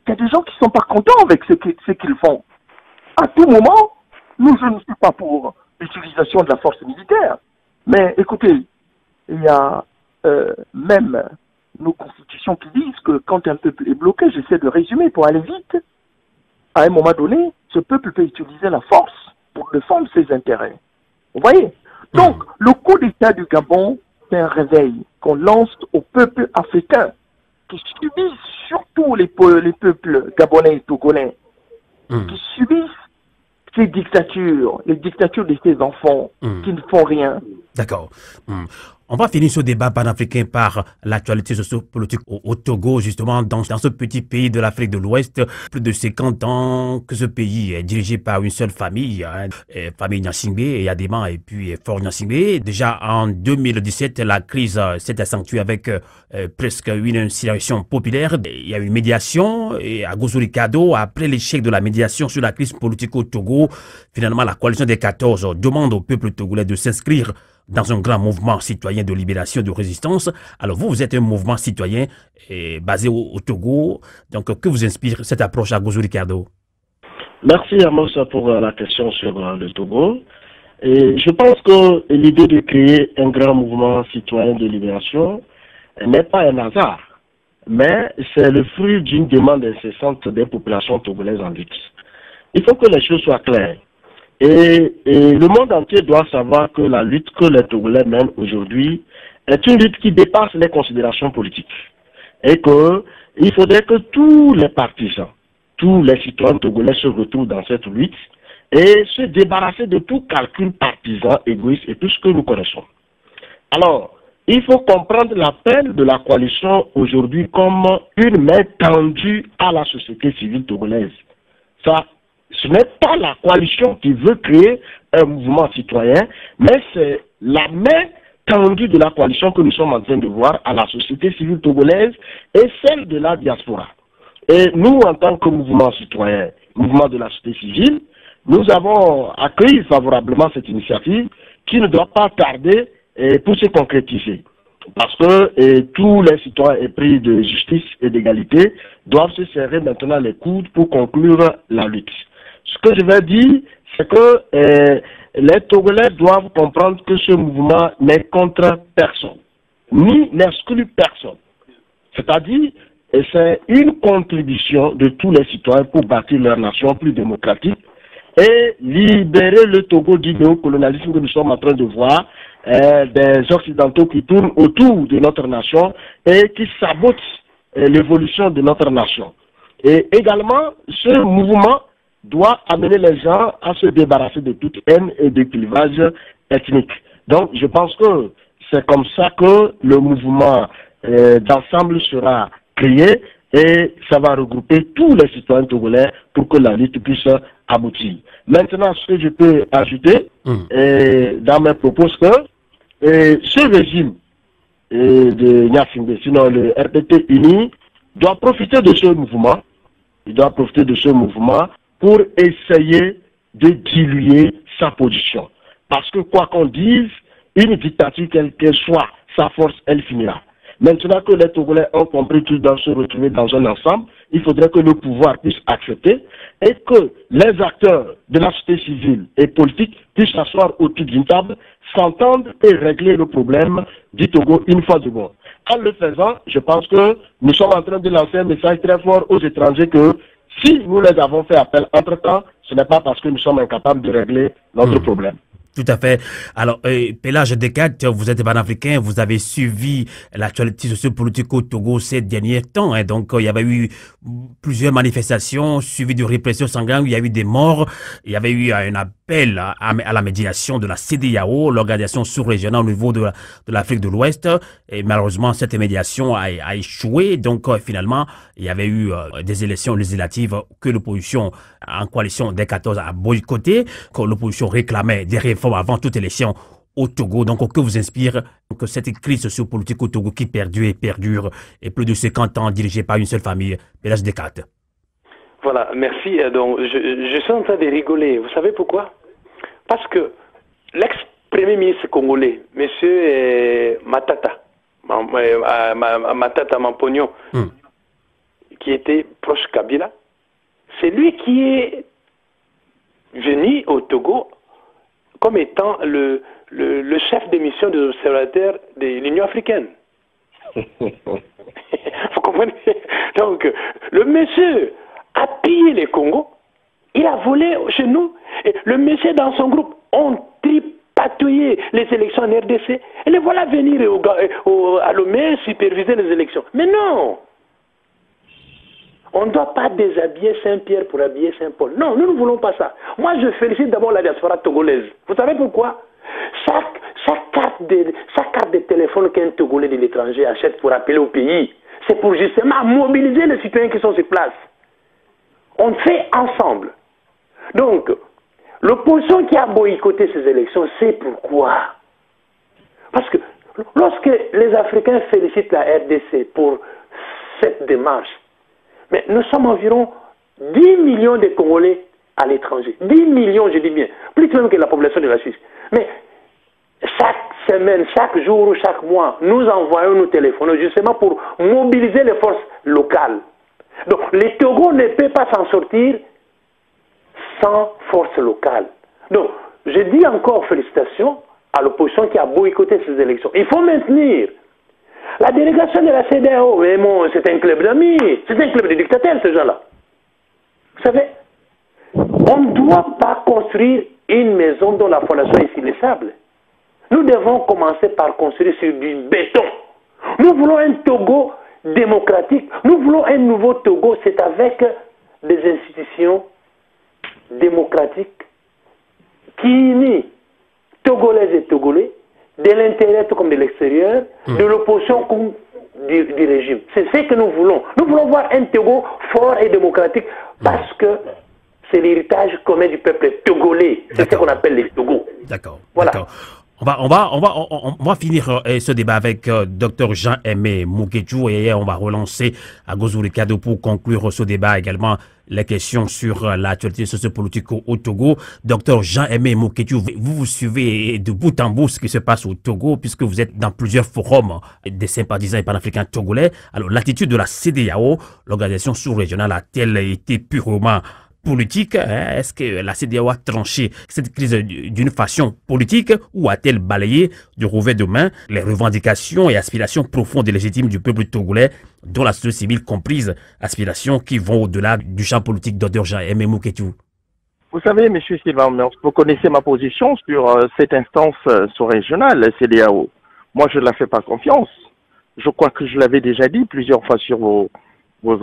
il y a des gens qui ne sont pas contents avec ce qu'ils font. À tout moment, je ne suis pas pour l'utilisation de la force militaire. Mais écoutez, il y a même nos constitutions qui disent que quand un peuple est bloqué, j'essaie de résumer pour aller vite, à un moment donné, ce peuple peut utiliser la force pour défendre ses intérêts. Vous voyez? Donc, le coup d'État du Gabon, c'est un réveil qu'on lance au peuple africain qui subissent, surtout les peuples gabonais et togolais, qui subissent ces dictatures, les dictatures de ces enfants qui ne font rien. D'accord. On va finir ce débat panafricain par l'actualité sociopolitique au Togo, justement, dans ce petit pays de l'Afrique de l'Ouest. Plus de 50 ans que ce pays est dirigé par une seule famille, famille Gnassingbé, Yadema et puis Fort Gnassingbé. Déjà en 2017, la crise s'est accentuée avec presque une insurrection populaire. Il y a eu une médiation à Gouzouri-Kado. Après l'échec de la médiation sur la crise politique au Togo, finalement, la coalition des 14 demande au peuple togolais de s'inscrire dans un grand mouvement citoyen de libération et de résistance. Alors vous êtes un mouvement citoyen basé au Togo. Donc que vous inspire cette approche à Gouzouri-Kado? Merci Amos pour la question sur le Togo. Et je pense que l'idée de créer un grand mouvement citoyen de libération n'est pas un hasard, mais c'est le fruit d'une demande incessante des populations togolaises en lutte. Il faut que les choses soient claires. Et le monde entier doit savoir que la lutte que les Togolais mènent aujourd'hui est une lutte qui dépasse les considérations politiques. Et qu'il faudrait que tous les partisans, tous les citoyens togolais se retrouvent dans cette lutte et se débarrasser de tout calcul partisan, égoïste et tout ce que nous connaissons. Alors, il faut comprendre l'appel de la coalition aujourd'hui comme une main tendue à la société civile togolaise. Ça, ce n'est pas la coalition qui veut créer un mouvement citoyen, mais c'est la main tendue de la coalition que nous sommes en train de voir à la société civile togolaise et celle de la diaspora. Et nous, en tant que mouvement citoyen, mouvement de la société civile, nous avons accueilli favorablement cette initiative qui ne doit pas tarder pour se concrétiser. Parce que tous les citoyens épris de justice et d'égalité doivent se serrer maintenant les coudes pour conclure la lutte. Ce que je vais dire, c'est que les Togolais doivent comprendre que ce mouvement n'est contre personne, ni n'exclut personne. C'est-à-dire, c'est une contribution de tous les citoyens pour bâtir leur nation plus démocratique et libérer le Togo du néocolonialisme que nous sommes en train de voir, des Occidentaux qui tournent autour de notre nation et qui sabotent l'évolution de notre nation. Et également, ce mouvement doit amener les gens à se débarrasser de toute haine et de clivage ethnique. Donc, je pense que c'est comme ça que le mouvement d'ensemble sera créé et ça va regrouper tous les citoyens togolais pour que la lutte puisse aboutir. Maintenant, ce que je peux ajouter dans mes propos, c'est que ce régime de Gnassingbé, sinon le RPT uni, doit profiter de ce mouvement. Il doit profiter de ce mouvement pour essayer de diluer sa position. Parce que quoi qu'on dise, une dictature quelle qu'elle soit, sa force, elle finira. Maintenant que les Togolais ont compris qu'ils doivent se retrouver dans un ensemble, il faudrait que le pouvoir puisse accepter et que les acteurs de la société civile et politique puissent s'asseoir autour d'une table, s'entendre et régler le problème du Togo une fois de bon. En le faisant, je pense que nous sommes en train de lancer un message très fort aux étrangers que si nous les avons fait appel entre-temps, ce n'est pas parce que nous sommes incapables de régler notre problème. Tout à fait. Alors, Pélage Descartes, vous êtes panafricain, vous avez suivi l'actualité sociopolitique au Togo ces derniers temps. Hein. Donc, il y avait eu plusieurs manifestations suivies de répression sanglante, il y a eu des morts, il y avait eu un appel à la médiation de la CEDEAO, l'organisation sous-régionale au niveau de l'Afrique de l'Ouest. Et malheureusement, cette médiation a échoué. Donc, finalement, il y avait eu des élections législatives que l'opposition en coalition des 14 a boycotté, que l'opposition réclamait des réformes avant toute élection au Togo. Donc, que vous inspire que cette crise sociopolitique au Togo qui perdure et plus de 50 ans dirigée par une seule famille, Pélage Descartes? Voilà, merci. Donc, je suis en train de rigoler. Vous savez pourquoi? Parce que l'ex-premier ministre congolais, M. Matata, Matata Mampogno, qui était proche Kabila, c'est lui qui est venu au Togo comme étant le chef de mission des observateurs de l'Union africaine. Vous comprenez? Donc, le monsieur a pillé les Congo, il a volé chez nous, et le monsieur dans son groupe ont tripatouillé les élections en RDC, et les voilà venir à Lomé superviser les élections. Mais non! On ne doit pas déshabiller Saint-Pierre pour habiller Saint-Paul. Non, nous ne voulons pas ça. Moi, je félicite d'abord la diaspora togolaise. Vous savez pourquoi? Chaque carte de téléphone qu'un Togolais de l'étranger achète pour appeler au pays, c'est pour justement mobiliser les citoyens qui sont sur place. On fait ensemble. Donc, l'opposition qui a boycotté ces élections, c'est pourquoi. Parce que lorsque les Africains félicitent la RDC pour cette démarche, mais nous sommes environ 10 millions de Congolais à l'étranger. 10 millions, je dis bien. Plus même que la population de la Suisse. Mais chaque semaine, chaque jour, chaque mois, nous envoyons nos téléphones justement pour mobiliser les forces locales. Donc, les Togo ne peuvent pas s'en sortir sans force locale. Donc, je dis encore félicitations à l'opposition qui a boycotté ces élections. Il faut maintenir. La délégation de la CEDEAO, mais bon, c'est un club d'amis, c'est un club de dictateurs, ces gens-là. Vous savez, on ne doit pas construire une maison dont la fondation est sur le sable. Nous devons commencer par construire sur du béton. Nous voulons un Togo démocratique. Nous voulons un nouveau Togo, c'est avec des institutions démocratiques qui unissent Togolaises et Togolais, de l'intérieur comme de l'extérieur, de l'opposition comme du régime. C'est ce que nous voulons. Nous voulons voir un Togo fort et démocratique parce que c'est l'héritage commun du peuple togolais. C'est ce qu'on appelle les Togos. D'accord. Voilà. On va finir ce débat avec Dr Jean-Aimé Mukeju et on va relancer à Gozou Kado pour conclure ce débat également les questions sur l'actualité sociopolitique au Togo. Dr Jean-Aimé Mukeju, vous suivez de bout en bout ce qui se passe au Togo puisque vous êtes dans plusieurs forums des sympathisants et panafricains togolais. Alors l'attitude de la CEDEAO, l'organisation sous-régionale, a-t-elle été purement politique? Est-ce que la CEDEAO a tranché cette crise d'une façon politique ou a-t-elle balayé du revers de main les revendications et aspirations profondes et légitimes du peuple togolais, dont la société civile comprise, aspirations qui vont au-delà du champ politique d'Dr Jean-Aimé Mukeju? Vous savez, M. Sylvain, vous connaissez ma position sur cette instance sous-régionale, la CEDEAO. Moi, je ne la fais pas confiance. Je crois que je l'avais déjà dit plusieurs fois sur vos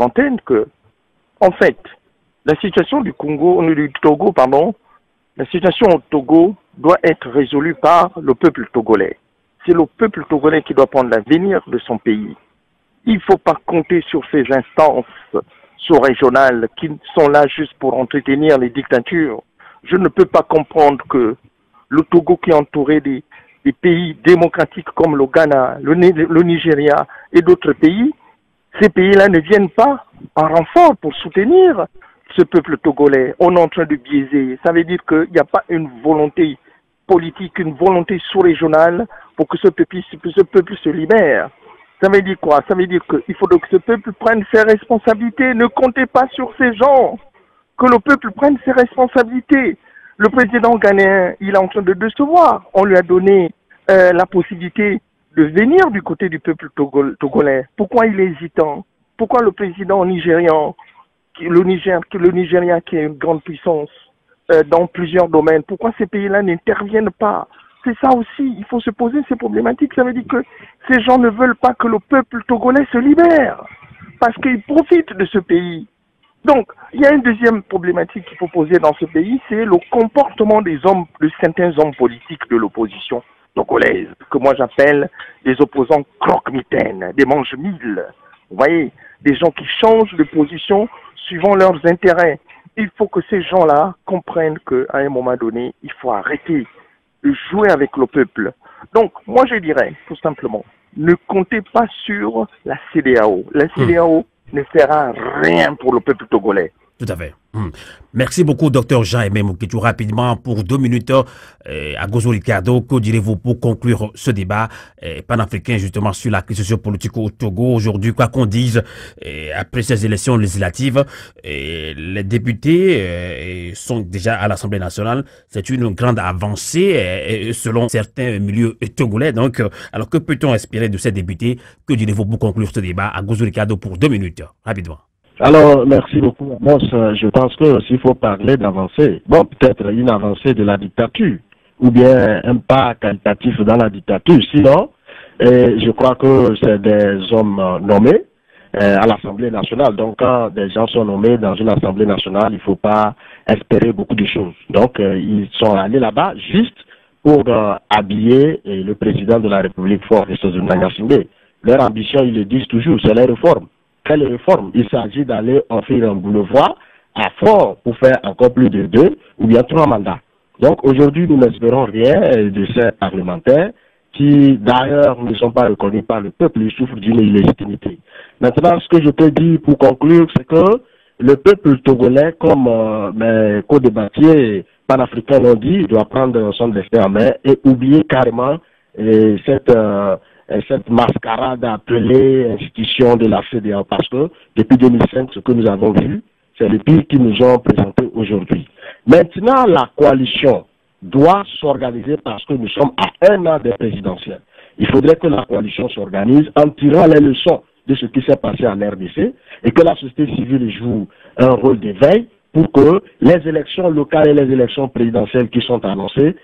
antennes que, en fait, la situation du Togo, la situation au Togo doit être résolue par le peuple togolais. C'est le peuple togolais qui doit prendre l'avenir de son pays. Il ne faut pas compter sur ces instances sous-régionales qui sont là juste pour entretenir les dictatures. Je ne peux pas comprendre que le Togo qui est entouré des pays démocratiques comme le Ghana, le Nigeria et d'autres pays, ces pays-là ne viennent pas en renfort pour soutenir ce peuple togolais. On est en train de biaiser. Ça veut dire qu'il n'y a pas une volonté politique, une volonté sous-régionale pour que ce peuple se libère. Ça veut dire quoi? Ça veut dire qu'il faut que ce peuple prenne ses responsabilités. Ne comptez pas sur ces gens. Que le peuple prenne ses responsabilités. Le président ghanéen, il est en train de décevoir. On lui a donné la possibilité de venir du côté du peuple togolais. Pourquoi il est hésitant? Pourquoi le président nigérian, le Nigeria qui est une grande puissance dans plusieurs domaines, pourquoi ces pays-là n'interviennent pas? C'est ça aussi, il faut se poser ces problématiques. Ça veut dire que ces gens ne veulent pas que le peuple togolais se libère, parce qu'ils profitent de ce pays. Donc, il y a une deuxième problématique qu'il faut poser dans ce pays, c'est le comportement de certains hommes politiques de l'opposition togolaise, que moi j'appelle des opposants croque-mitaines, des mange-mille. Vous voyez, des gens qui changent de position suivant leurs intérêts. Il faut que ces gens-là comprennent qu'à un moment donné, il faut arrêter de jouer avec le peuple. Donc, moi je dirais, tout simplement, ne comptez pas sur la CEDEAO. La CEDEAO ne fera rien pour le peuple togolais. Tout à fait. Merci beaucoup, Dr Jean-Aimé Mukeju. Rapidement, pour 2 minutes, à Gozou Ricardo, que direz-vous pour conclure ce débat panafricain justement sur la crise sociopolitique au Togo aujourd'hui? Quoi qu'on dise, après ces élections législatives, les députés sont déjà à l'Assemblée nationale. C'est une grande avancée selon certains milieux togolais. Donc, alors que peut-on espérer de ces députés? Que direz-vous pour conclure ce débat? À Gozou Ricardo pour 2 minutes, rapidement. Alors, merci beaucoup, Amos. Je pense que s'il faut parler d'avancée, bon, peut-être une avancée de la dictature, ou bien un pas qualitatif dans la dictature. Sinon, je crois que c'est des hommes nommés à l'Assemblée nationale. Donc, quand des gens sont nommés dans une Assemblée nationale, il ne faut pas espérer beaucoup de choses. Donc, ils sont allés là-bas juste pour habiller le président de la République fort, Gnassingbé. Leur ambition, ils le disent toujours, c'est les réformes. Quelles réformes? Il s'agit d'aller offrir un boulevard à Fort pour faire encore plus de 2 ou bien 3 mandats. Donc aujourd'hui, nous n'espérons rien de ces parlementaires qui, d'ailleurs, ne sont pas reconnus par le peuple, ils souffrent d'une illégitimité. Maintenant, ce que je peux dire pour conclure, c'est que le peuple togolais, comme mes co-débattiers panafricains l'ont dit, doit prendre son destin en main et oublier carrément cette mascarade appelée institution de la CEDEAO, parce que depuis 2005, ce que nous avons vu, c'est le pire qu'ils nous ont présenté aujourd'hui. Maintenant, la coalition doit s'organiser parce que nous sommes à 1 an des présidentielles. Il faudrait que la coalition s'organise en tirant les leçons de ce qui s'est passé en RDC et que la société civile joue un rôle d'éveil pour que les élections locales et les élections présidentielles qui sont annoncées,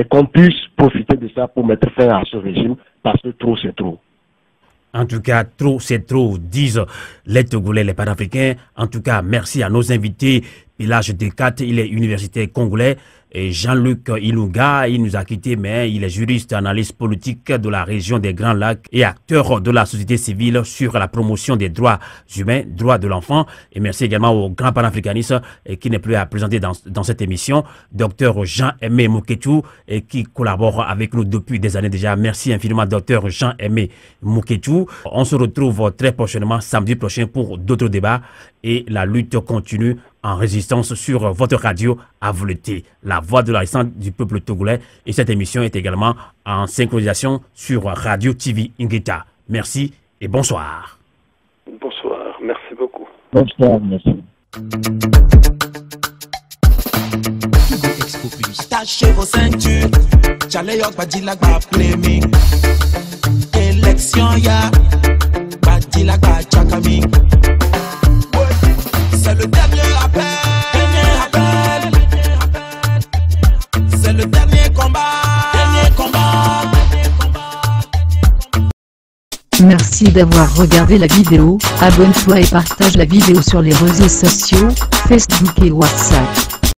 qu'on puisse profiter de ça pour mettre fin à ce régime parce que trop c'est trop. En tout cas, trop c'est trop, disent les Togolais, les Panafricains. En tout cas, merci à nos invités. Pilage Descartes, il est universitaire congolais. Et Jean-Luc Ilunga, il nous a quittés, mais il est juriste, analyste politique de la région des Grands Lacs et acteur de la société civile sur la promotion des droits humains, droits de l'enfant. Et merci également au grand panafricaniste qui n'est plus à présenter dans cette émission, Dr Jean-Aimé Mouketou, qui collabore avec nous depuis des années déjà. Merci infiniment, Dr Jean-Aimé Mouketou. On se retrouve très prochainement, samedi prochain, pour d'autres débats et la lutte continue en résistance sur votre radio à volonté, la voix de la résistance du peuple togolais. Et cette émission est également en synchronisation sur Radio TV Ingeta. Merci et bonsoir. Bonsoir, merci beaucoup. Bonsoir, merci. Tâchez vos ceintures, j'allais yok badilak ba plémi. Élection ya, badilak ba chakami. C'est le dernier appel. C'est le dernier combat. Merci d'avoir regardé la vidéo. Abonne-toi et partage la vidéo sur les réseaux sociaux, Facebook et WhatsApp.